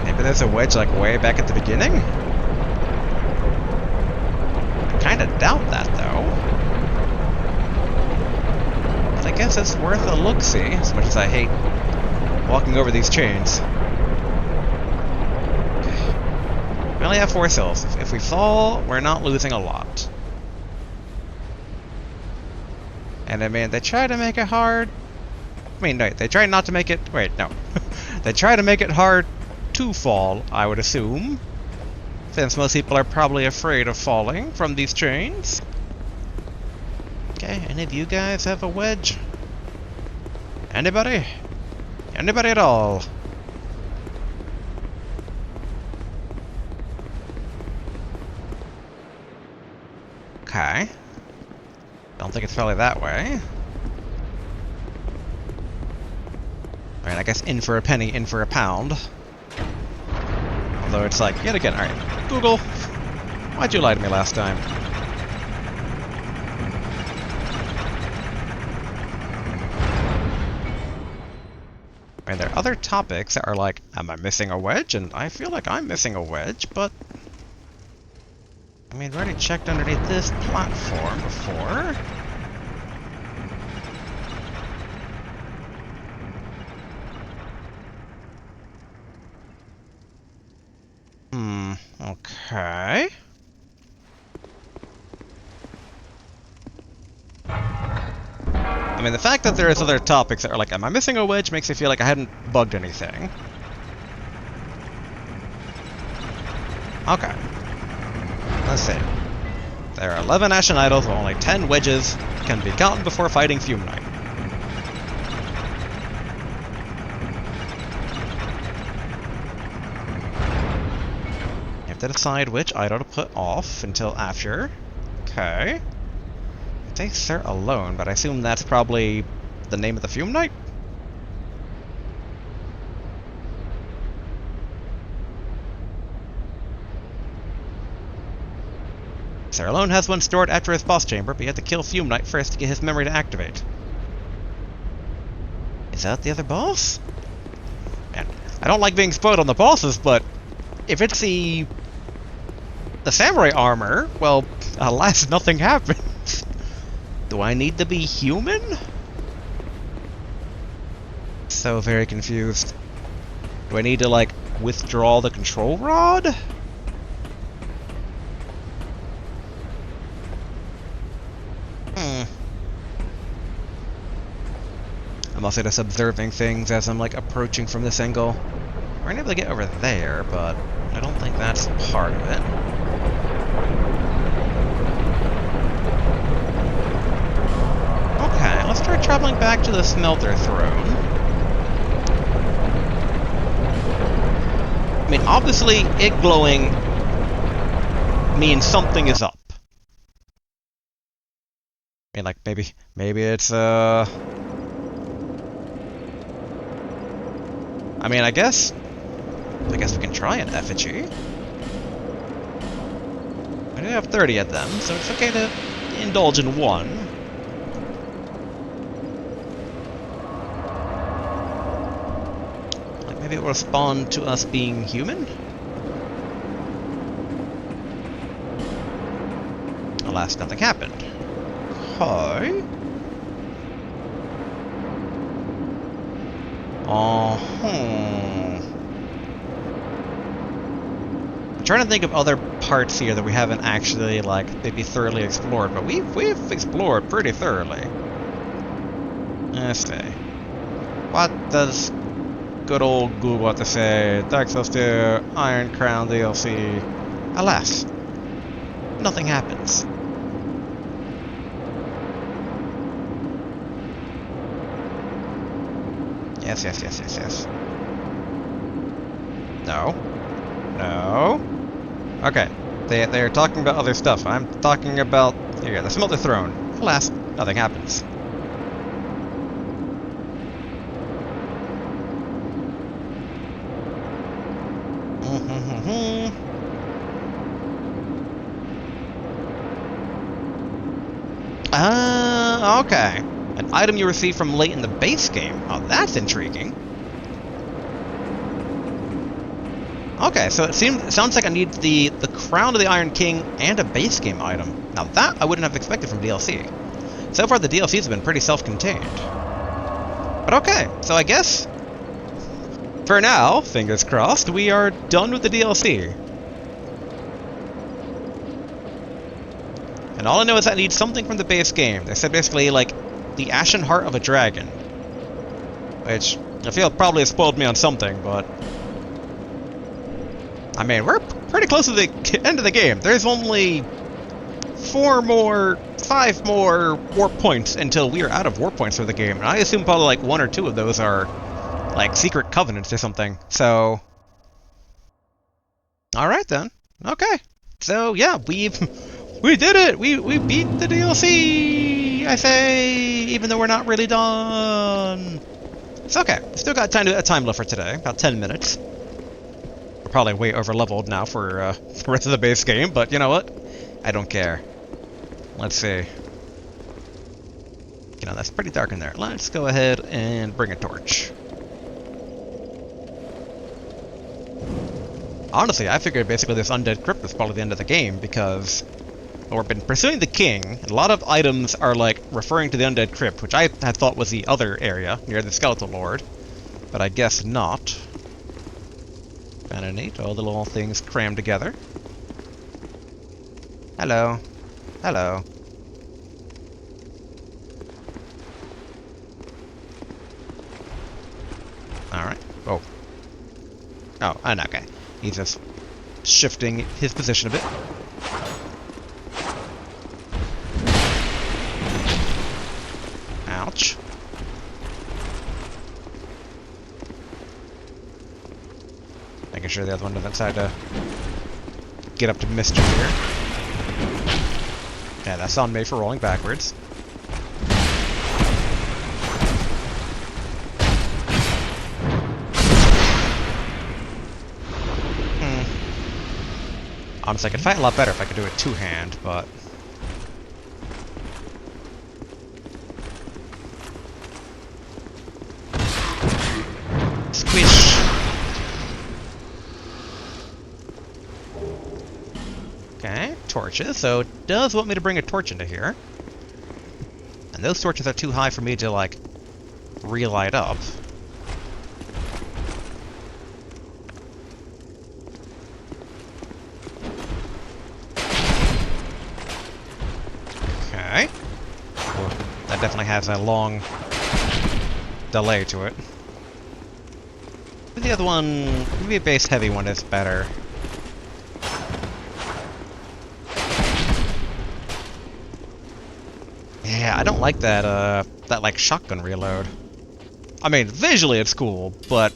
Maybe there's a wedge like way back at the beginning? I kinda doubt that though. But I guess it's worth a look-see, as much as I hate walking over these chains. We only have 4 souls. If we fall, we're not losing a lot. And I mean, they try to make it hard. I mean, no, they try not to make it... Wait, no. They try to make it hard to fall, I would assume. Since most people are probably afraid of falling from these chains. Okay, any of you guys have a wedge? Anybody? Anybody at all? Okay. Don't think it's probably that way. I mean, I guess in for a penny, in for a pound. Although it's like, yet again, alright. Google, why'd you lie to me last time? I mean, there are other topics that are like, am I missing a wedge? And I feel like I'm missing a wedge, but... I mean, we already checked underneath this platform before. Okay. I mean, the fact that there's other topics that are like, am I missing a wedge, makes me feel like I hadn't bugged anything. Okay. Let's see. There are 11 Ashen Idols, while only 10 wedges can be gotten before fighting Fume Knight. have to decide which idol to put off until after. Okay. It says Sir alone, but I assume that's probably the name of the Fume Knight? Sir alone has one stored after his boss chamber, but you have to kill Fume Knight first to get his memory to activate. Is that the other boss? Man, I don't like being spoiled on the bosses, but if it's the samurai armor, well, alas, nothing happens. Do I need to be human? So very confused. Do I need to, like, withdraw the control rod? I'm also just observing things as I'm, like, approaching from this angle. We're able to get over there, but I don't think that's part of it. Okay, let's try traveling back to the Smelter Throne. I mean, obviously, it glowing means something is up. I mean, like, maybe it's, I mean, I guess we can try an effigy. I do have 30 of them, so it's okay to indulge in one. Like, maybe it will respond to us being human? Alas, nothing happened. Okay. I'm trying to think of other parts here that we haven't actually, like, maybe thoroughly explored, but we've explored pretty thoroughly. Let's see. What does good old Google have to say? Dark Souls 2, Iron Crown DLC. Alas, nothing happens. Yes. No. Okay. They're talking about other stuff. I'm talking about... Here, the Smelter Throne. Alas, nothing happens. Okay. An item you received from late in the base game. Oh, that's intriguing. Okay, so it sounds like I need the Crown of the Iron King and a base game item. Now that I wouldn't have expected from DLC. So far the DLCs have been pretty self-contained. But okay, so I guess for now, fingers crossed, we are done with the DLC. And all I know is I need something from the base game. They said basically like the Ashen Heart of a Dragon. Which I feel probably has spoiled me on something, but I mean, we're pretty close to the end of the game. There's only 5 more warp points until we are out of warp points for the game. And I assume probably like 1 or 2 of those are like secret covenants or something. So, all right then. Okay. So yeah, we did it. We beat the DLC. I say, even though we're not really done. It's okay. Still got a time left for today. About 10 minutes. We're probably way over leveled now for the rest of the base game, but you know what? I don't care. Let's see. You know, that's pretty dark in there. Let's go ahead and bring a torch. Honestly, I figured basically this undead crypt was probably the end of the game because well, we've been pursuing the king, and a lot of items are like referring to the undead crypt, which I had thought was the other area near the skeletal lord, but I guess not. Kinda neat, all the little things crammed together. Hello. Hello. Alright. Oh. Oh, and okay. He's just shifting his position a bit. Ouch. Making sure the other one doesn't decide to get up to mischief here. Yeah, that's on me for rolling backwards. Honestly, I could fight a lot better if I could do it two-hand, but... Squish! Okay, torches. So it does want me to bring a torch into here. And those torches are too high for me to, like, relight up. Okay. Well, that definitely has a long delay to it. The other one, maybe a base heavy one is better. Yeah, I don't like that, that, like, shotgun reload. I mean, visually it's cool, but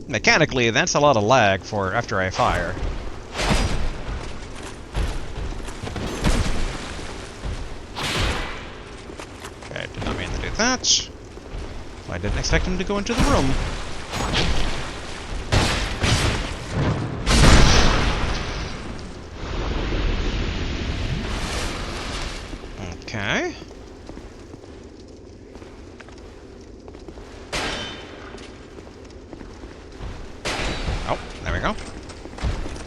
mechanically that's a lot of lag for after I fire. Okay, did not mean to do that. I didn't expect him to go into the room. Okay. Oh, there we go.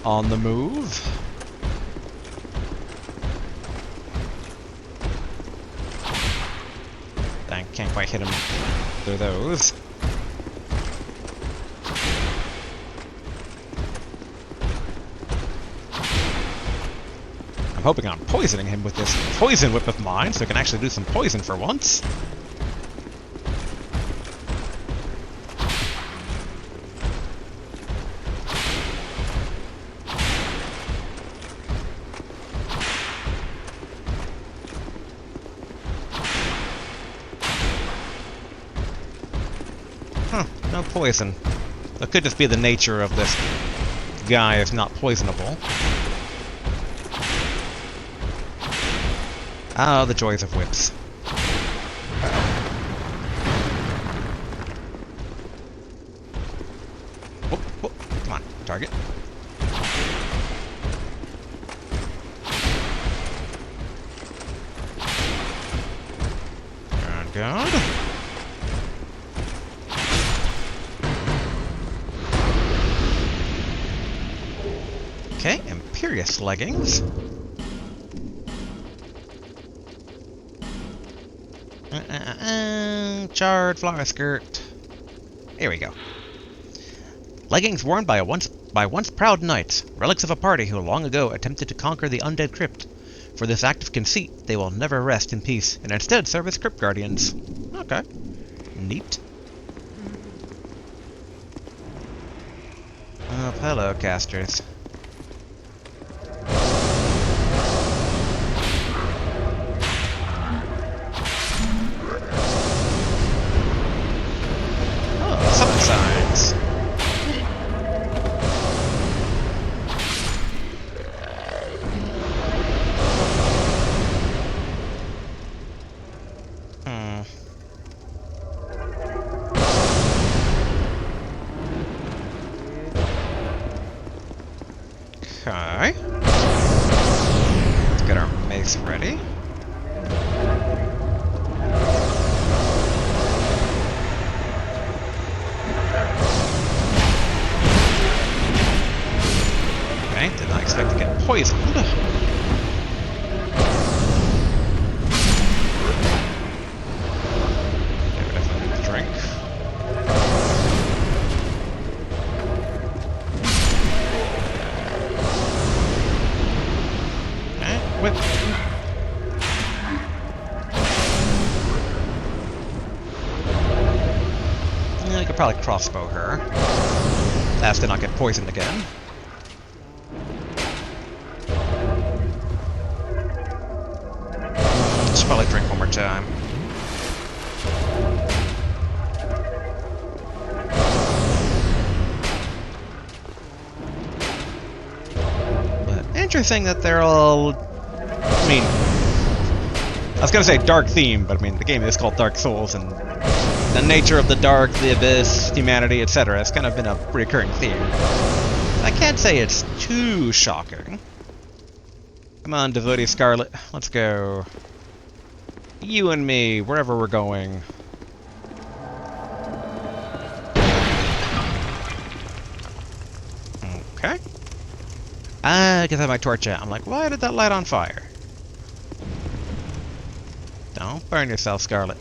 On the move. I can't quite hit him through those. I'm hoping on poisoning him with this poison whip of mine, so I can actually do some poison for once. Huh, no poison. That could just be the nature of this guy is not poisonable. Ah, the joys of whips. Whoop, whoop. Come on, target. Good, good. Okay, Imperious leggings. Charred flower skirt. Here we go. Leggings worn by once proud knights, relics of a party who long ago attempted to conquer the undead crypt. For this act of conceit, they will never rest in peace, and instead serve as crypt guardians. Okay. Neat. Oh, hello, casters. Signs. Okay. Let's get our mace ready. Okay, did not expect to get poisoned. Okay, we definitely need to drink. Okay, whip. Yeah, I could probably crossbow her. That's to not get poisoned again. Should probably drink one more time. But interesting that they're all... I mean... I was gonna say dark theme, but I mean, the game is called Dark Souls, and the nature of the dark, the abyss, humanity, etc. has kind of been a recurring theme. I can't say it's too shocking. Come on, devotee Scarlet, let's go. You and me, wherever we're going. Okay. I guess I have my torch out. I'm like, why did that light on fire? Don't burn yourself, Scarlet.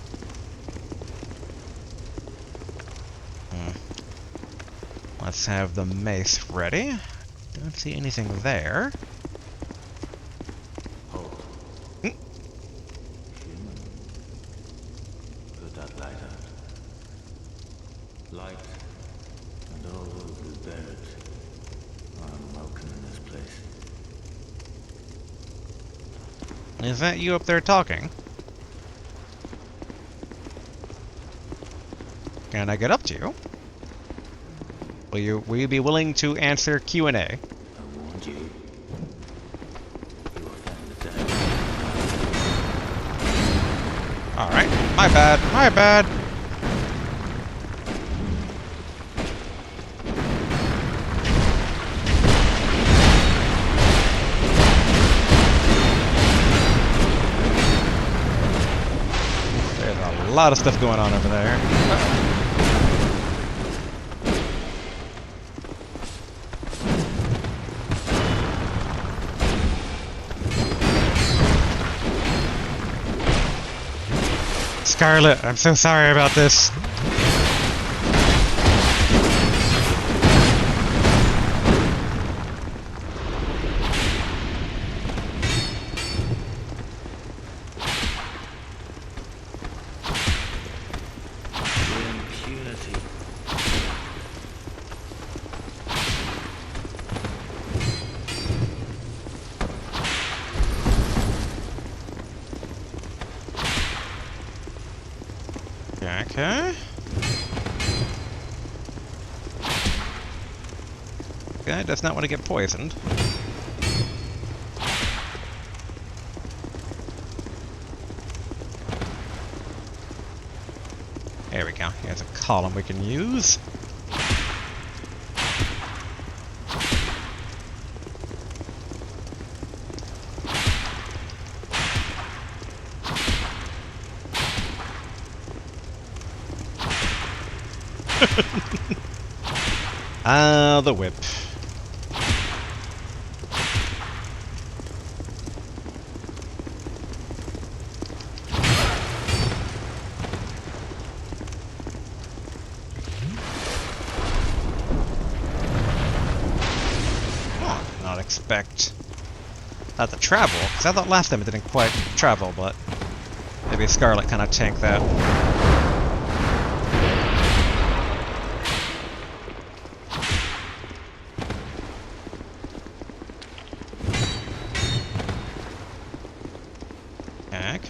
Let's have the mace ready. Don't see anything there. Hold. Mm. Human. Put that light out. Light and all those who bear it are unwelcome in this place. Is that you up there talking? Can I get up to you? Will you be willing to answer Q&A? I warned you. You offended them. Alright, my bad, my bad. There's a lot of stuff going on over there. Scarlet, I'm so sorry about this. Impunity. Okay. Guy does not want to get poisoned. There we go. Here's a column we can use. The whip. Oh, not expect that to travel, because I thought last time it didn't quite travel, but maybe Scarlet kind of tanked that.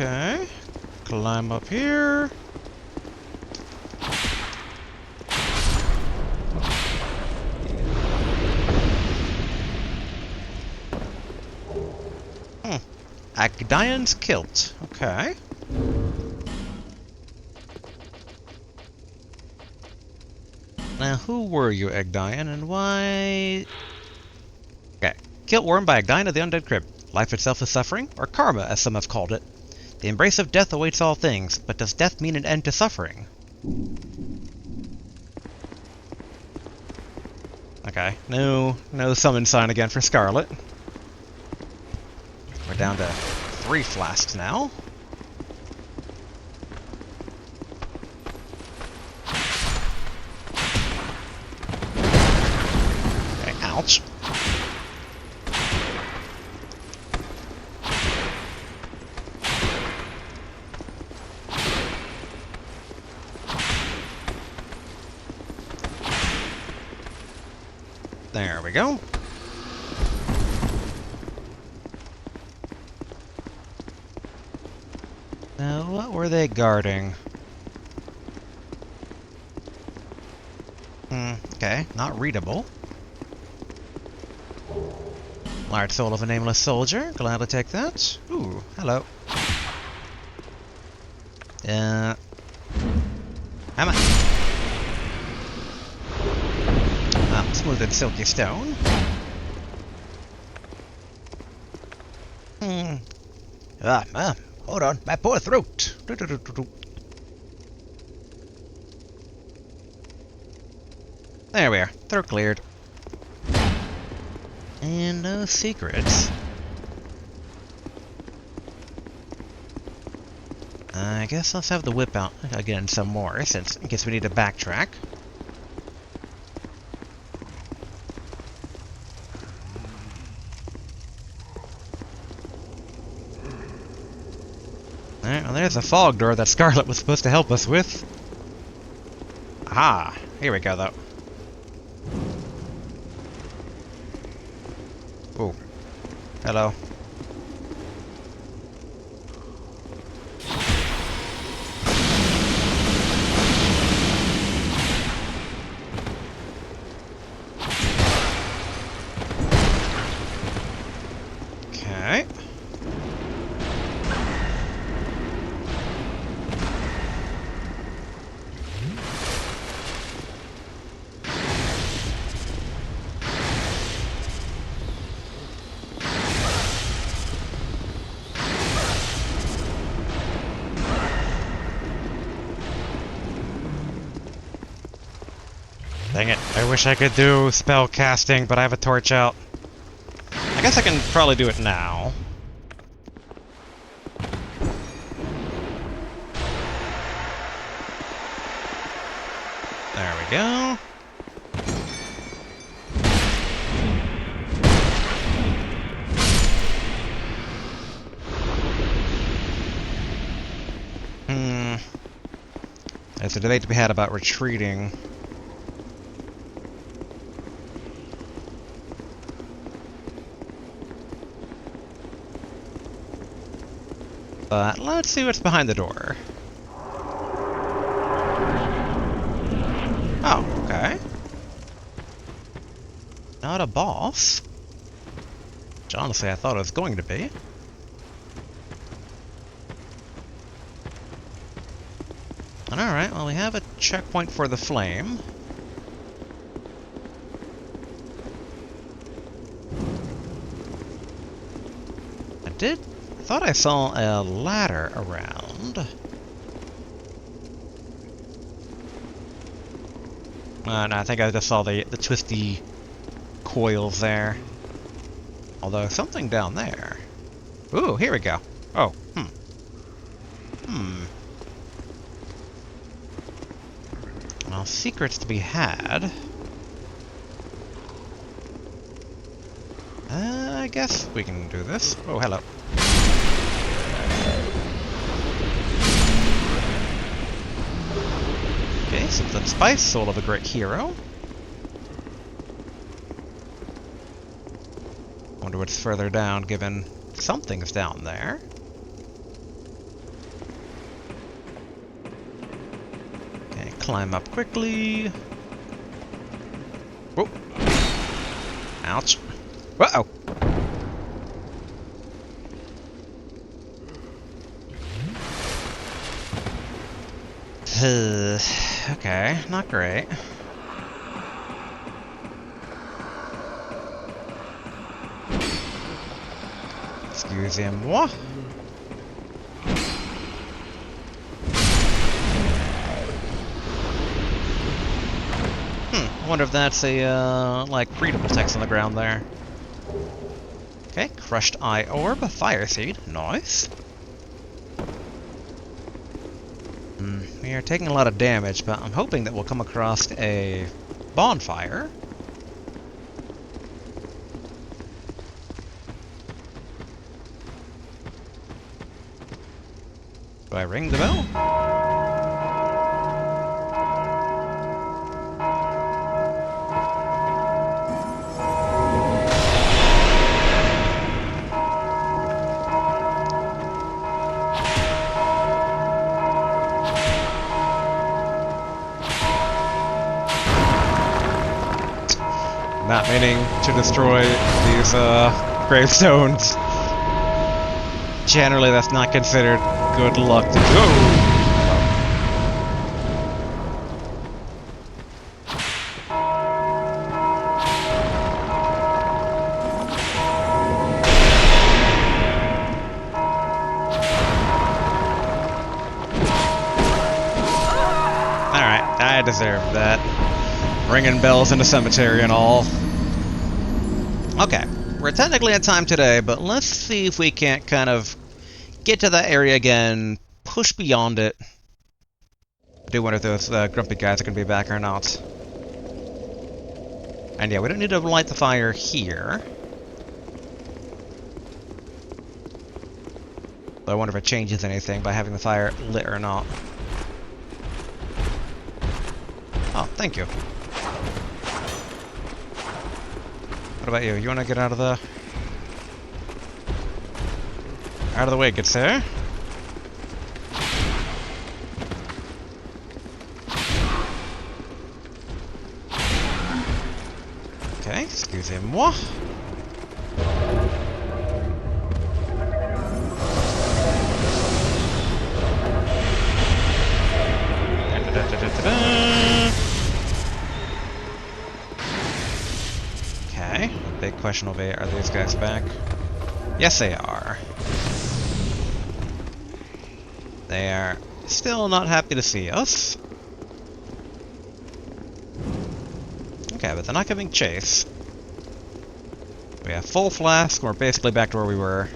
Okay, climb up here. Agdion's kilt. Okay. Now, who were you, Agdion, and why... Okay. Kilt worn by Agdion of the Undead Crypt. Life itself is suffering, or karma, as some have called it. The embrace of death awaits all things, but does death mean an end to suffering? Okay, no summon sign again for Scarlet. We're down to 3 flasks now. Okay, ouch. There we go. Now, what were they guarding? Okay, not readable. Large soul of a nameless soldier. Glad to take that. Ooh, hello. Hammer. Ah, smooth and silky stone. Hold on, my poor throat. There we are. Throat cleared. And no secrets. I guess let's have the whip out again some more, since in case we need to backtrack. Alright, well there's a fog door that Scarlet was supposed to help us with. Aha! Here we go, though. Ooh. Hello. Okay. Dang it, I wish I could do spell casting, but I have a torch out. I guess I can probably do it now. There we go. There's a debate to be had about retreating. But let's see what's behind the door. Oh, okay. Not a boss. Which honestly I thought it was going to be. Alright, well we have a checkpoint for the flame. I thought I saw a ladder around. No, I think I just saw the twisty coils there. Although something down there. Ooh, here we go. Oh, Well, secrets to be had. I guess we can do this. Oh, hello. Okay, some spice, soul of a great hero. Wonder what's further down, given something's down there. Okay, climb up quickly. Whoa. Ouch. Uh-oh. Okay, not great. Excusez-moi. I wonder if that's a, like, readable text on the ground there. Okay, crushed eye orb, fire seed, nice. We are taking a lot of damage, but I'm hoping that we'll come across a bonfire. Do I ring the bell? Not meaning to destroy these gravestones. Generally, that's not considered good luck to go. Alright, I deserve that. Ringing bells in the cemetery and all. Okay, we're technically at time today, but let's see if we can't kind of get to that area again, push beyond it. I do wonder if those grumpy guys are going to be back or not. And yeah, we don't need to light the fire here. But I wonder if it changes anything by having the fire lit or not. Oh, thank you. What about you? You want to get out of the way, good sir? Okay, excusez-moi. Okay, big question will be, are these guys back? Yes, they are. They are still not happy to see us. Okay, but they're not giving chase. We have full flask, we're basically back to where we were.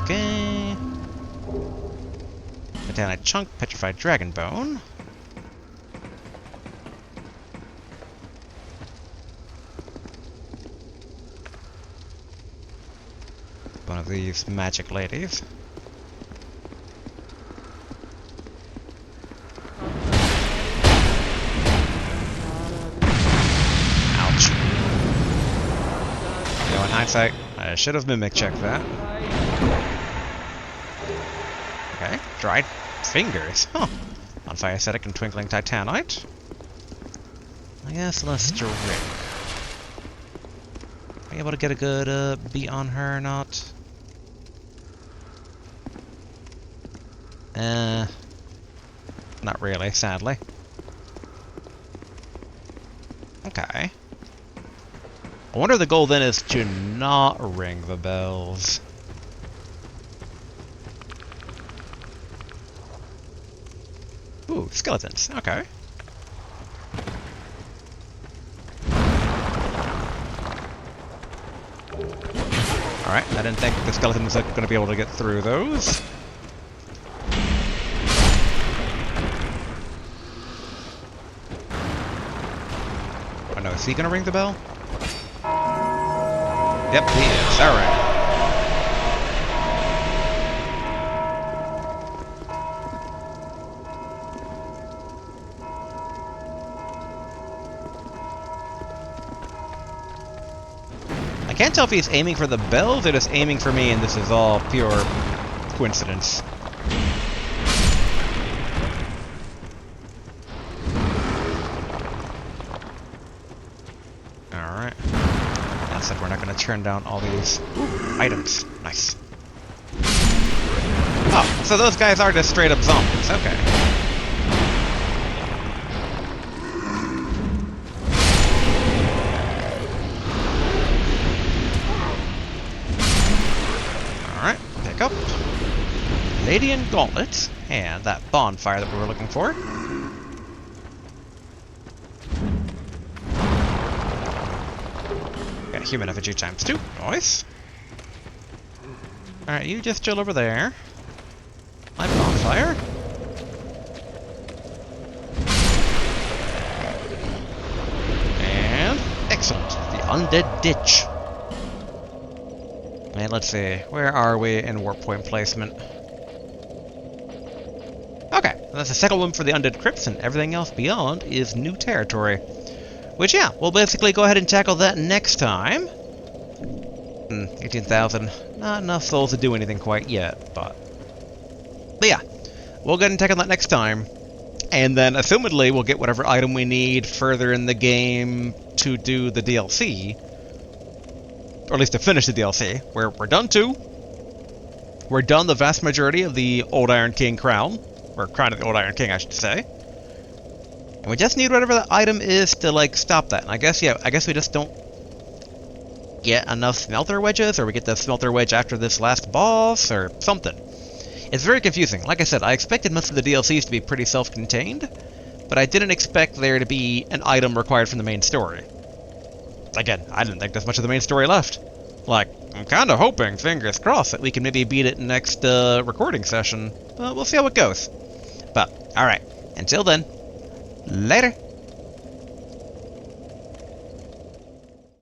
Okay. Put down a chunk, petrified dragon bone. One of these magic ladies. Ouch. You know, in hindsight, I should have mimic checked that. Okay, dried fingers. Huh. On fire aesthetic and twinkling titanite. I guess let's drink. Are you able to get a good beat on her or not? Not really, sadly. Okay. I wonder if the goal then is to not ring the bells. Ooh, skeletons. Okay. Alright, I didn't think the skeletons were going to be able to get through those. Oh no, is he going to ring the bell? Yep, he is. Alright. I can't tell if he's aiming for the bells or just aiming for me and this is all pure coincidence. Alright. Looks like we're not going to turn down all these items. Nice. Oh, so those guys are just straight up zombies. Okay. Alright, pick up Ladian Gauntlet and that bonfire that we were looking for. Got human effigy times 2. Nice. Alright, you just chill over there. My bonfire. And excellent. The undead ditch. And let's see, where are we in warp point placement? Okay, that's the second one for the undead crypts, and everything else beyond is new territory. Which, yeah, we'll basically go ahead and tackle that next time. 18,000. Not enough souls to do anything quite yet, but yeah, we'll go ahead and tackle that next time. And then, assumedly, we'll get whatever item we need further in the game to do the DLC. Or at least to finish the DLC. We're done too. We're done the vast majority of the Old Iron King crown. Or crown of the Old Iron King, I should say. And we just need whatever the item is to, like, stop that. And I guess we just don't get enough smelter wedges, or we get the smelter wedge after this last boss, or something. It's very confusing. Like I said, I expected most of the DLCs to be pretty self-contained, but I didn't expect there to be an item required from the main story. Again, I didn't think there's much of the main story left. Like, I'm kind of hoping, fingers crossed, that we can maybe beat it next recording session. We'll see how it goes. But, alright, until then, later!